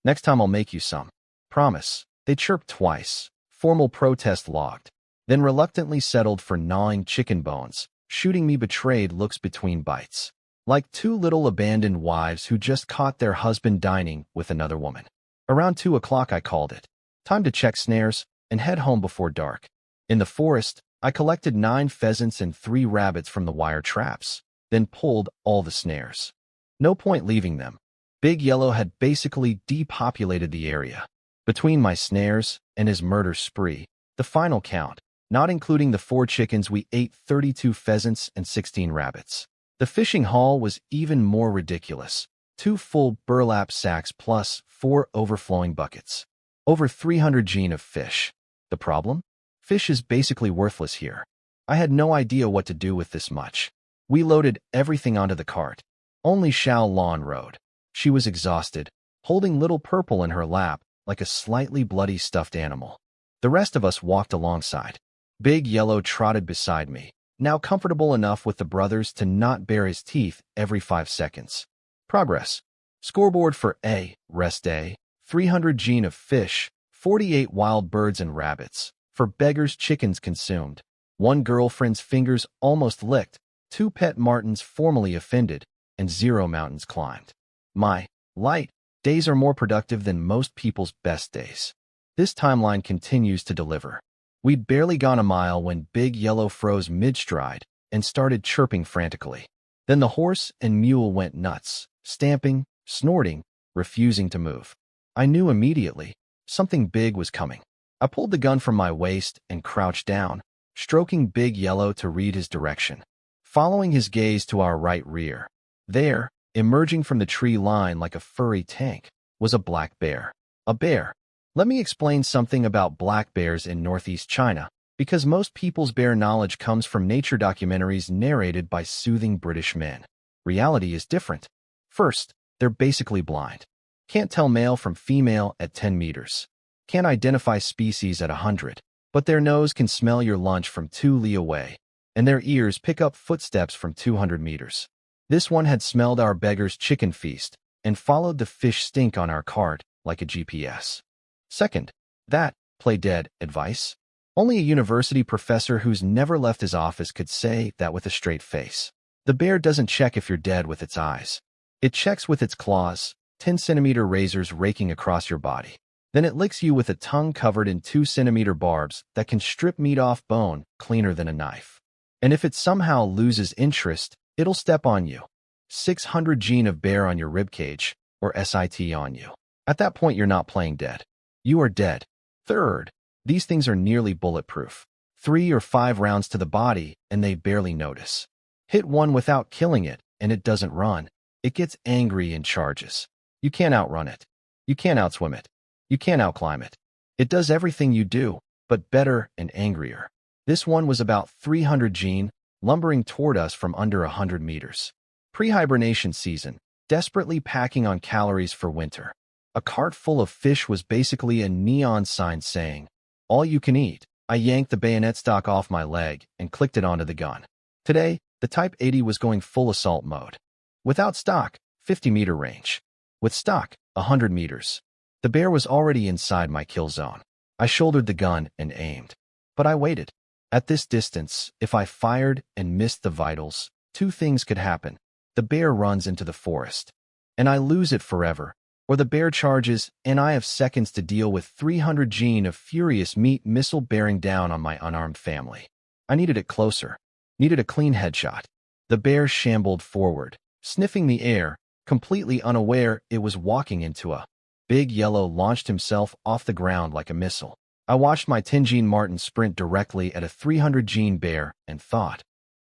Next time I'll make you some. Promise. They chirped twice. Formal protest logged. Then reluctantly settled for gnawing chicken bones, shooting me betrayed looks between bites. Like 2 little abandoned wives who just caught their husband dining with another woman. Around 2 o'clock I called it. Time to check snares and head home before dark. In the forest, I collected 9 pheasants and 3 rabbits from the wire traps, then pulled all the snares. No point leaving them. Big Yellow had basically depopulated the area. Between my snares and his murder spree, the final count, not including the 4 chickens, we ate 32 pheasants and 16 rabbits. The fishing haul was even more ridiculous. 2 full burlap sacks plus 4 overflowing buckets. Over 300 gene of fish. The problem? Fish is basically worthless here. I had no idea what to do with this much. We loaded everything onto the cart. Only Xiaolan rode. She was exhausted, holding Little Purple in her lap like a slightly bloody stuffed animal. The rest of us walked alongside. Big Yellow trotted beside me, now comfortable enough with the brothers to not bare his teeth every 5 seconds. Progress. Scoreboard for A, rest A, 300 gene of fish, 48 wild birds and rabbits. For beggars, chickens consumed. 1 girlfriend's fingers almost licked, 2 pet martins formally offended, and 0 mountains climbed. My light days are more productive than most people's best days. This timeline continues to deliver. We'd barely gone a mile when Big Yellow froze mid-stride and started chirping frantically. Then the horse and mule went nuts, stamping, snorting, refusing to move. I knew immediately something big was coming. I pulled the gun from my waist and crouched down, stroking Big Yellow to read his direction. Following his gaze to our right rear. There, emerging from the tree line like a furry tank, was a black bear. A bear. Let me explain something about black bears in northeast China, because most people's bear knowledge comes from nature documentaries narrated by soothing British men. Reality is different. First, they're basically blind. Can't tell male from female at 10 meters. Can't identify species at 100, but their nose can smell your lunch from 2 li away, and their ears pick up footsteps from 200 meters. This one had smelled our beggar's chicken feast and followed the fish stink on our cart like a GPS. Second, that play dead advice. Only a university professor who's never left his office could say that with a straight face. The bear doesn't check if you're dead with its eyes. It checks with its claws, 10-centimeter razors raking across your body. Then it licks you with a tongue covered in 2-centimeter barbs that can strip meat off bone cleaner than a knife. And if it somehow loses interest, it'll step on you. 600 gene of bear on your ribcage, or SIT on you. At that point, you're not playing dead. You are dead. Third, these things are nearly bulletproof. 3 or 5 rounds to the body, and they barely notice. Hit one without killing it, and it doesn't run. It gets angry and charges. You can't outrun it. You can't outswim it. You can't outclimb it. It does everything you do, but better and angrier. This one was about 300 gene, lumbering toward us from under 100 meters. Pre-hibernation season, desperately packing on calories for winter. A cart full of fish was basically a neon sign saying, "All you can eat." I yanked the bayonet stock off my leg and clicked it onto the gun. Today, the Type 80 was going full assault mode. Without stock, 50-meter range. With stock, 100 meters. The bear was already inside my kill zone. I shouldered the gun and aimed. But I waited. At this distance, if I fired and missed the vitals, 2 things could happen. The bear runs into the forest, and I lose it forever, or the bear charges, and I have seconds to deal with 300 gene of furious meat missile bearing down on my unarmed family. I needed it closer. Needed a clean headshot. The bear shambled forward, sniffing the air, completely unaware it was walking into a Big Yellow launched himself off the ground like a missile. I watched my 10 gene Martin sprint directly at a 300 gene bear and thought,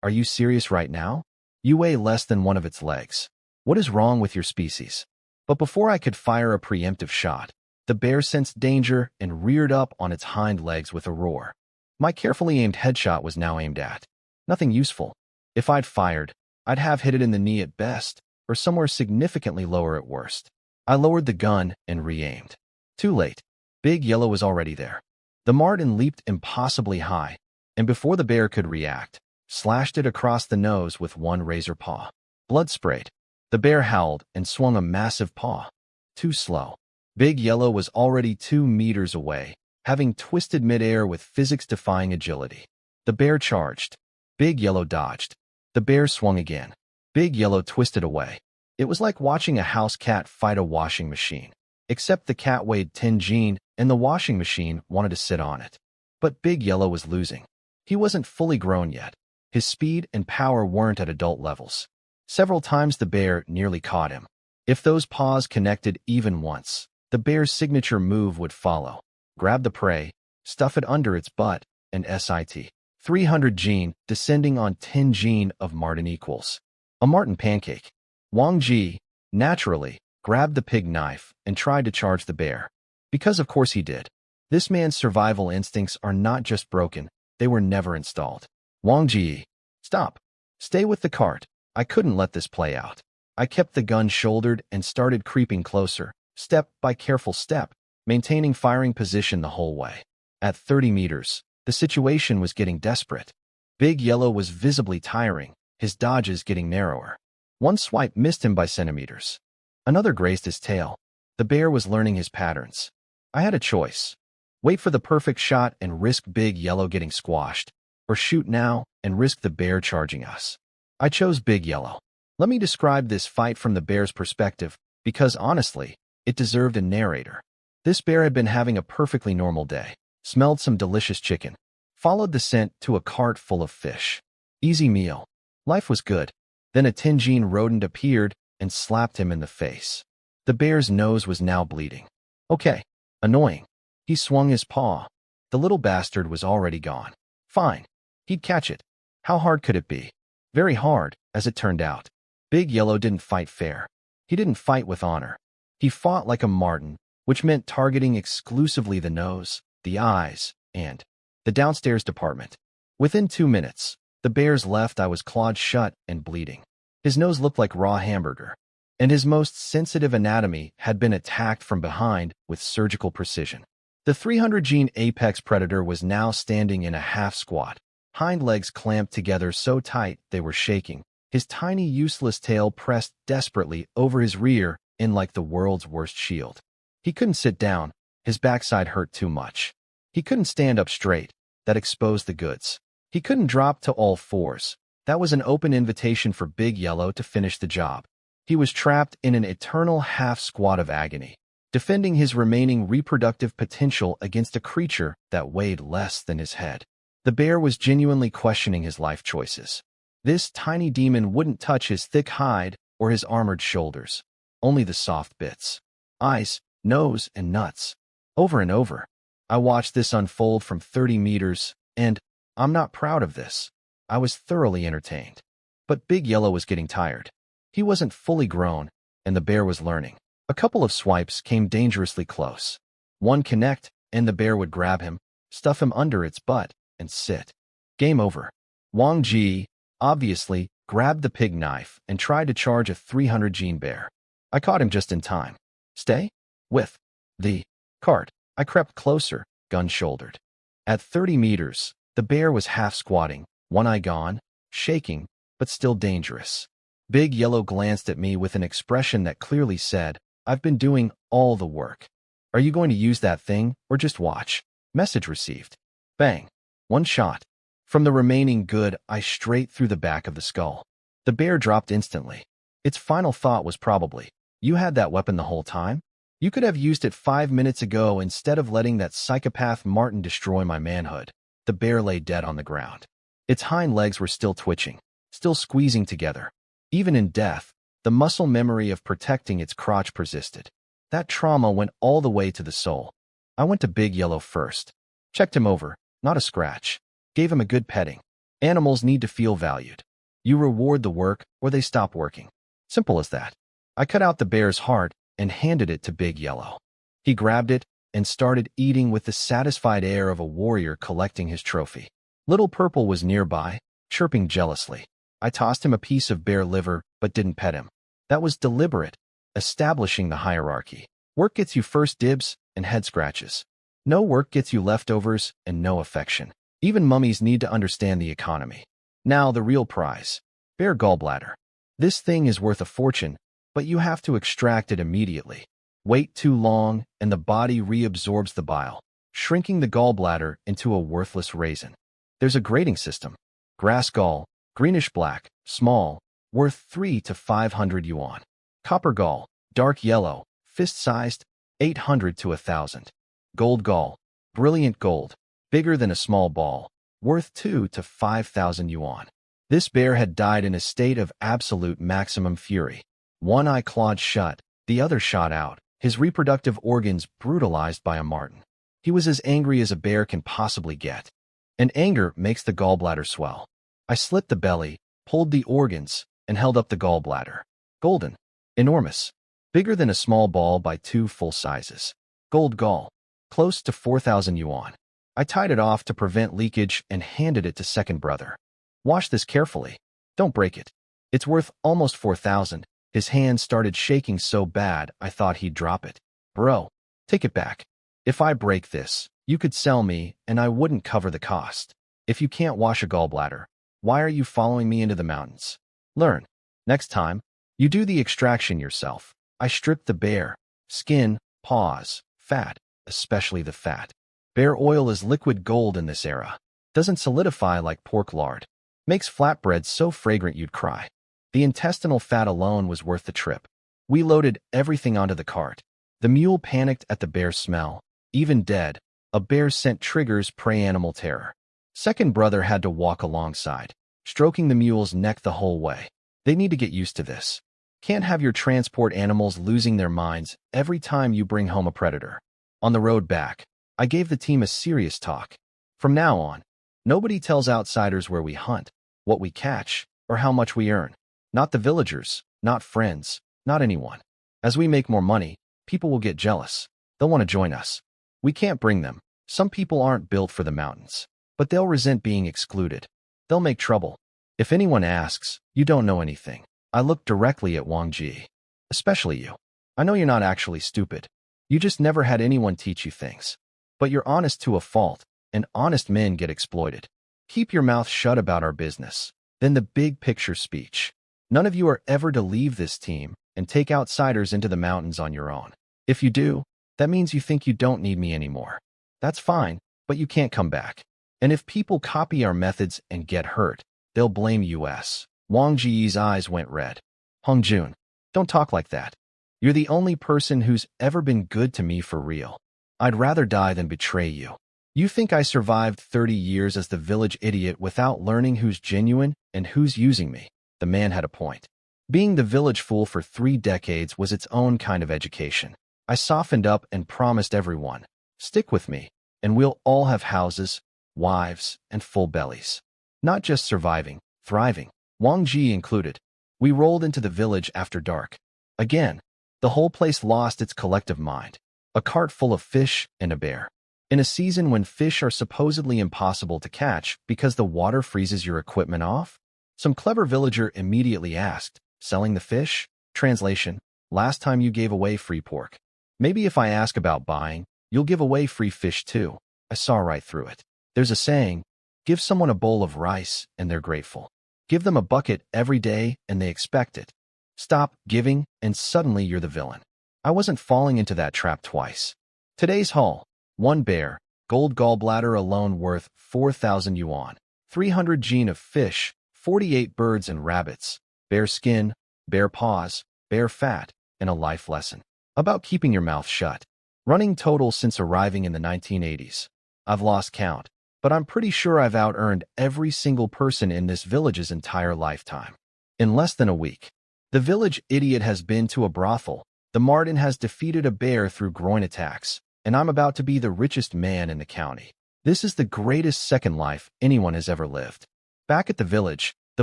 "Are you serious right now? You weigh less than one of its legs. What is wrong with your species?" But before I could fire a preemptive shot, the bear sensed danger and reared up on its hind legs with a roar. My carefully aimed headshot was now aimed at nothing useful. If I'd fired, I'd have hit it in the knee at best, or somewhere significantly lower at worst. I lowered the gun and re-aimed. Too late. Big Yellow was already there. The Martin leaped impossibly high, and before the bear could react, slashed it across the nose with one razor paw. Blood sprayed. The bear howled and swung a massive paw. Too slow. Big Yellow was already 2 meters away, having twisted midair with physics-defying agility. The bear charged. Big Yellow dodged. The bear swung again. Big Yellow twisted away. It was like watching a house cat fight a washing machine, except the cat weighed 10 gene and the washing machine wanted to sit on it. But Big Yellow was losing. He wasn't fully grown yet. His speed and power weren't at adult levels. Several times the bear nearly caught him. If those paws connected even once, the bear's signature move would follow. Grab the prey, stuff it under its butt, and SIT. 300 gene descending on 10 gene of Martin equals a Martin pancake. Wang Ji, naturally, grabbed the pig knife and tried to charge the bear. Because of course he did. This man's survival instincts are not just broken, they were never installed. Wang Ji, stop. Stay with the cart. I couldn't let this play out. I kept the gun shouldered and started creeping closer, step by careful step, maintaining firing position the whole way. At 30 meters, the situation was getting desperate. Big Yellow was visibly tiring, his dodges getting narrower. One swipe missed him by centimeters. Another grazed his tail. The bear was learning his patterns. I had a choice. Wait for the perfect shot and risk Big Yellow getting squashed, or shoot now and risk the bear charging us. I chose Big Yellow. Let me describe this fight from the bear's perspective, because honestly, it deserved a narrator. This bear had been having a perfectly normal day, smelled some delicious chicken, followed the scent to a cart full of fish. Easy meal. Life was good. Then a 10 gene rodent appeared and slapped him in the face. The bear's nose was now bleeding. Okay. Annoying. He swung his paw. The little bastard was already gone. Fine. He'd catch it. How hard could it be? Very hard, as it turned out. Big Yellow didn't fight fair. He didn't fight with honor. He fought like a Martin, which meant targeting exclusively the nose, the eyes, and the downstairs department. Within 2 minutes, the bear's left eye was clawed shut and bleeding. His nose looked like raw hamburger, and his most sensitive anatomy had been attacked from behind with surgical precision. The 300 gene apex predator was now standing in a half squat, hind legs clamped together so tight they were shaking, his tiny useless tail pressed desperately over his rear in like the world's worst shield. He couldn't sit down, his backside hurt too much. He couldn't stand up straight, that exposed the goods. He couldn't drop to all fours, that was an open invitation for Big Yellow to finish the job. He was trapped in an eternal half squat of agony, defending his remaining reproductive potential against a creature that weighed less than his head. The bear was genuinely questioning his life choices. This tiny demon wouldn't touch his thick hide or his armored shoulders, only the soft bits. Eyes, nose, and nuts. Over and over. I watched this unfold from 30 meters, and I'm not proud of this. I was thoroughly entertained. But Big Yellow was getting tired. He wasn't fully grown, and the bear was learning. A couple of swipes came dangerously close. One connect, and the bear would grab him, stuff him under its butt, and sit. Game over. Wang Ji, obviously, grabbed the pig knife and tried to charge a 300-gene bear. I caught him just in time. Stay? With the cart. I crept closer, gun-shouldered. At 30 meters, the bear was half-squatting, one eye gone, shaking, but still dangerous. Big Yellow glanced at me with an expression that clearly said, I've been doing all the work. Are you going to use that thing, or just watch? Message received. Bang. One shot. From the remaining good eye straight through the back of the skull. The bear dropped instantly. Its final thought was probably, you had that weapon the whole time? You could have used it 5 minutes ago instead of letting that psychopath Martin destroy my manhood. The bear lay dead on the ground. Its hind legs were still twitching, still squeezing together. Even in death, the muscle memory of protecting its crotch persisted. That trauma went all the way to the soul. I went to Big Yellow first. Checked him over, not a scratch. Gave him a good petting. Animals need to feel valued. You reward the work, or they stop working. Simple as that. I cut out the bear's heart and handed it to Big Yellow. He grabbed it and started eating with the satisfied air of a warrior collecting his trophy. Little Purple was nearby, chirping jealously. I tossed him a piece of bear liver, but didn't pet him. That was deliberate, establishing the hierarchy. Work gets you first dibs and head scratches. No work gets you leftovers and no affection. Even mummies need to understand the economy. Now the real prize. Bear gallbladder. This thing is worth a fortune, but you have to extract it immediately. Wait too long, and the body reabsorbs the bile, shrinking the gallbladder into a worthless raisin. There's a grading system. Grass gall, greenish-black, small, worth 3 to 500 yuan. Copper gall, dark yellow, fist-sized, 800 to 1,000. Gold gall, brilliant gold, bigger than a small ball, worth 2 to 5,000 yuan. This bear had died in a state of absolute maximum fury. One eye clawed shut, the other shot out, his reproductive organs brutalized by a marten. He was as angry as a bear can possibly get. And anger makes the gallbladder swell. I slit the belly, pulled the organs, and held up the gallbladder. Golden. Enormous. Bigger than a small ball by 2 full sizes. Gold gall. Close to 4,000 yuan. I tied it off to prevent leakage and handed it to second brother. Wash this carefully. Don't break it. It's worth almost 4,000. His hand started shaking so bad I thought he'd drop it. Bro, take it back. If I break this, you could sell me and I wouldn't cover the cost. If you can't wash a gallbladder, why are you following me into the mountains? Learn. Next time, you do the extraction yourself. I stripped the bear. Skin, paws, fat, especially the fat. Bear oil is liquid gold in this era. Doesn't solidify like pork lard. Makes flatbread so fragrant you'd cry. The intestinal fat alone was worth the trip. We loaded everything onto the cart. The mule panicked at the bear's smell. Even dead, a bear's scent triggers prey animal terror. Second brother had to walk alongside, stroking the mule's neck the whole way. They need to get used to this. Can't have your transport animals losing their minds every time you bring home a predator. On the road back, I gave the team a serious talk. From now on, nobody tells outsiders where we hunt, what we catch, or how much we earn. Not the villagers, not friends, not anyone. As we make more money, people will get jealous. They'll want to join us. We can't bring them. Some people aren't built for the mountains, but they'll resent being excluded. They'll make trouble. If anyone asks, you don't know anything. I look directly at Wang Ji. Especially you. I know you're not actually stupid. You just never had anyone teach you things. But you're honest to a fault, and honest men get exploited. Keep your mouth shut about our business. Then the big picture speech. None of you are ever to leave this team and take outsiders into the mountains on your own. If you do, that means you think you don't need me anymore. That's fine, but you can't come back. And if people copy our methods and get hurt, they'll blame US. Wang Ji's eyes went red. Hung Jun, don't talk like that. You're the only person who's ever been good to me for real. I'd rather die than betray you. You think I survived 30 years as the village idiot without learning who's genuine and who's using me? The man had a point. Being the village fool for 3 decades was its own kind of education. I softened up and promised everyone, stick with me, and we'll all have houses, wives, and full bellies. Not just surviving, thriving. Wang Ji included. We rolled into the village after dark. Again, the whole place lost its collective mind. A cart full of fish and a bear. In a season when fish are supposedly impossible to catch because the water freezes your equipment off, some clever villager immediately asked, selling the fish? Translation, last time you gave away free pork. Maybe if I ask about buying, you'll give away free fish too. I saw right through it. There's a saying, give someone a bowl of rice and they're grateful. Give them a bucket every day and they expect it. Stop giving and suddenly you're the villain. I wasn't falling into that trap twice. Today's haul. 1 bear, gold gallbladder alone worth 4,000 yuan. 300 gene of fish, 48 birds and rabbits, bear skin, bear paws, bear fat, and a life lesson about keeping your mouth shut. Running total since arriving in the 1980s. I've lost count, but I'm pretty sure I've out-earned every single person in this village's entire lifetime. In less than a week, the village idiot has been to a brothel, the Martin has defeated a bear through groin attacks, and I'm about to be the richest man in the county. This is the greatest second life anyone has ever lived. Back at the village, the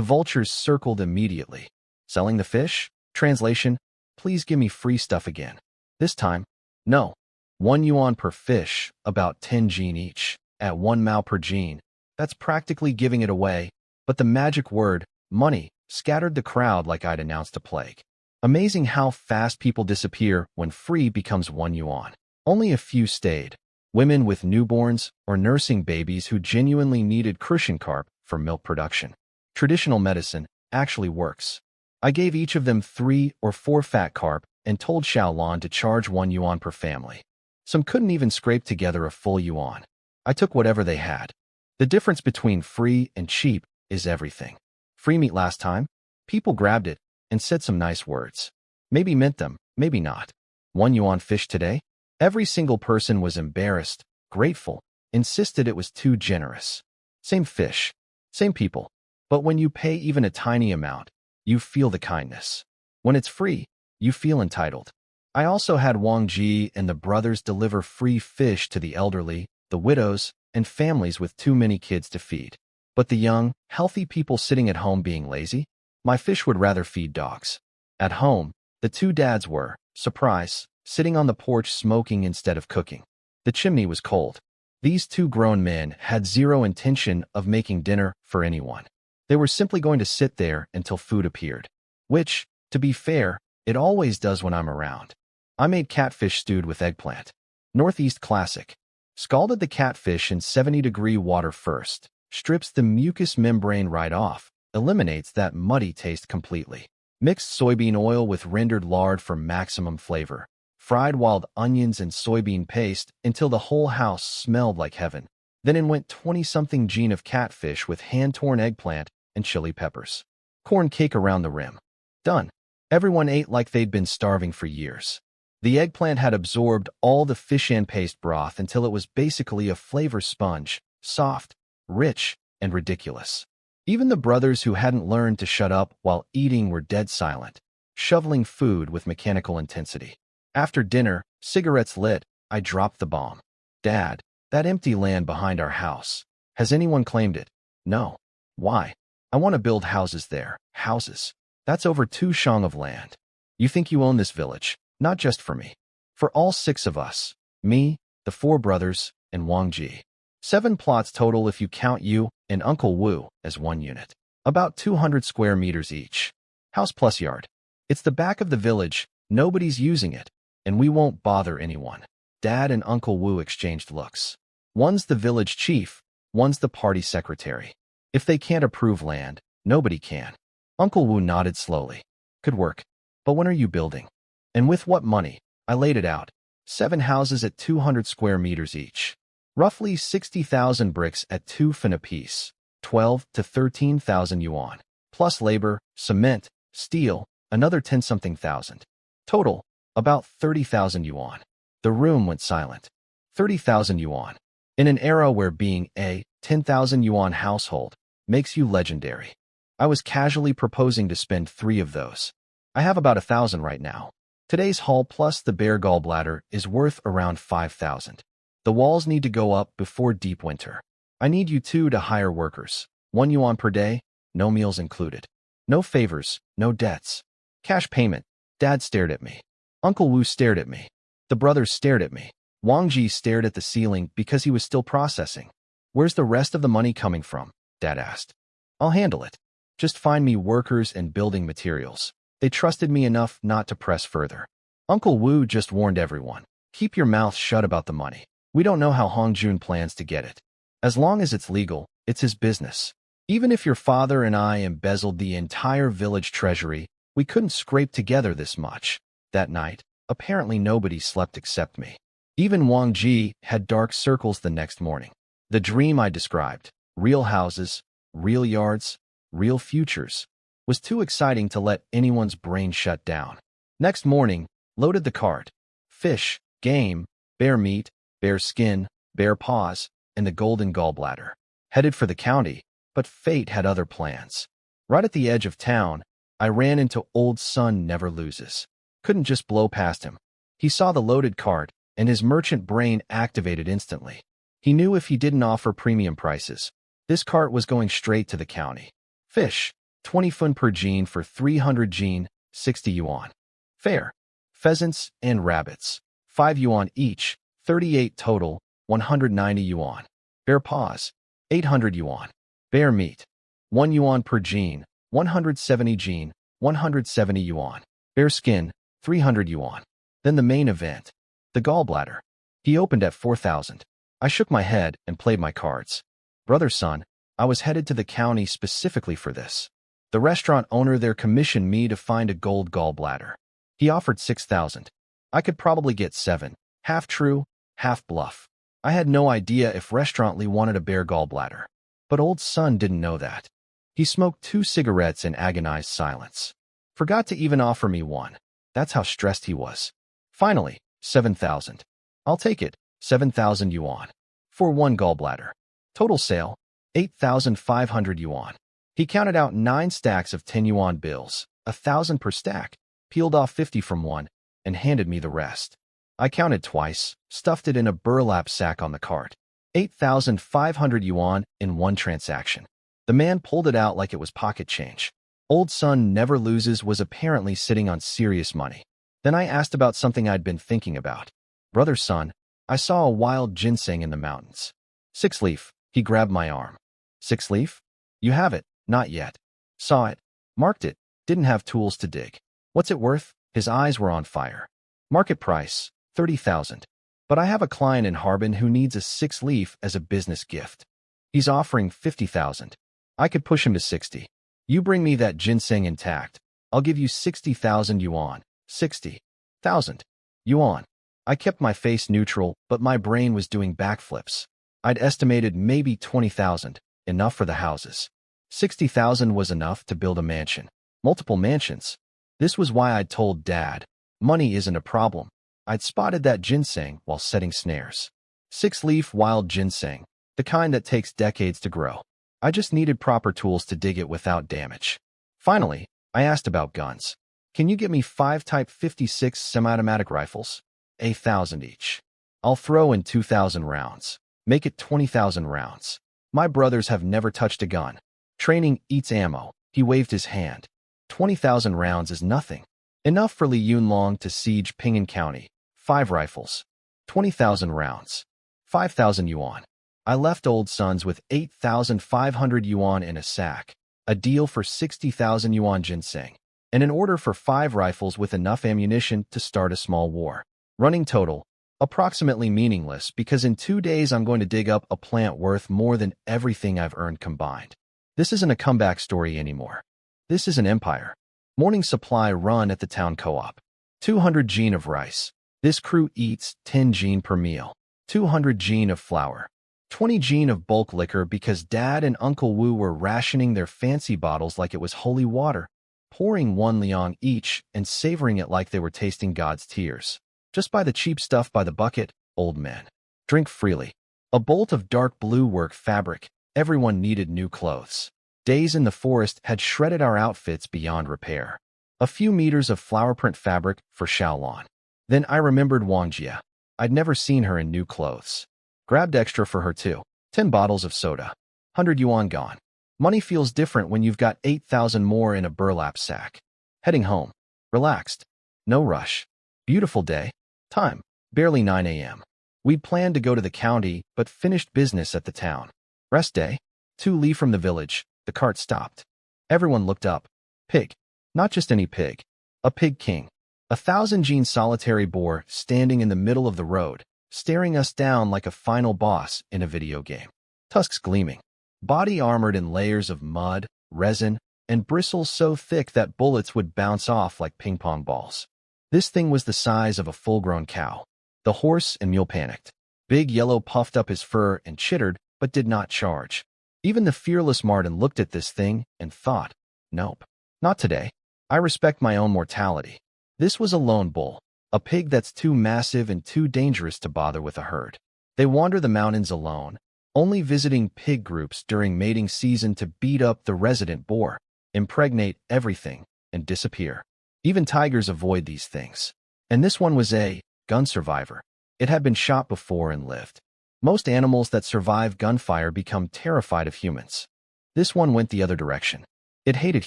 vultures circled immediately. Selling the fish? Translation, please give me free stuff again. This time, no. 1 yuan per fish, about 10 gene each, at 1 mao per gene. That's practically giving it away, but the magic word, money, scattered the crowd like I'd announced a plague. Amazing how fast people disappear when free becomes 1 yuan. Only a few stayed. Women with newborns or nursing babies who genuinely needed crucian carp for milk production. Traditional medicine actually works. I gave each of them 3 or 4 fat carp and told Xiaolan to charge 1 yuan per family. Some couldn't even scrape together a full yuan. I took whatever they had. The difference between free and cheap is everything. Free meat last time, people grabbed it and said some nice words. Maybe meant them, maybe not. 1 yuan fish today? Every single person was embarrassed, grateful, insisted it was too generous. Same fish, same people. But when you pay even a tiny amount, you feel the kindness. When it's free, you feel entitled. I also had Wang Ji and the brothers deliver free fish to the elderly, the widows, and families with too many kids to feed. But the young, healthy people sitting at home being lazy? My fish would rather feed dogs. At home, the 2 dads were, surprise, sitting on the porch smoking instead of cooking. The chimney was cold. These 2 grown men had zero intention of making dinner for anyone. They were simply going to sit there until food appeared. Which, to be fair, it always does when I'm around. I made catfish stewed with eggplant. Northeast classic. Scalded the catfish in 70-degree water first. Strips the mucous membrane right off. Eliminates that muddy taste completely. Mixed soybean oil with rendered lard for maximum flavor. Fried wild onions and soybean paste until the whole house smelled like heaven. Then in went 20-something gene of catfish with hand-torn eggplant and chili peppers. Corn cake around the rim. Done. Everyone ate like they'd been starving for years. The eggplant had absorbed all the fish and paste broth until it was basically a flavor sponge, soft, rich, and ridiculous. Even the brothers who hadn't learned to shut up while eating were dead silent, shoveling food with mechanical intensity. After dinner, cigarettes lit, I dropped the bomb. Dad, that empty land behind our house. Has anyone claimed it? No. Why? I want to build houses there. Houses. That's over 2 shang of land. You think you own this village? Not just for me. For all 6 of us. Me, the 4 brothers, and Wang Ji. 7 plots total if you count you and Uncle Wu as 1 unit. About 200 square meters each. House plus yard. It's the back of the village, nobody's using it, and we won't bother anyone. Dad and Uncle Wu exchanged looks. One's the village chief, one's the party secretary. If they can't approve land, nobody can. Uncle Wu nodded slowly. Could work. But when are you building? And with what money? I laid it out. 7 houses at 200 square meters each. Roughly 60,000 bricks at 2 fin apiece. 12 to 13,000 yuan. Plus labor, cement, steel, another 10-something thousand. Total, about 30,000 yuan. The room went silent. 30,000 yuan. In an era where being a 10,000 yuan household makes you legendary. I was casually proposing to spend 3 of those. I have about 1,000 right now. Today's haul plus the bear gallbladder is worth around 5,000. The walls need to go up before deep winter. I need you two to hire workers. 1 yuan per day, no meals included. No favors, no debts. Cash payment. Dad stared at me. Uncle Wu stared at me. The brothers stared at me. Wang Ji stared at the ceiling because he was still processing. Where's the rest of the money coming from? Dad asked. I'll handle it. Just find me workers and building materials. They trusted me enough not to press further. Uncle Wu just warned everyone. Keep your mouth shut about the money. We don't know how Hong Jun plans to get it. As long as it's legal, it's his business. Even if your father and I embezzled the entire village treasury, we couldn't scrape together this much. That night, apparently nobody slept except me. Even Wang Ji had dark circles the next morning. The dream I described, real houses, real yards, real futures, was too exciting to let anyone's brain shut down. Next morning, loaded the cart. Fish, game, bear meat, bear skin, bear paws, and the golden gallbladder. Headed for the county, but fate had other plans. Right at the edge of town, I ran into Old Sun Never Loses. Couldn't just blow past him. He saw the loaded cart, and his merchant brain activated instantly. He knew if he didn't offer premium prices, this cart was going straight to the county. Fish, 20 fun per jean for 300 jean, 60 yuan. Fair. Pheasants and rabbits, 5 yuan each, 38 total, 190 yuan. Bear paws, 800 yuan. Bear meat, 1 yuan per jean, 170 jean, 170 yuan. Bear skin, 300 yuan. Then the main event, the gallbladder. He opened at 4,000. I shook my head and played my cards. Brother son, I was headed to the county specifically for this. The restaurant owner there commissioned me to find a gold gallbladder. He offered 6,000. I could probably get 7, half true, half bluff. I had no idea if Restaurant Lee wanted a bear gallbladder. But Old Sun didn't know that. He smoked 2 cigarettes in agonized silence. Forgot to even offer me one. That's how stressed he was. Finally, 7,000. I'll take it, 7,000 yuan. For 1 gallbladder. Total sale, 8,500 yuan. He counted out 9 stacks of 10 yuan bills, 1,000 per stack, peeled off 50 from one, and handed me the rest. I counted twice, stuffed it in a burlap sack on the cart. 8,500 yuan in one transaction. The man pulled it out like it was pocket change. Old Sun Never Loses was apparently sitting on serious money. Then I asked about something I'd been thinking about. Brother son, I saw a wild ginseng in the mountains. 6 leaf, he grabbed my arm. 6 leaf? You have it, not yet. Saw it, marked it, didn't have tools to dig. What's it worth? His eyes were on fire. Market price, 30,000. But I have a client in Harbin who needs a 6 leaf as a business gift. He's offering 50,000. I could push him to 60. You bring me that ginseng intact. I'll give you 60,000 yuan. 60,000 yuan. I kept my face neutral, but my brain was doing backflips. I'd estimated maybe 20,000, enough for the houses. 60,000 was enough to build a mansion. Multiple mansions. This was why I'd told Dad, money isn't a problem. I'd spotted that ginseng while setting snares. 6-leaf wild ginseng, the kind that takes decades to grow. I just needed proper tools to dig it without damage. Finally, I asked about guns. Can you get me 5 Type 56 semi-automatic rifles? 1,000 each. I'll throw in 2,000 rounds. Make it 20,000 rounds. My brothers have never touched a gun. Training eats ammo. He waved his hand. 20,000 rounds is nothing. Enough for Li Yunlong to siege Ping'an County. 5 rifles. 20,000 rounds. 5,000 yuan. I left Old Sons with 8,500 yuan in a sack, a deal for 60,000 yuan ginseng, and an order for 5 rifles with enough ammunition to start a small war. Running total, approximately meaningless because in 2 days I'm going to dig up a plant worth more than everything I've earned combined. This isn't a comeback story anymore. This is an empire. Morning supply run at the town co-op. 200 jean of rice. This crew eats 10 jean per meal. 200 jean of flour. 20 jean of bulk liquor because Dad and Uncle Wu were rationing their fancy bottles like it was holy water, pouring 1 liang each and savoring it like they were tasting God's tears. Just buy the cheap stuff by the bucket, old men. Drink freely. A bolt of dark blue work fabric. Everyone needed new clothes. Days in the forest had shredded our outfits beyond repair. A few meters of flower print fabric for Shaolon. Then I remembered Wang Jia. I'd never seen her in new clothes. Grabbed extra for her too. 10 bottles of soda. 100 yuan gone. Money feels different when you've got 8,000 more in a burlap sack. Heading home. Relaxed. No rush. Beautiful day. Time. Barely 9 a.m. We'd planned to go to the county, but finished business at the town. Rest day. 2 li from the village. The cart stopped. Everyone looked up. Pig. Not just any pig. A pig king. 1,000 solitary boar standing in the middle of the road, staring us down like a final boss in a video game. Tusks gleaming. Body armored in layers of mud, resin, and bristles so thick that bullets would bounce off like ping-pong balls. This thing was the size of a full-grown cow. The horse and mule panicked. Big Yellow puffed up his fur and chittered, but did not charge. Even the fearless Martin looked at this thing and thought, nope, not today. I respect my own mortality. This was a lone bull, a pig that's too massive and too dangerous to bother with a herd. They wander the mountains alone, only visiting pig groups during mating season to beat up the resident boar, impregnate everything, and disappear. Even tigers avoid these things. And this one was a gun survivor. It had been shot before and lived. Most animals that survive gunfire become terrified of humans. This one went the other direction. It hated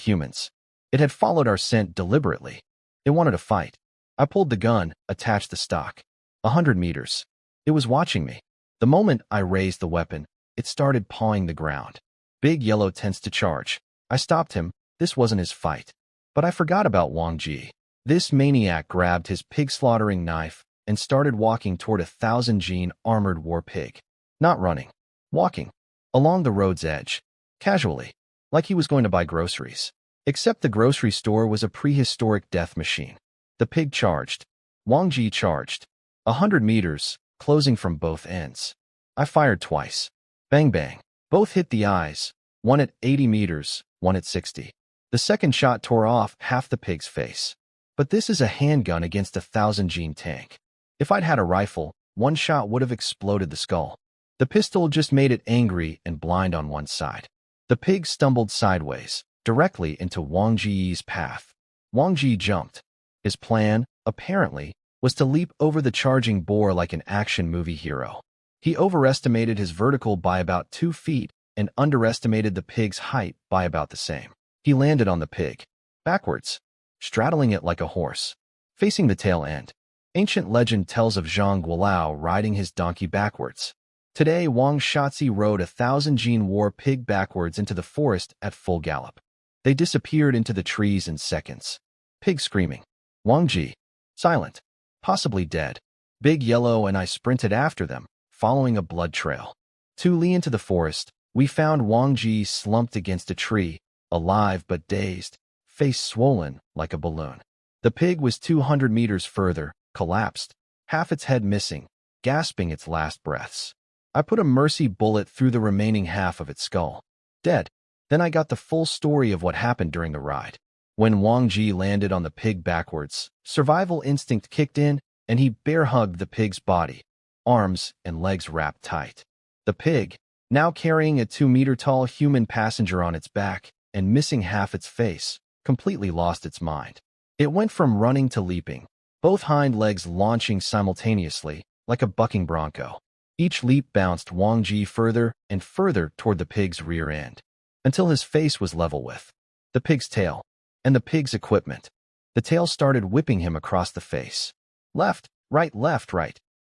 humans. It had followed our scent deliberately. It wanted to fight. I pulled the gun, attached the stock. 100 meters. It was watching me. The moment I raised the weapon, it started pawing the ground. Big Yellow tensed to charge. I stopped him. This wasn't his fight. But I forgot about Wang Ji. This maniac grabbed his pig-slaughtering knife and started walking toward 1,000 armored war pig. Not running. Walking. Along the road's edge. Casually. Like he was going to buy groceries. Except the grocery store was a prehistoric death machine. The pig charged. Wang Ji charged. 100 meters, closing from both ends. I fired twice. Bang bang. Both hit the eyes, one at 80 meters, one at 60. The second shot tore off half the pig's face. But this is a handgun against 1,000 tank. If I'd had a rifle, one shot would have exploded the skull. The pistol just made it angry and blind on one side. The pig stumbled sideways, directly into Wang Ji's path. Wang Ji jumped. His plan, apparently, was to leap over the charging boar like an action movie hero. He overestimated his vertical by about 2 feet and underestimated the pig's height by about the same. He landed on the pig, backwards, straddling it like a horse, facing the tail end. Ancient legend tells of Zhang Guolao riding his donkey backwards. Today, Wang Shatzi rode 1,000 war pig backwards into the forest at full gallop. They disappeared into the trees in seconds. Pig screaming. Wang Ji, silent, possibly dead. Big Yellow and I sprinted after them, following a blood trail. 2 li into the forest, we found Wang Ji slumped against a tree, alive but dazed, face swollen like a balloon. The pig was 200 meters further, collapsed, half its head missing, gasping its last breaths. I put a mercy bullet through the remaining half of its skull. Dead. Then I got the full story of what happened during the ride. When Wang Ji landed on the pig backwards, survival instinct kicked in, and he bear-hugged the pig's body, arms and legs wrapped tight. The pig, now carrying a 2-meter-tall human passenger on its back and missing half its face, completely lost its mind. It went from running to leaping, both hind legs launching simultaneously, like a bucking bronco. Each leap bounced Wang Ji further and further toward the pig's rear end, until his face was level with the pig's tail and the pig's equipment. The tail started whipping him across the face. Left, right.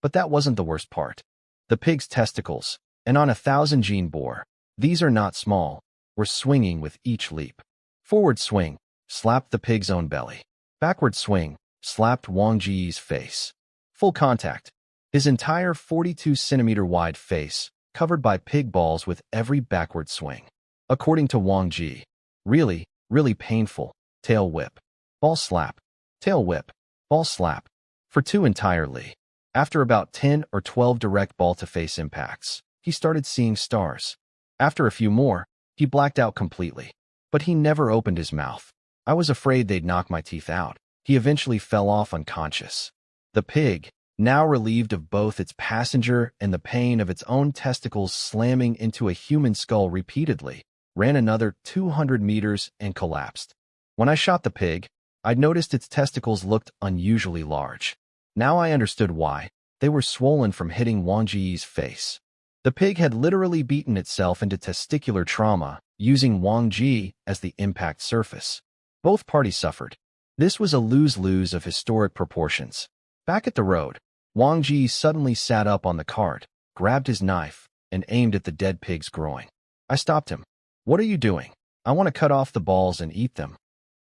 But that wasn't the worst part. The pig's testicles, and on 1,000 boar, these are not small, were swinging with each leap. Forward swing, slapped the pig's own belly. Backward swing, slapped Wang Ji's face. Full contact. His entire 42-centimeter wide face, covered by pig balls with every backward swing. According to Wang Ji, really, really painful, tail whip, ball slap, tail whip, ball slap, for 2 entirely. After about 10 or 12 direct ball-to-face impacts, he started seeing stars. After a few more, he blacked out completely. But he never opened his mouth. I was afraid they'd knock my teeth out. He eventually fell off unconscious. The pig, now relieved of both its passenger and the pain of its own testicles slamming into a human skull repeatedly, ran another 200 meters and collapsed. When I shot the pig, I'd noticed its testicles looked unusually large. Now I understood why. They were swollen from hitting Wang Ji's face. The pig had literally beaten itself into testicular trauma, using Wang Ji as the impact surface. Both parties suffered. This was a lose-lose of historic proportions. Back at the road, Wang Ji suddenly sat up on the cart, grabbed his knife, and aimed at the dead pig's groin. I stopped him. "What are you doing?" "I want to cut off the balls and eat them.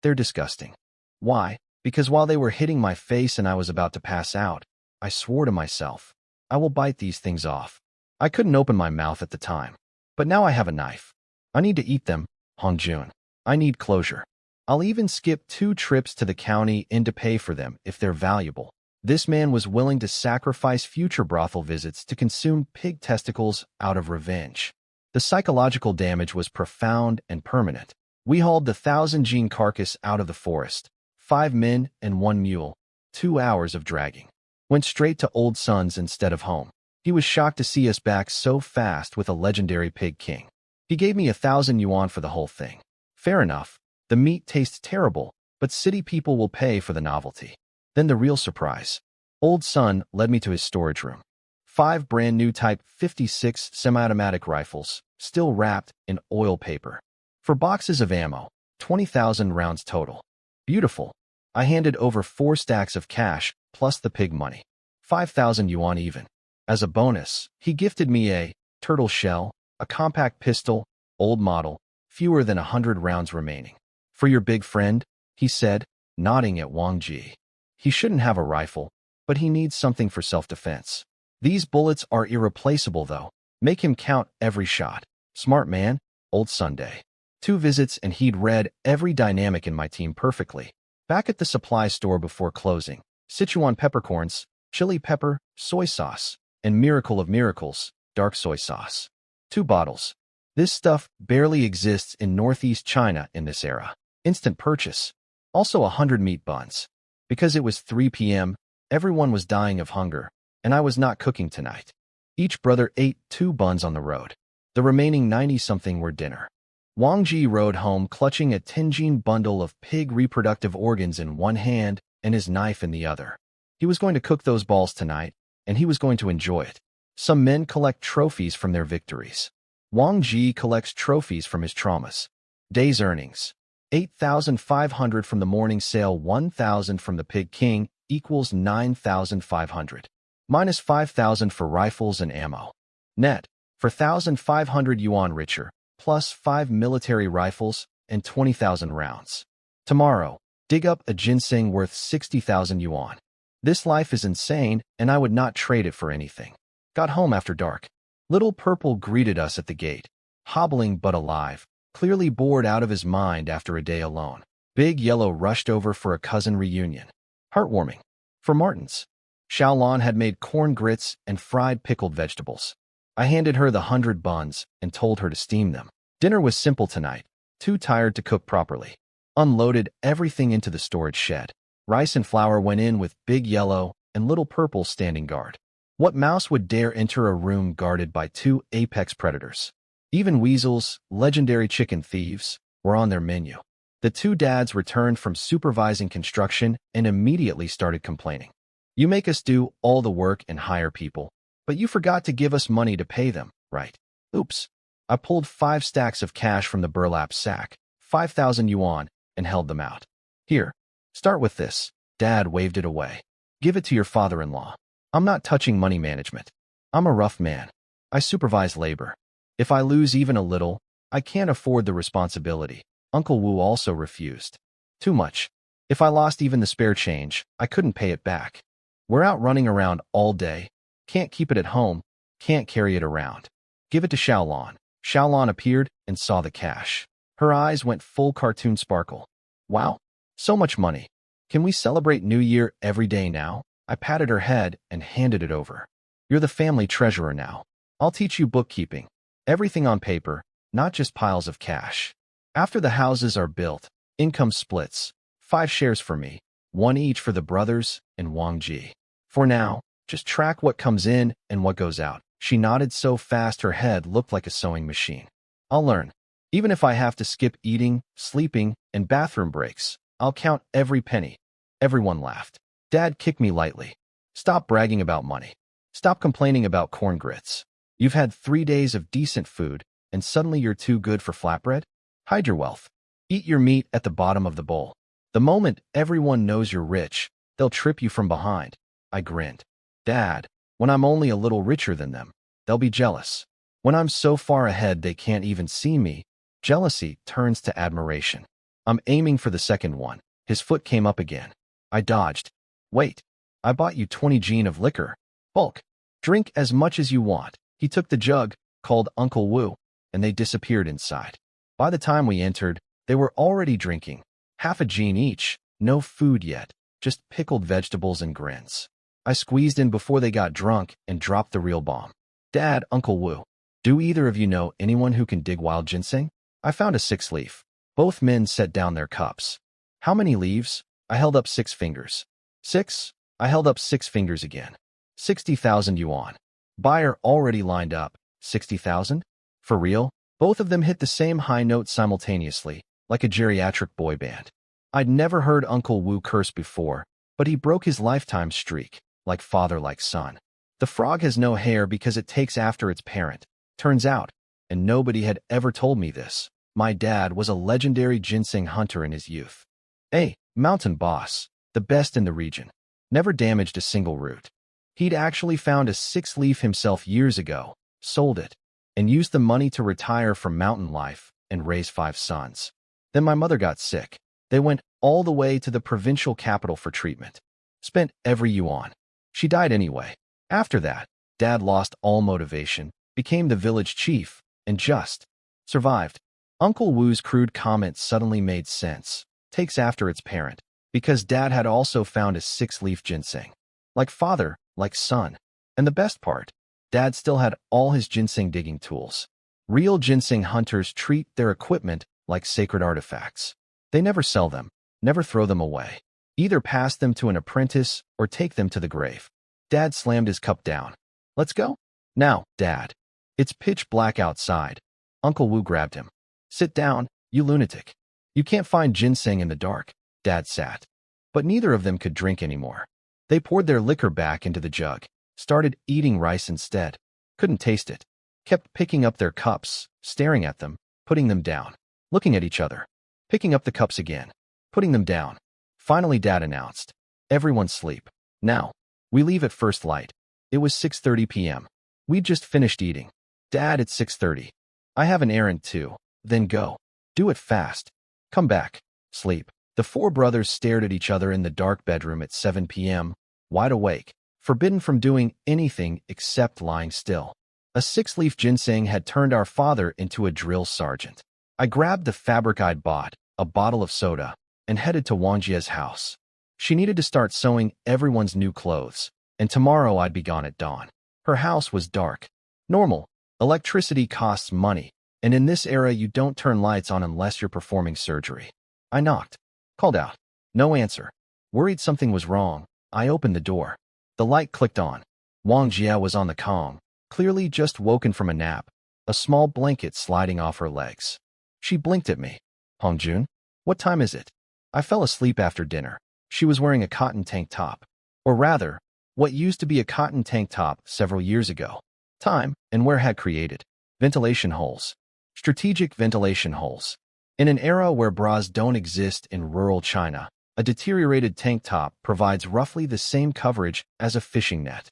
They're disgusting." "Why?" "Because while they were hitting my face and I was about to pass out, I swore to myself, I will bite these things off. I couldn't open my mouth at the time. But now I have a knife. I need to eat them, Hongjun. I need closure. I'll even skip 2 trips to the county inn to pay for them if they're valuable." This man was willing to sacrifice future brothel visits to consume pig testicles out of revenge. The psychological damage was profound and permanent. We hauled the 1,000-gene carcass out of the forest. 5 men and 1 mule. 2 hours of dragging. Went straight to Old Son's instead of home. He was shocked to see us back so fast with a legendary pig king. He gave me 1,000 yuan for the whole thing. Fair enough. The meat tastes terrible, but city people will pay for the novelty. Then the real surprise. Old Son led me to his storage room. 5 brand new Type 56 semi-automatic rifles, still wrapped in oil paper. For boxes of ammo, 20,000 rounds total. Beautiful. I handed over 4 stacks of cash, plus the pig money. 5,000 yuan even. As a bonus, he gifted me a turtle shell, a compact pistol, old model, fewer than 100 rounds remaining. "For your big friend," he said, nodding at Wang Ji. "He shouldn't have a rifle, but he needs something for self-defense. These bullets are irreplaceable, though. Make him count every shot." Smart man, Old Sunday. 2 visits and he'd read every dynamic in my team perfectly. Back at the supply store before closing, Sichuan peppercorns, chili pepper, soy sauce, and miracle of miracles, dark soy sauce. 2 bottles. This stuff barely exists in Northeast China in this era. Instant purchase. Also 100 meat buns. Because it was 3 p.m., everyone was dying of hunger, and I was not cooking tonight. Each brother ate 2 buns on the road. The remaining 90-something were dinner. Wang Ji rode home clutching a 10-gene bundle of pig reproductive organs in one hand and his knife in the other. He was going to cook those balls tonight, and he was going to enjoy it. Some men collect trophies from their victories. Wang Ji collects trophies from his traumas. Day's earnings. 8,500 from the morning sale, 1,000 from the Pig King, equals 9,500. Minus 5,000 for rifles and ammo. Net, for 1,500 yuan richer, plus 5 military rifles and 20,000 rounds. Tomorrow, dig up a ginseng worth 60,000 yuan. This life is insane, and I would not trade it for anything. Got home after dark. Little Purple greeted us at the gate, hobbling but alive, clearly bored out of his mind after a day alone. Big Yellow rushed over for a cousin reunion. Heartwarming. For Martins. Xiaolon had made corn grits and fried pickled vegetables. I handed her the 100 buns and told her to steam them. Dinner was simple tonight, too tired to cook properly. Unloaded everything into the storage shed. Rice and flour went in with Big Yellow and Little Purple standing guard. What mouse would dare enter a room guarded by 2 apex predators? Even weasels, legendary chicken thieves, were on their menu. The 2 dads returned from supervising construction and immediately started complaining. "You make us do all the work and hire people, but you forgot to give us money to pay them, right?" Oops. I pulled 5 stacks of cash from the burlap sack, 5,000 yuan, and held them out. "Here, start with this." Dad waved it away. "Give it to your father-in-law. I'm not touching money management. I'm a rough man. I supervise labor. If I lose even a little, I can't afford the responsibility." Uncle Wu also refused. "Too much. If I lost even the spare change, I couldn't pay it back. We're out running around all day. Can't keep it at home. Can't carry it around. Give it to Xiaolon." Xiaolon appeared and saw the cash. Her eyes went full cartoon sparkle. "Wow, so much money. Can we celebrate New Year every day now?" I patted her head and handed it over. "You're the family treasurer now. I'll teach you bookkeeping. Everything on paper, not just piles of cash. After the houses are built, income splits. 5 shares for me, 1 each for the brothers and Wang Ji. For now, just track what comes in and what goes out." She nodded so fast her head looked like a sewing machine. "I'll learn. Even if I have to skip eating, sleeping, and bathroom breaks, I'll count every penny." Everyone laughed. Dad kicked me lightly. "Stop bragging about money. Stop complaining about corn grits. You've had 3 days of decent food, and suddenly you're too good for flatbread? Hide your wealth. Eat your meat at the bottom of the bowl. The moment everyone knows you're rich, they'll trip you from behind. I grinned. Dad, when I'm only a little richer than them, they'll be jealous. When I'm so far ahead they can't even see me, jealousy turns to admiration. I'm aiming for the second one. His foot came up again. I dodged. Wait, I bought you 20 gin of liquor. Bulk. Drink as much as you want. He took the jug, called Uncle Wu, and they disappeared inside. By the time we entered, they were already drinking. Half a gin each, no food yet, just pickled vegetables and grins. I squeezed in before they got drunk and dropped the real bomb. Dad, Uncle Wu, do either of you know anyone who can dig wild ginseng? I found a 6-leaf. Both men set down their cups. How many leaves? I held up 6 fingers. 6? I held up 6 fingers again. 60,000 yuan. Buyer already lined up. 60,000? For real? Both of them hit the same high note simultaneously, like a geriatric boy band. I'd never heard Uncle Wu curse before, but he broke his lifetime streak, like father like son. The frog has no hair because it takes after its parent. Turns out, and nobody had ever told me this, my dad was a legendary ginseng hunter in his youth. A mountain boss, the best in the region. Never damaged a single root. He'd actually found a 6-leaf himself years ago, sold it, and used the money to retire from mountain life and raise 5 sons. Then my mother got sick. They went all the way to the provincial capital for treatment. Spent every yuan. She died anyway. After that, Dad lost all motivation, became the village chief, and just survived. Uncle Wu's crude comment suddenly made sense. Takes after its parent, because Dad had also found a 6-leaf ginseng. Like father, like son. And the best part, Dad still had all his ginseng digging tools. Real ginseng hunters treat their equipment like sacred artifacts. They never sell them, never throw them away. Either pass them to an apprentice or take them to the grave. Dad slammed his cup down. Let's go? Now, Dad. It's pitch black outside. Uncle Wu grabbed him. Sit down, you lunatic. You can't find ginseng in the dark. Dad sat. But neither of them could drink anymore. They poured their liquor back into the jug, started eating rice instead. Couldn't taste it. Kept picking up their cups, staring at them, putting them down, looking at each other, picking up the cups again, putting them down. Finally, Dad announced, everyone sleep. Now, we leave at first light. It was 6:30 p.m. We'd just finished eating. Dad, it's 6:30. I have an errand too. Then go. Do it fast. Come back. Sleep. The 4 brothers stared at each other in the dark bedroom at 7 p.m., wide awake, forbidden from doing anything except lying still. A 6-leaf ginseng had turned our father into a drill sergeant. I grabbed the fabric I'd bought, a bottle of soda, and headed to Wangjie's house. She needed to start sewing everyone's new clothes, and tomorrow I'd be gone at dawn. Her house was dark. Normal. Electricity costs money, and in this era you don't turn lights on unless you're performing surgery. I knocked. Called out. No answer. Worried something was wrong, I opened the door. The light clicked on. Wang Jia was on the Kong, clearly just woken from a nap, a small blanket sliding off her legs. She blinked at me. Hongjun, what time is it? I fell asleep after dinner. She was wearing a cotton tank top. Or rather, what used to be a cotton tank top several years ago. Time and where had created ventilation holes. Strategic ventilation holes. In an era where bras don't exist in rural China, a deteriorated tank top provides roughly the same coverage as a fishing net.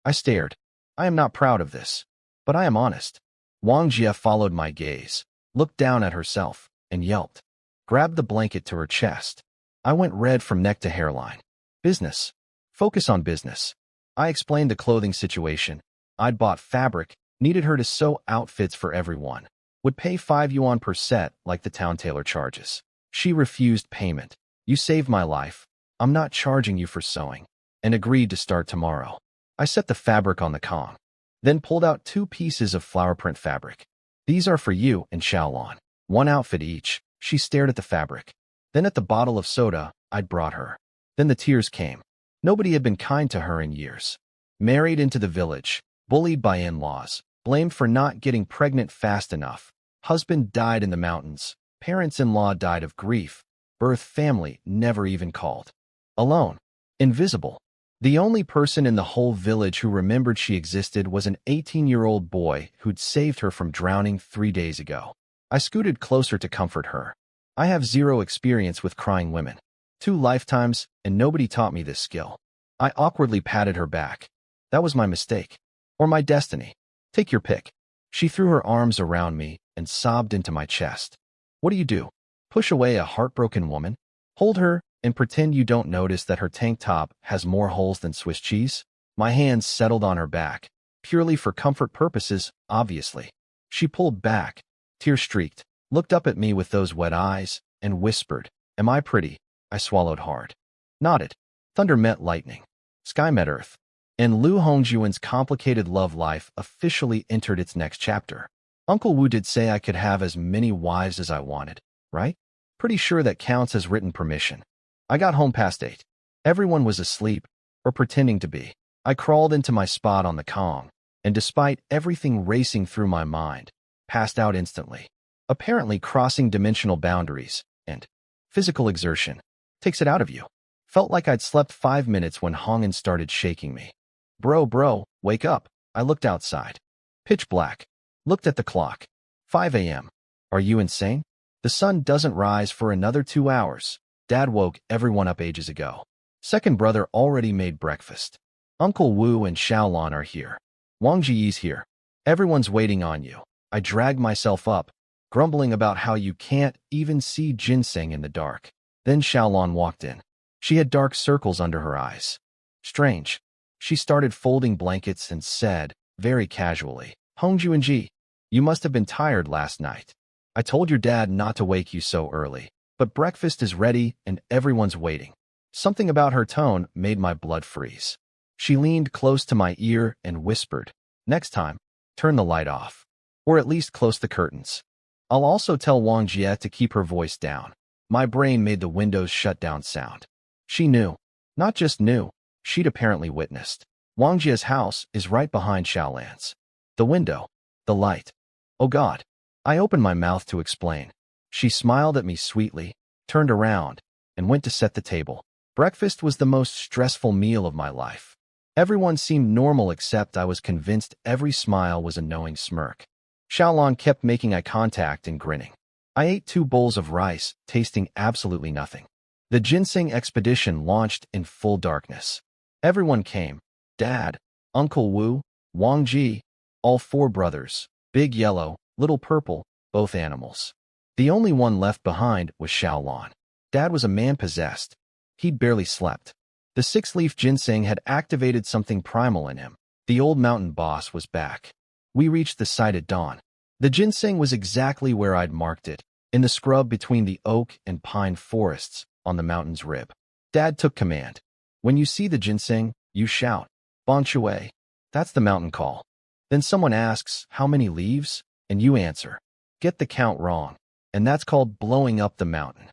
I stared. I am not proud of this, but I am honest. Wang Jia followed my gaze, looked down at herself, and yelped. Grabbed the blanket to her chest. I went red from neck to hairline. Business. Focus on business. I explained the clothing situation. I'd bought fabric, needed her to sew outfits for everyone. Would pay 5 yuan per set like the town tailor charges. She refused payment. You saved my life. I'm not charging you for sewing. And agreed to start tomorrow. I set the fabric on the Kong. Then pulled out 2 pieces of flower print fabric. These are for you and Xiaolon. 1 outfit each. She stared at the fabric. Then at the bottle of soda I'd brought her. Then the tears came. Nobody had been kind to her in years. Married into the village. Bullied by in-laws. Blamed for not getting pregnant fast enough. Husband died in the mountains. Parents-in-law died of grief. Birth family never even called. Alone. Invisible. The only person in the whole village who remembered she existed was an 18-year-old boy who'd saved her from drowning 3 days ago. I scooted closer to comfort her. I have zero experience with crying women. 2 lifetimes, and nobody taught me this skill. I awkwardly patted her back. That was my mistake. Or my destiny. Take your pick. She threw her arms around me and sobbed into my chest. What do? Push away a heartbroken woman? Hold her and pretend you don't notice that her tank top has more holes than Swiss cheese? My hands settled on her back, purely for comfort purposes, obviously. She pulled back, tear-streaked, looked up at me with those wet eyes, and whispered, "Am I pretty?" I swallowed hard. Nodded. Thunder met lightning. Sky met earth. And Lu Hongjuan's complicated love life officially entered its next chapter. Uncle Wu did say I could have as many wives as I wanted, right? Pretty sure that counts as written permission. I got home past 8. Everyone was asleep, or pretending to be. I crawled into my spot on the Kong, and despite everything racing through my mind, passed out instantly. Apparently crossing dimensional boundaries, and physical exertion, takes it out of you. Felt like I'd slept 5 minutes when Hongen started shaking me. Bro, wake up. I looked outside. Pitch black. Looked at the clock. 5 a.m. Are you insane? The sun doesn't rise for another 2 hours. Dad woke everyone up ages ago. Second brother already made breakfast. Uncle Wu and Xiaolon are here. Wang Jiyi's here. Everyone's waiting on you. I dragged myself up, grumbling about how you can't even see ginseng in the dark. Then Xiaolon walked in. She had dark circles under her eyes. Strange. She started folding blankets and said, very casually, "Hongjuanji, you must have been tired last night. I told your dad not to wake you so early, but breakfast is ready and everyone's waiting." Something about her tone made my blood freeze. She leaned close to my ear and whispered, "Next time, turn the light off. Or at least close the curtains. I'll also tell Wang Jie to keep her voice down." My brain made the windows shut down sound. She knew. Not just knew, she'd apparently witnessed. Wang Jie's house is right behind Xiaolan's. The window. The light. Oh God. I opened my mouth to explain. She smiled at me sweetly, turned around, and went to set the table. Breakfast was the most stressful meal of my life. Everyone seemed normal except I was convinced every smile was a knowing smirk. Xiaolon kept making eye contact and grinning. I ate 2 bowls of rice, tasting absolutely nothing. The ginseng expedition launched in full darkness. Everyone came. Dad, Uncle Wu, Wang Ji, all 4 brothers, Big Yellow, Little Purple, both animals. The only one left behind was Xiaolon. Dad was a man possessed. He'd barely slept. The 6-leaf ginseng had activated something primal in him. The old mountain boss was back. We reached the site at dawn. The ginseng was exactly where I'd marked it, in the scrub between the oak and pine forests on the mountain's rib. Dad took command. When you see the ginseng, you shout, "Bong Shui." That's the mountain call. Then someone asks, "How many leaves?" And you answer, "Get the count wrong." And that's called blowing up the mountain.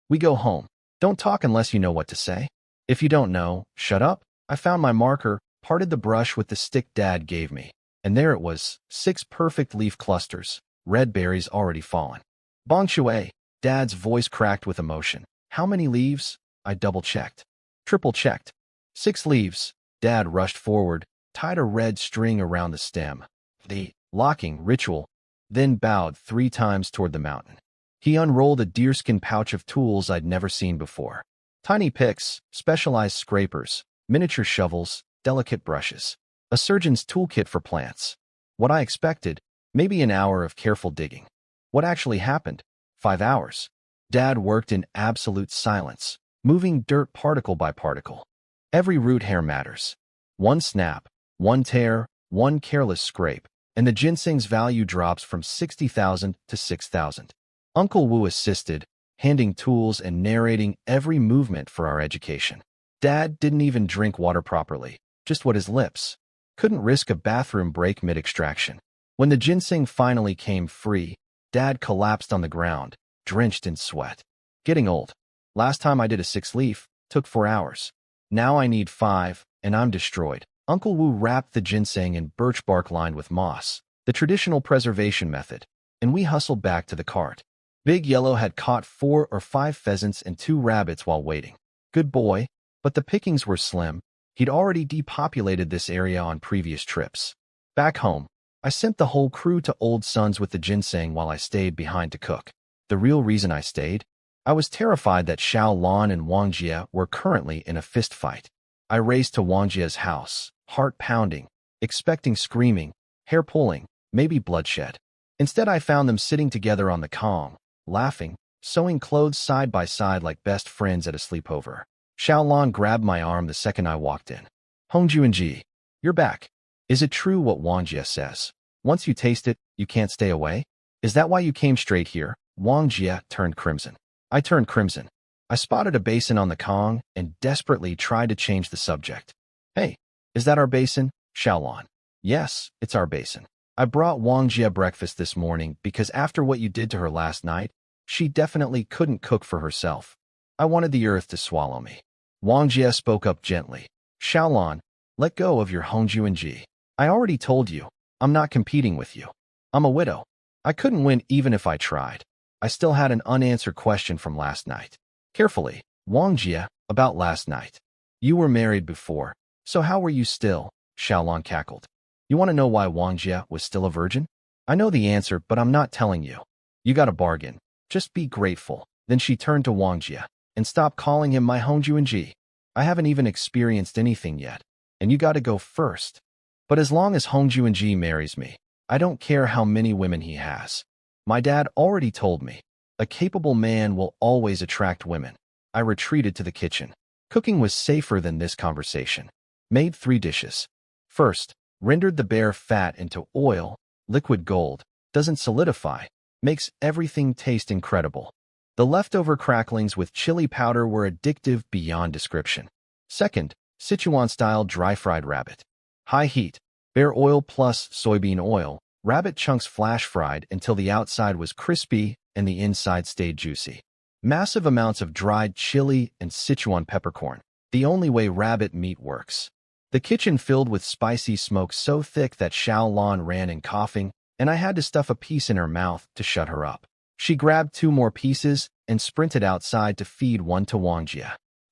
We go home. Don't talk unless you know what to say. If you don't know, shut up. I found my marker, parted the brush with the stick Dad gave me, and there it was, 6 perfect leaf clusters, red berries already fallen. Bong Shui, Dad's voice cracked with emotion. How many leaves? I double-checked. Triple-checked. 6 leaves. Dad rushed forward, tied a red string around the stem. The locking ritual, then bowed 3 times toward the mountain. He unrolled a deerskin pouch of tools I'd never seen before. Tiny picks, specialized scrapers, miniature shovels, delicate brushes. A surgeon's toolkit for plants. What I expected, maybe an hour of careful digging. What actually happened? 5 hours. Dad worked in absolute silence, moving dirt particle by particle. Every root hair matters. 1 snap, 1 tear, 1 careless scrape, and the ginseng's value drops from 60,000 to 6,000. Uncle Wu assisted, handing tools and narrating every movement for our education. Dad didn't even drink water properly, just wet his lips. Couldn't risk a bathroom break mid-extraction. When the ginseng finally came free, Dad collapsed on the ground, drenched in sweat. Getting old. Last time I did a 6-leaf, took 4 hours. Now I need 5, and I'm destroyed. Uncle Wu wrapped the ginseng in birch bark lined with moss, the traditional preservation method, and we hustled back to the cart. Big Yellow had caught 4 or 5 pheasants and 2 rabbits while waiting. Good boy, but the pickings were slim, He'd already depopulated this area on previous trips. Back home, I sent the whole crew to Old Sons with the ginseng while I stayed behind to cook. The real reason I stayed? I was terrified that Xiao Lan and Wang Jie were currently in a fist fight. I raced to Wang Jie's house, heart pounding, expecting screaming, hair pulling, maybe bloodshed. Instead, I found them sitting together on the Kong, laughing, sewing clothes side by side like best friends at a sleepover. Xiao Lan grabbed my arm the second I walked in. Hongju and Ji, you're back. Is it true what Wang Jie says? Once you taste it, you can't stay away? Is that why you came straight here? Wang Jie turned crimson. I turned crimson. I spotted a basin on the Kong and desperately tried to change the subject. Hey, is that our basin? Xiao Lan. Yes, it's our basin. I brought Wang Jie breakfast this morning because after what you did to her last night, she definitely couldn't cook for herself. I wanted the earth to swallow me. Wang Jie spoke up gently. Xiao Lan, let go of your Hongju and Ji. I already told you, I'm not competing with you. I'm a widow. I couldn't win even if I tried. I still had an unanswered question from last night. Carefully, Wang Jie, about last night. You were married before, so how were you still? Xiao Lan cackled. You want to know why Wang Jie was still a virgin? I know the answer, but I'm not telling you. You got a bargain. Just be grateful. Then she turned to Wang Jie. And stop calling him my Hongju and Ji. I haven't even experienced anything yet, and you got to go first. But as long as Hongju and Ji marries me, I don't care how many women he has. My dad already told me, a capable man will always attract women. I retreated to the kitchen. Cooking was safer than this conversation. Made 3 dishes. First, rendered the bear fat into oil, liquid gold, doesn't solidify, makes everything taste incredible. The leftover cracklings with chili powder were addictive beyond description. Second, Sichuan-style dry-fried rabbit. High heat, bear oil plus soybean oil, rabbit chunks flash-fried until the outside was crispy and the inside stayed juicy. Massive amounts of dried chili and Sichuan peppercorn, the only way rabbit meat works. The kitchen filled with spicy smoke so thick that Xiao Lan ran in coughing, and I had to stuff a piece in her mouth to shut her up. She grabbed 2 more pieces and sprinted outside to feed one to Wang Jie.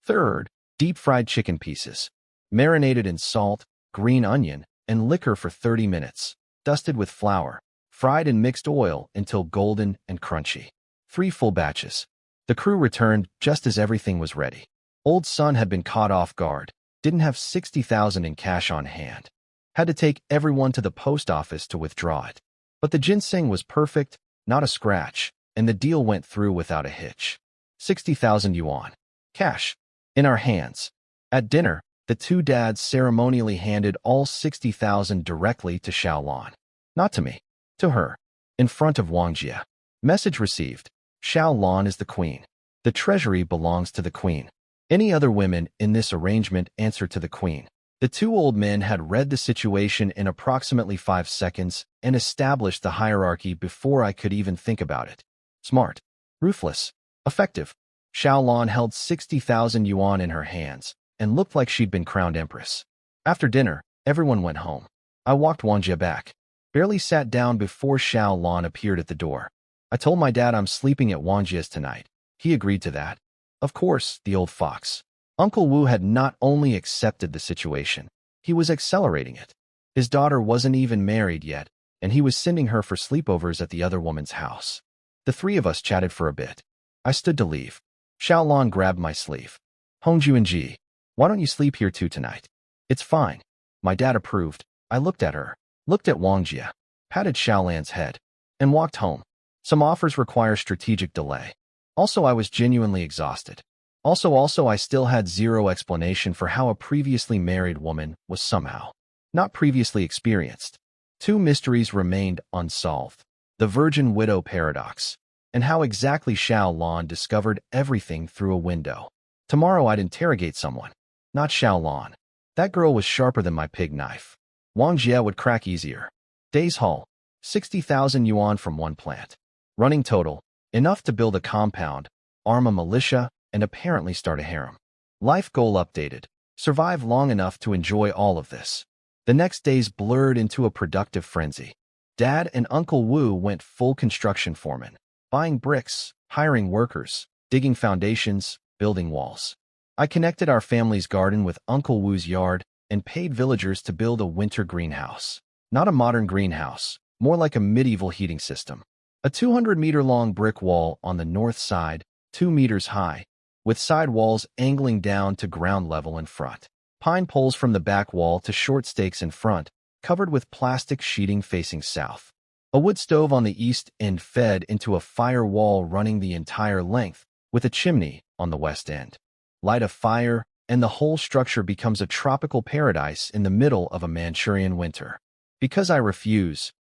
Third, deep-fried chicken pieces, marinated in salt, green onion, and liquor for 30 minutes, dusted with flour, fried in mixed oil until golden and crunchy. 3 full batches. The crew returned just as everything was ready. Old Son had been caught off guard, didn't have 60,000 in cash on hand. Had to take everyone to the post office to withdraw it. But the ginseng was perfect, not a scratch, and the deal went through without a hitch. 60,000 yuan. Cash. In our hands. At dinner, the 2 dads ceremonially handed all 60,000 directly to Xiao Lan. Not to me. To her. In front of Wang Jie. Message received. Xiao Lan is the queen. The treasury belongs to the queen. Any other women in this arrangement answer to the queen. The 2 old men had read the situation in approximately 5 seconds and established the hierarchy before I could even think about it. Smart. Ruthless. Effective. Xiao Lan held 60,000 yuan in her hands and looked like she'd been crowned empress. After dinner, everyone went home. I walked Wang Jie back. Barely sat down before Xiao Lan appeared at the door. I told my dad I'm sleeping at Wang Jie's tonight. He agreed to that. Of course, the old fox. Uncle Wu had not only accepted the situation, he was accelerating it. His daughter wasn't even married yet, and he was sending her for sleepovers at the other woman's house. The 3 of us chatted for a bit. I stood to leave. Xiao Lan grabbed my sleeve. Hongju and Ji, why don't you sleep here too tonight? It's fine. My dad approved. I looked at her, looked at Wang Jie, patted Xiao Lan's head, and walked home. Some offers require strategic delay. Also, I was genuinely exhausted. Also, I still had 0 explanation for how a previously married woman was somehow not previously experienced. 2 mysteries remained unsolved. The virgin widow paradox, and how exactly Xiao Lan discovered everything through a window. Tomorrow I'd interrogate someone, not Xiao Lan. That girl was sharper than my pig knife. Wang Jie would crack easier. Day's haul, 60,000 yuan from 1 plant. Running total, enough to build a compound, arm a militia, and apparently start a harem. Life goal updated. Survive long enough to enjoy all of this. The next days blurred into a productive frenzy. Dad and Uncle Wu went full construction foreman, buying bricks, hiring workers, digging foundations, building walls. I connected our family's garden with Uncle Wu's yard and paid villagers to build a winter greenhouse. Not a modern greenhouse, more like a medieval heating system. A 200-meter-long brick wall on the north side, 2 meters high, with side walls angling down to ground level in front. Pine poles from the back wall to short stakes in front, covered with plastic sheeting facing south. A wood stove on the east end fed into a fire wall running the entire length, with a chimney on the west end. Light a fire, and the whole structure becomes a tropical paradise in the middle of a Manchurian winter. Because I refuse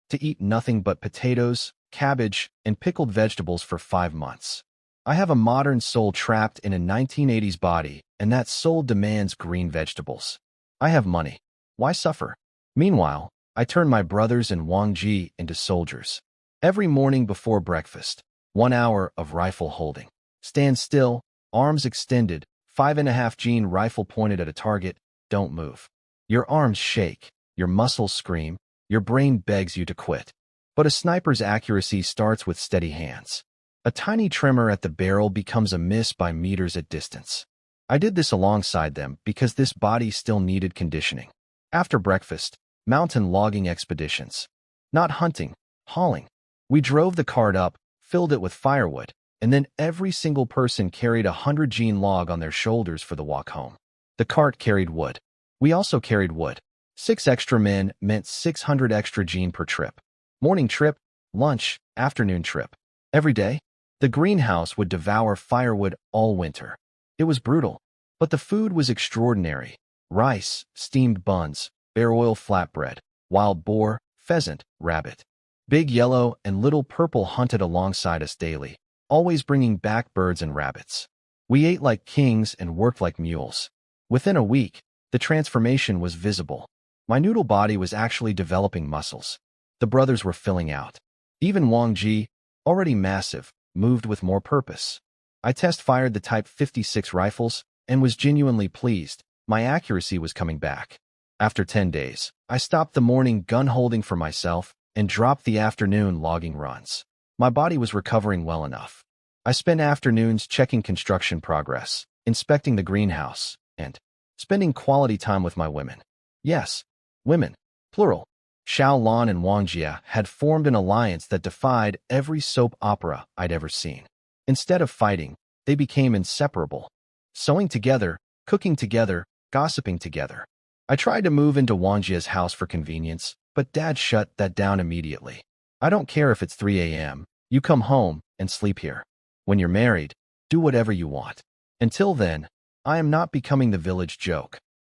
to eat nothing but potatoes, cabbage, and pickled vegetables for 5 months. I have a modern soul trapped in a 1980s body, and that soul demands green vegetables. I have money. Why suffer? Meanwhile, I turn my brothers and Wang Ji into soldiers. Every morning before breakfast, 1 hour of rifle holding. Stand still, arms extended, 5.5 gene rifle pointed at a target, don't move. Your arms shake, your muscles scream, your brain begs you to quit. But a sniper's accuracy starts with steady hands. A tiny tremor at the barrel becomes a miss by meters at distance. I did this alongside them because this body still needed conditioning. After breakfast, mountain logging expeditions. Not hunting, hauling. We drove the cart up, filled it with firewood, and then every single person carried a 100-gene log on their shoulders for the walk home. The cart carried wood. We also carried wood. 6 extra men meant 600 extra gene per trip. Morning trip, lunch, afternoon trip. Every day, the greenhouse would devour firewood all winter. It was brutal, but the food was extraordinary. Rice, steamed buns, bear oil flatbread, wild boar, pheasant, rabbit. Big yellow and little purple hunted alongside us daily, always bringing back birds and rabbits. We ate like kings and worked like mules. Within a week, the transformation was visible. My noodle body was actually developing muscles. The brothers were filling out. Even Wang Ji, already massive, moved with more purpose. I test-fired the Type 56 rifles and was genuinely pleased. My accuracy was coming back. After 10 days, I stopped the morning gun holding for myself and dropped the afternoon logging runs. My body was recovering well enough. I spent afternoons checking construction progress, inspecting the greenhouse, and spending quality time with my women. Yes, women, plural. Xiao Lan and Wang Jia had formed an alliance that defied every soap opera I'd ever seen. Instead of fighting, they became inseparable. Sewing together, cooking together, gossiping together. I tried to move into Wang Jia's house for convenience, but Dad shut that down immediately. I don't care if it's 3 a.m., you come home and sleep here. When you're married, do whatever you want. Until then, I am not becoming the village joke.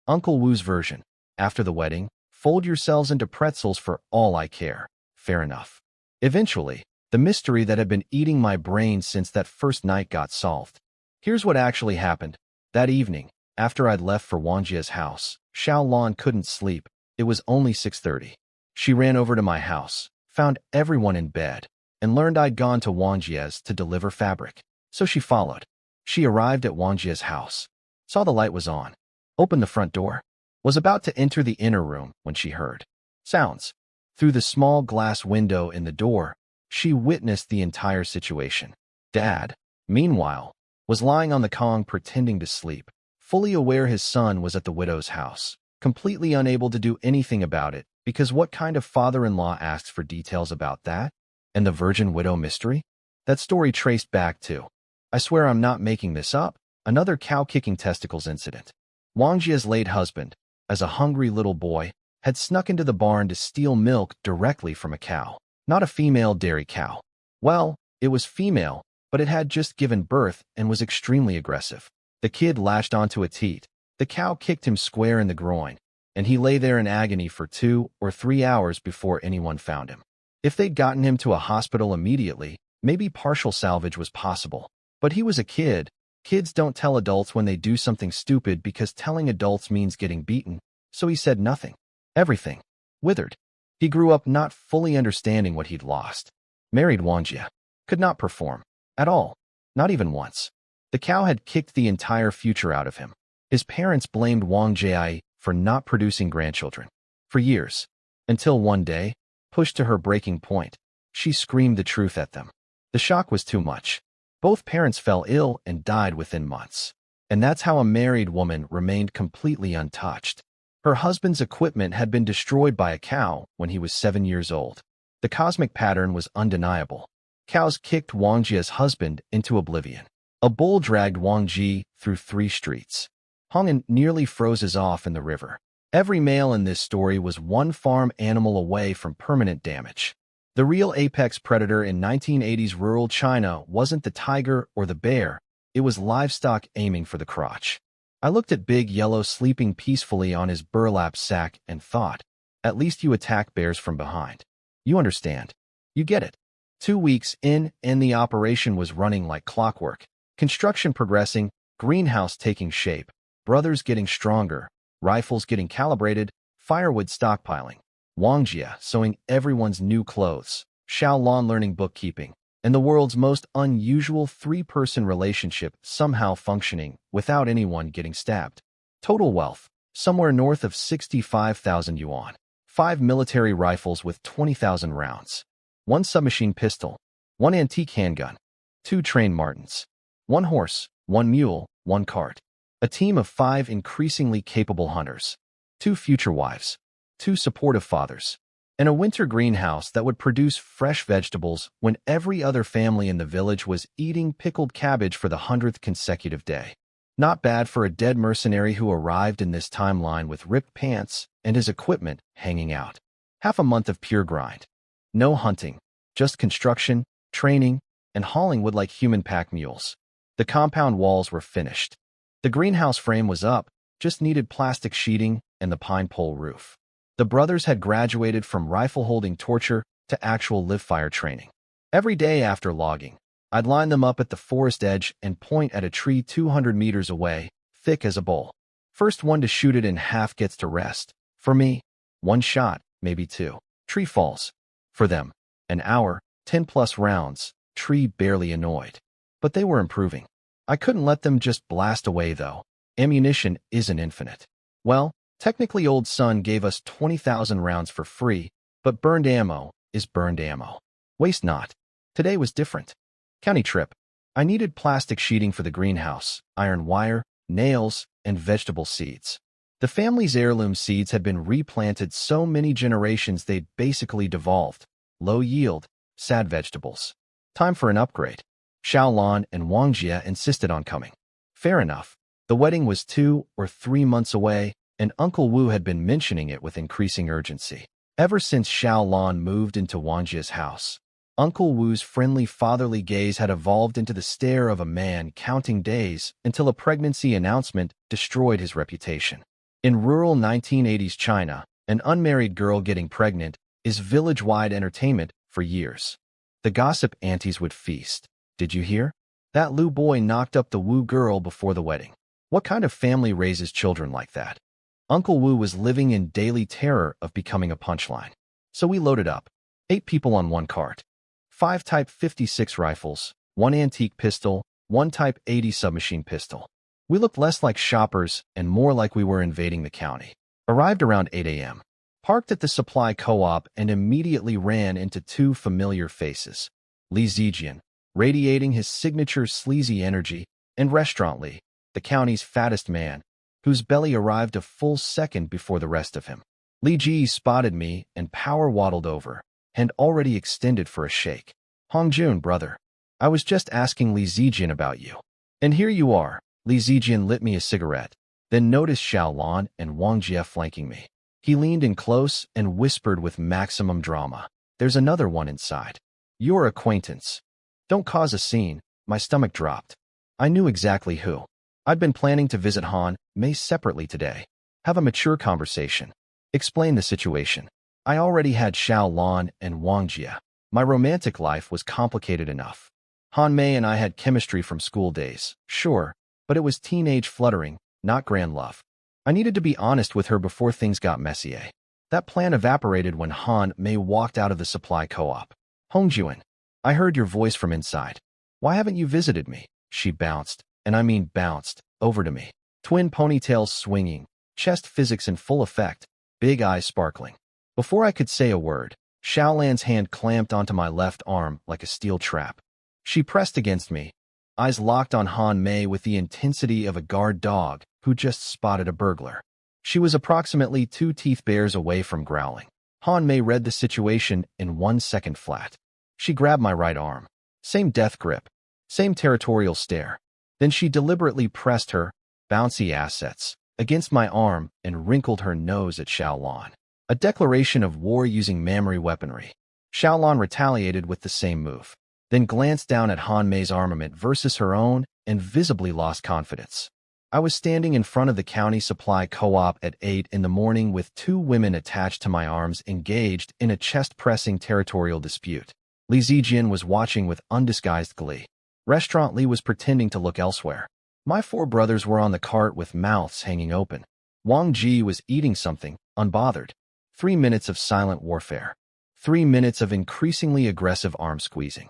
Uncle Wu's version. After the wedding, fold yourselves into pretzels for all I care. Fair enough. Eventually, the mystery that had been eating my brain since that first night got solved. Here's what actually happened. That evening, after I'd left for Wang Jia's house, Xiao Lan couldn't sleep. It was only 6:30. She ran over to my house, found everyone in bed, and learned I'd gone to Wang Jia's to deliver fabric. So she followed. She arrived at Wang Jia's house, saw the light was on, opened the front door, was about to enter the inner room when she heard sounds. Through the small glass window in the door, she witnessed the entire situation. Dad, meanwhile, was lying on the Kong pretending to sleep, fully aware his son was at the widow's house, completely unable to do anything about it, because what kind of father-in-law asks for details about that? And the virgin widow mystery? That story traced back to, I swear I'm not making this up, another cow-kicking testicles incident. Wang Jia's late husband, as a hungry little boy, had snuck into the barn to steal milk directly from a cow. Not a female dairy cow. Well, it was female, but it had just given birth and was extremely aggressive. The kid lashed onto its teat. The cow kicked him square in the groin, and he lay there in agony for 2 or 3 hours before anyone found him. If they'd gotten him to a hospital immediately, maybe partial salvage was possible. But he was a kid. Kids don't tell adults when they do something stupid because telling adults means getting beaten, so he said nothing. Everything. Withered. He grew up not fully understanding what he'd lost. Married Wang Jia. Could not perform. At all. Not even once. The cow had kicked the entire future out of him. His parents blamed Wang Jia for not producing grandchildren. For years. Until one day, pushed to her breaking point, she screamed the truth at them. The shock was too much. Both parents fell ill and died within months. And that's how a married woman remained completely untouched. Her husband's equipment had been destroyed by a cow when he was 7 years old. The cosmic pattern was undeniable. Cows kicked Wang Jia's husband into oblivion. A bull dragged Wang Ji through 3 streets. Hong'an nearly froze us off in the river. Every male in this story was one farm animal away from permanent damage. The real apex predator in 1980s rural China wasn't the tiger or the bear, it was livestock aiming for the crotch. I looked at Big Yellow sleeping peacefully on his burlap sack and thought, at least you attack bears from behind. You understand. You get it. 2 weeks in, and the operation was running like clockwork. Construction progressing, greenhouse taking shape, brothers getting stronger, rifles getting calibrated, firewood stockpiling, Wang Jia sewing everyone's new clothes, Xiao Lan learning bookkeeping, and the world's most unusual 3-person relationship somehow functioning without anyone getting stabbed. Total wealth, somewhere north of 65,000 yuan. 5 military rifles with 20,000 rounds. 1 submachine pistol. 1 antique handgun. 2 trained Martins. 1 horse, 1 mule, 1 cart. A team of 5 increasingly capable hunters. 2 future wives. 2 supportive fathers. And a winter greenhouse that would produce fresh vegetables when every other family in the village was eating pickled cabbage for the 100th consecutive day. Not bad for a dead mercenary who arrived in this timeline with ripped pants and his equipment hanging out. Half a month of pure grind. No hunting, just construction, training, and hauling wood like human pack mules. The compound walls were finished. The greenhouse frame was up, just needed plastic sheeting and the pine pole roof. The brothers had graduated from rifle-holding torture to actual live-fire training. Every day after logging, I'd line them up at the forest edge and point at a tree 200 meters away, thick as a bowl. First one to shoot it in half gets to rest. For me, 1 shot, maybe 2. Tree falls. For them, an hour, 10+ rounds, tree barely annoyed. But they were improving. I couldn't let them just blast away, though. Ammunition isn't infinite. Well, technically Old Sun gave us 20,000 rounds for free, but burned ammo is burned ammo. Waste not. Today was different. County trip. I needed plastic sheeting for the greenhouse, iron wire, nails, and vegetable seeds. The family's heirloom seeds had been replanted so many generations they'd basically devolved. Low yield, sad vegetables. Time for an upgrade. Xiao Lan and Wang Jia insisted on coming. Fair enough. The wedding was 2 or 3 months away, and Uncle Wu had been mentioning it with increasing urgency. Ever since Xiao Lan moved into Wang Jia's house, Uncle Wu's friendly fatherly gaze had evolved into the stare of a man counting days until a pregnancy announcement destroyed his reputation. In rural 1980s China, an unmarried girl getting pregnant is village-wide entertainment for years. The gossip aunties would feast. Did you hear? That Lu boy knocked up the Wu girl before the wedding. What kind of family raises children like that? Uncle Wu was living in daily terror of becoming a punchline. So we loaded up. 8 people on 1 cart. 5 Type 56 rifles, 1 antique pistol, 1 Type 80 submachine pistol. We looked less like shoppers and more like we were invading the county. Arrived around 8 a.m. Parked at the supply co-op and immediately ran into 2 familiar faces. Li Zijian, radiating his signature sleazy energy, and Restaurant Li, the county's fattest man, whose belly arrived a full second before the rest of him. Li Ji spotted me and power waddled over, hand already extended for a shake. Hong Jun, brother. I was just asking Li Zijian about you. And here you are. Li Zijian lit me a cigarette, then noticed Xiao Lan and Wang Jia flanking me. He leaned in close and whispered with maximum drama. There's another one inside. Your acquaintance. Don't cause a scene. My stomach dropped. I knew exactly who. I'd been planning to visit Han Mei separately today. Have a mature conversation. Explain the situation. I already had Xiao Lan and Wang Jia. My romantic life was complicated enough. Han Mei and I had chemistry from school days, sure, but it was teenage fluttering, not grand love. I needed to be honest with her before things got messy. That plan evaporated when Han Mei walked out of the supply co-op. Hongjuan, I heard your voice from inside. Why haven't you visited me? She bounced, and I mean bounced, over to me. Twin ponytails swinging, chest physics in full effect, big eyes sparkling. Before I could say a word, Xiao Lan's hand clamped onto my left arm like a steel trap. She pressed against me. eyes locked on Han Mei with the intensity of a guard dog who just spotted a burglar. She was approximately 2 teeth bares away from growling. Han Mei read the situation in 1 second flat. She grabbed my right arm. Same death grip. Same territorial stare. Then she deliberately pressed her bouncy assets against my arm and wrinkled her nose at Xiaolan. A declaration of war using mammary weaponry. Xiaolan retaliated with the same move, then glanced down at Han Mei's armament versus her own and visibly lost confidence. I was standing in front of the county supply co-op at 8 in the morning with 2 women attached to my arms engaged in a chest-pressing territorial dispute. Li Zijian was watching with undisguised glee. Restaurant Li was pretending to look elsewhere. My 4 brothers were on the cart with mouths hanging open. Wang Ji was eating something, unbothered. 3 minutes of silent warfare. 3 minutes of increasingly aggressive arm squeezing.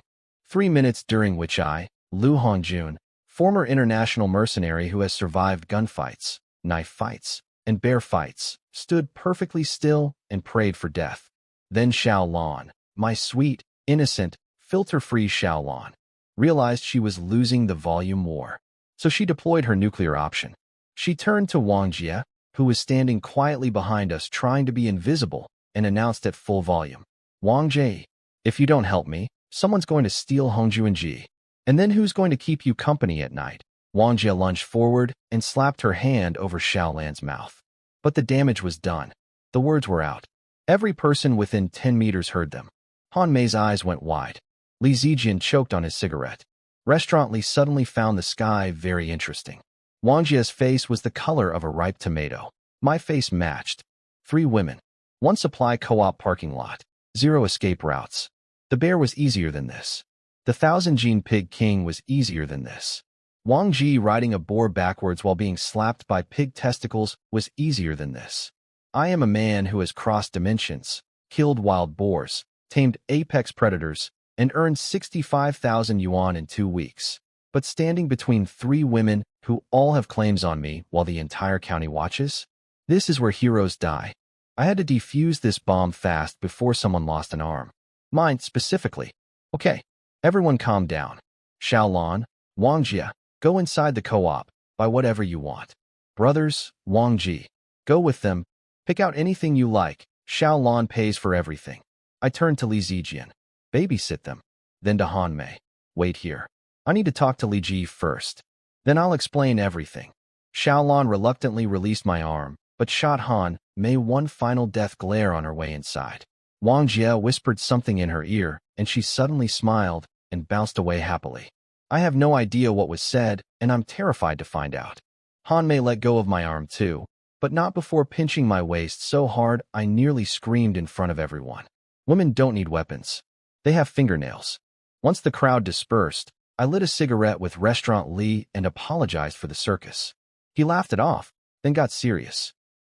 3 minutes during which I, Lu Hongjun, former international mercenary who has survived gunfights, knife fights, and bear fights, stood perfectly still and prayed for death. Then Xiaolan, my sweet, innocent, filter-free Xiaolan, realized she was losing the volume war. So she deployed her nuclear option. She turned to Wang Jie, who was standing quietly behind us trying to be invisible, and announced at full volume, "Wang Jie, if you don't help me, someone's going to steal Hongju and Ji. And then who's going to keep you company at night?" Wang Jie lunged forward and slapped her hand over Xiaolan's mouth. But the damage was done. The words were out. Every person within 10 meters heard them. Han Mei's eyes went wide. Li Zijian choked on his cigarette. Restaurant Li suddenly found the sky very interesting. Wang Jie's face was the color of a ripe tomato. My face matched. 3 women. 1 supply co-op parking lot. 0 escape routes. The bear was easier than this. The 1,000-gene pig king was easier than this. Wang Ji riding a boar backwards while being slapped by pig testicles was easier than this. I am a man who has crossed dimensions, killed wild boars, tamed apex predators, and earned 65,000 yuan in 2 weeks. But standing between 3 women who all have claims on me while the entire county watches? This is where heroes die. I had to defuse this bomb fast before someone lost an arm. Mine specifically. Okay, everyone calm down. Xiaolan, Wang Jie, go inside the co-op, buy whatever you want. Brothers, Wang Ji, go with them, pick out anything you like. Xiaolan pays for everything. I turned to Li Zijian. Babysit them. Then to Han Mei. Wait here. I need to talk to Li Ji first. Then I'll explain everything. Xiaolan reluctantly released my arm, but shot Han Mei one final death glare on her way inside. Wang Jie whispered something in her ear, and she suddenly smiled and bounced away happily. I have no idea what was said, and I'm terrified to find out. Han Mei let go of my arm too, but not before pinching my waist so hard I nearly screamed in front of everyone. Women don't need weapons. They have fingernails. Once the crowd dispersed, I lit a cigarette with Restaurant Li and apologized for the circus. He laughed it off, then got serious.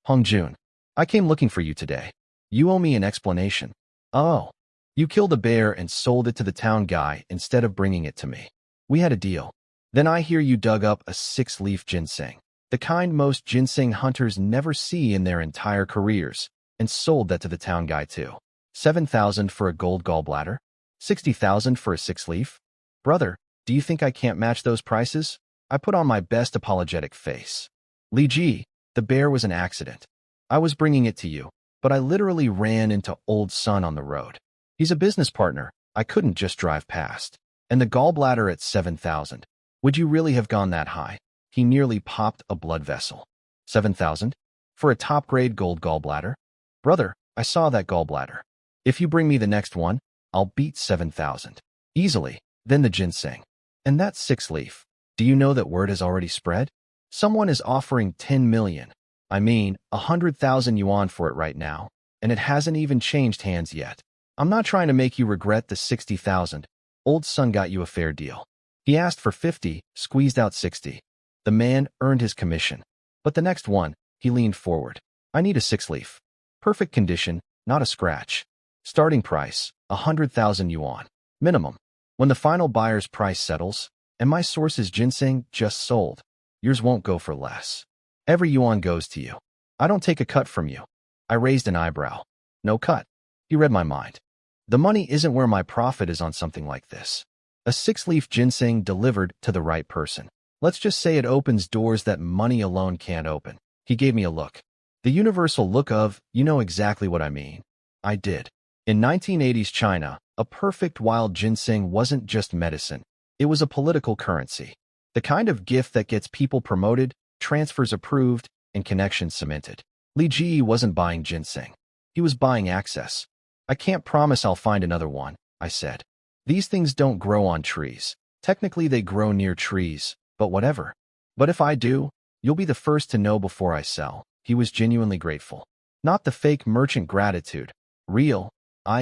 Hongjun, I came looking for you today. You owe me an explanation. Oh, you killed a bear and sold it to the town guy instead of bringing it to me. We had a deal. Then I hear you dug up a 6-leaf ginseng, the kind most ginseng hunters never see in their entire careers, and sold that to the town guy too. 7,000 for a gold gallbladder? 60,000 for a 6-leaf? Brother, do you think I can't match those prices? I put on my best apologetic face. Li Ji, the bear was an accident. I was bringing it to you, but I literally ran into old Sun on the road. He's a business partner. I couldn't just drive past. And the gallbladder at 7,000. Would you really have gone that high? He nearly popped a blood vessel. 7,000? For a top-grade gold gallbladder? Brother, I saw that gallbladder. If you bring me the next one, I'll beat 7,000. Easily. Then the ginseng. And that 6-leaf. Do you know that word has already spread? Someone is offering 10 million. I mean, 100,000 yuan for it right now, and it hasn't even changed hands yet. I'm not trying to make you regret the 60,000. Old Sun got you a fair deal. He asked for 50, squeezed out 60. The man earned his commission. But the next one, he leaned forward. I need a 6-leaf. Perfect condition, not a scratch. Starting price, 100,000 yuan. Minimum. When the final buyer's price settles, and my source's ginseng just sold, yours won't go for less. Every yuan goes to you. I don't take a cut from you. I raised an eyebrow. No cut. He read my mind. The money isn't where my profit is on something like this. A six-leaf ginseng delivered to the right person. Let's just say it opens doors that money alone can't open. He gave me a look. The universal look of, you know exactly what I mean. I did. In 1980s China, a perfect wild ginseng wasn't just medicine. It was a political currency. The kind of gift that gets people promoted, transfers approved, and connections cemented. Li Ji wasn't buying ginseng. He was buying access. I can't promise I'll find another one, I said. These things don't grow on trees. Technically they grow near trees, but whatever. But if I do, you'll be the first to know before I sell. He was genuinely grateful. Not the fake merchant gratitude. Real,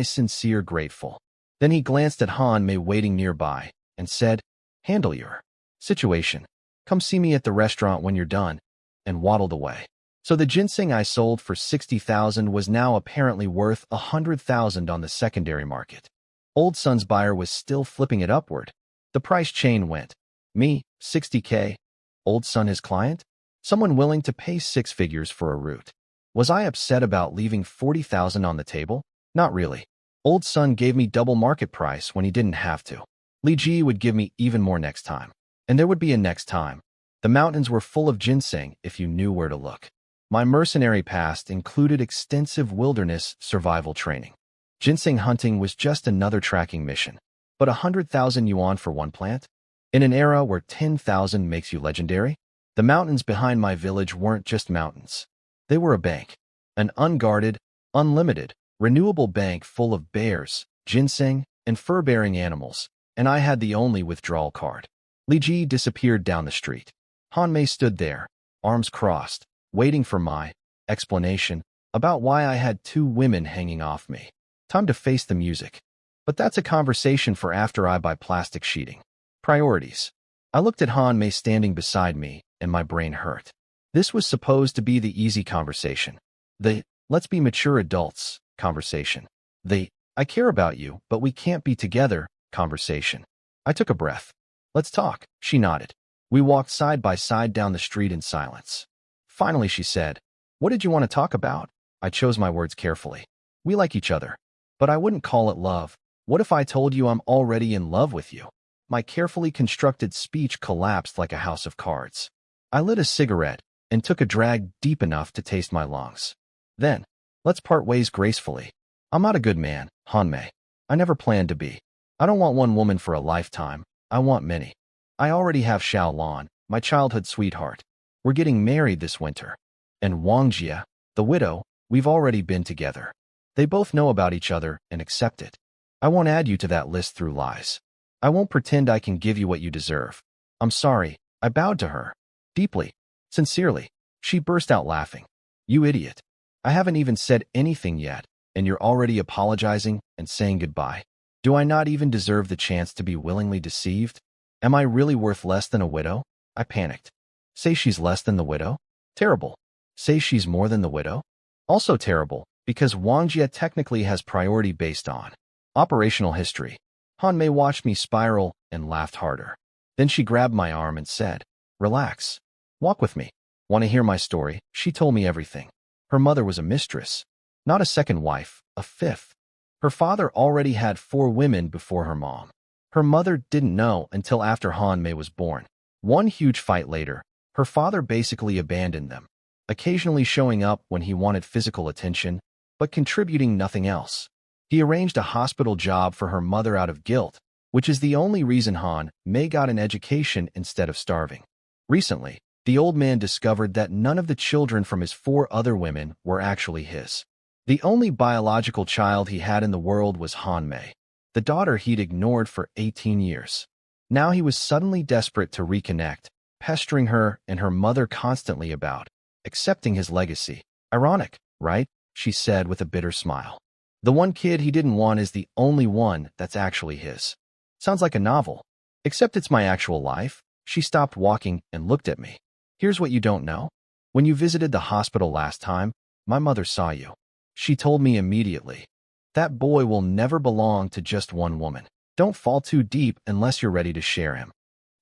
sincere grateful. Then he glanced at Han Mei waiting nearby and said, handle your situation. Come see me at the restaurant when you're done, and waddled away. So the ginseng I sold for 60,000 was now apparently worth 100,000 on the secondary market. Old Sun's buyer was still flipping it upward. The price chain went. Me, 60K. Old Sun his client? Someone willing to pay six figures for a root. Was I upset about leaving 40,000 on the table? Not really. Old Sun gave me double market price when he didn't have to. Li Ji would give me even more next time. And there would be a next time. The mountains were full of ginseng if you knew where to look. My mercenary past included extensive wilderness survival training. Ginseng hunting was just another tracking mission. But 100,000 yuan for one plant? In an era where 10,000 makes you legendary? The mountains behind my village weren't just mountains. They were a bank. An unguarded, unlimited, renewable bank full of bears, ginseng, and fur-bearing animals, and I had the only withdrawal card. Li Ji disappeared down the street. Han Mei stood there, arms crossed, waiting for my explanation about why I had two women hanging off me. Time to face the music. But that's a conversation for after I buy plastic sheeting. Priorities. I looked at Han Mei standing beside me, and my brain hurt. This was supposed to be the easy conversation. The, let's be mature adults, conversation. The, I care about you, but we can't be together, conversation. I took a breath. Let's talk, she nodded. We walked side by side down the street in silence. Finally, she said, what did you want to talk about? I chose my words carefully. We like each other. But I wouldn't call it love. What if I told you I'm already in love with you? My carefully constructed speech collapsed like a house of cards. I lit a cigarette and took a drag deep enough to taste my lungs. Then, let's part ways gracefully. I'm not a good man, Han Mei. I never planned to be. I don't want one woman for a lifetime. I want many. I already have Xiao Lan, my childhood sweetheart. We're getting married this winter. And Wang Jia, the widow, we've already been together. They both know about each other and accept it. I won't add you to that list through lies. I won't pretend I can give you what you deserve. I'm sorry. I bowed to her. Deeply. Sincerely. She burst out laughing. You idiot. I haven't even said anything yet, and you're already apologizing and saying goodbye. Do I not even deserve the chance to be willingly deceived? Am I really worth less than a widow? I panicked. Say she's less than the widow? Terrible. Say she's more than the widow? Also terrible, because Wang Jia technically has priority based on operational history. Han Mei watched me spiral and laughed harder. Then she grabbed my arm and said, relax. Walk with me. Want to hear my story? She told me everything. Her mother was a mistress. Not a second wife, a fifth. Her father already had 4 women before her mom. Her mother didn't know until after Han Mei was born. One huge fight later, her father basically abandoned them, occasionally showing up when he wanted physical attention, but contributing nothing else. He arranged a hospital job for her mother out of guilt, which is the only reason Han Mei got an education instead of starving. Recently, the old man discovered that none of the children from his 4 other women were actually his. The only biological child he had in the world was Han Mei, the daughter he'd ignored for 18 years. Now he was suddenly desperate to reconnect, pestering her and her mother constantly about accepting his legacy. Ironic, right? She said with a bitter smile. The one kid he didn't want is the only one that's actually his. Sounds like a novel. Except it's my actual life. She stopped walking and looked at me. Here's what you don't know. When you visited the hospital last time, my mother saw you. She told me immediately. That boy will never belong to just one woman. Don't fall too deep unless you're ready to share him.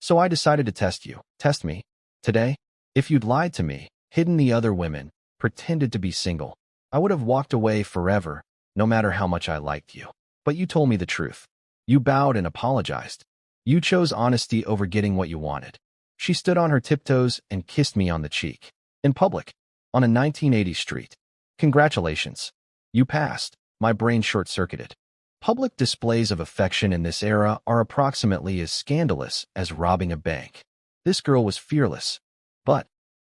So I decided to test you. Test me. Today, if you'd lied to me, hidden the other women, pretended to be single, I would have walked away forever, no matter how much I liked you. But you told me the truth. You bowed and apologized. You chose honesty over getting what you wanted. She stood on her tiptoes and kissed me on the cheek. In public. On a 1980 street. Congratulations. You passed. My brain short-circuited. Public displays of affection in this era are approximately as scandalous as robbing a bank. This girl was fearless. But,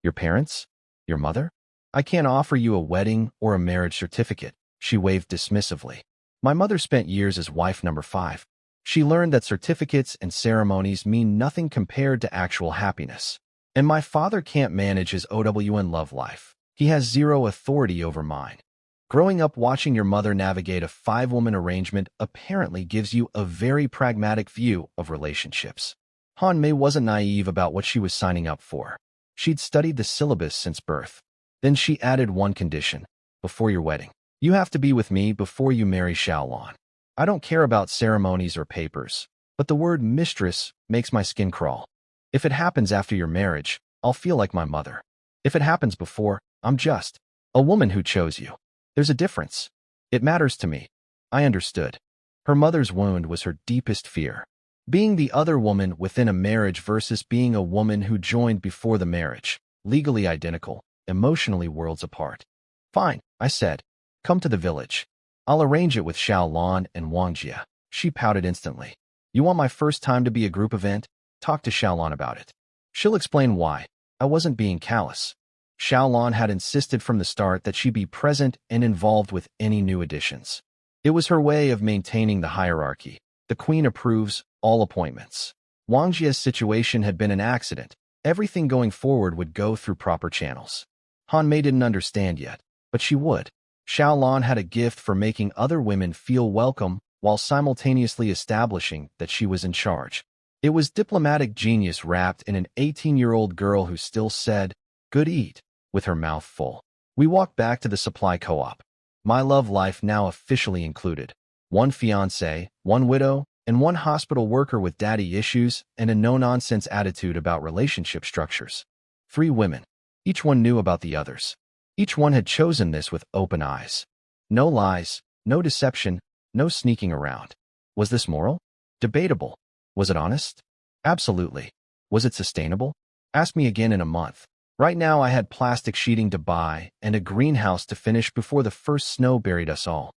your parents? Your mother? I can't offer you a wedding or a marriage certificate, she waved dismissively. My mother spent years as wife number 5. She learned that certificates and ceremonies mean nothing compared to actual happiness. And my father can't manage his OWN love life. He has zero authority over mine. Growing up watching your mother navigate a 5-woman arrangement apparently gives you a very pragmatic view of relationships. Han Mei wasn't naive about what she was signing up for. She'd studied the syllabus since birth. Then she added one condition. Before your wedding, you have to be with me before you marry Xiaolon. I don't care about ceremonies or papers, but the word mistress makes my skin crawl. If it happens after your marriage, I'll feel like my mother. If it happens before, I'm just a woman who chose you. There's a difference. It matters to me. I understood. Her mother's wound was her deepest fear. Being the other woman within a marriage versus being a woman who joined before the marriage. Legally identical, emotionally worlds apart. Fine, I said. Come to the village. I'll arrange it with Xiaolon and Wangjia. She pouted instantly. You want my first time to be a group event? Talk to Xiaolon about it. She'll explain why. I wasn't being callous. Xiaolon had insisted from the start that she be present and involved with any new additions. It was her way of maintaining the hierarchy. The queen approves all appointments. Wangjia's situation had been an accident. Everything going forward would go through proper channels. Han Mei didn't understand yet, but she would. Xiaolon had a gift for making other women feel welcome while simultaneously establishing that she was in charge. It was diplomatic genius wrapped in an 18-year-old girl who still said, "Good eat," with her mouth full. We walked back to the supply co-op. My love life now officially included 1 fiancé, 1 widow, and 1 hospital worker with daddy issues and a no-nonsense attitude about relationship structures. 3 women. Each one knew about the others. Each one had chosen this with open eyes. No lies, no deception, no sneaking around. Was this moral? Debatable. Was it honest? Absolutely. Was it sustainable? Ask me again in a month. Right now I had plastic sheeting to buy and a greenhouse to finish before the first snow buried us all.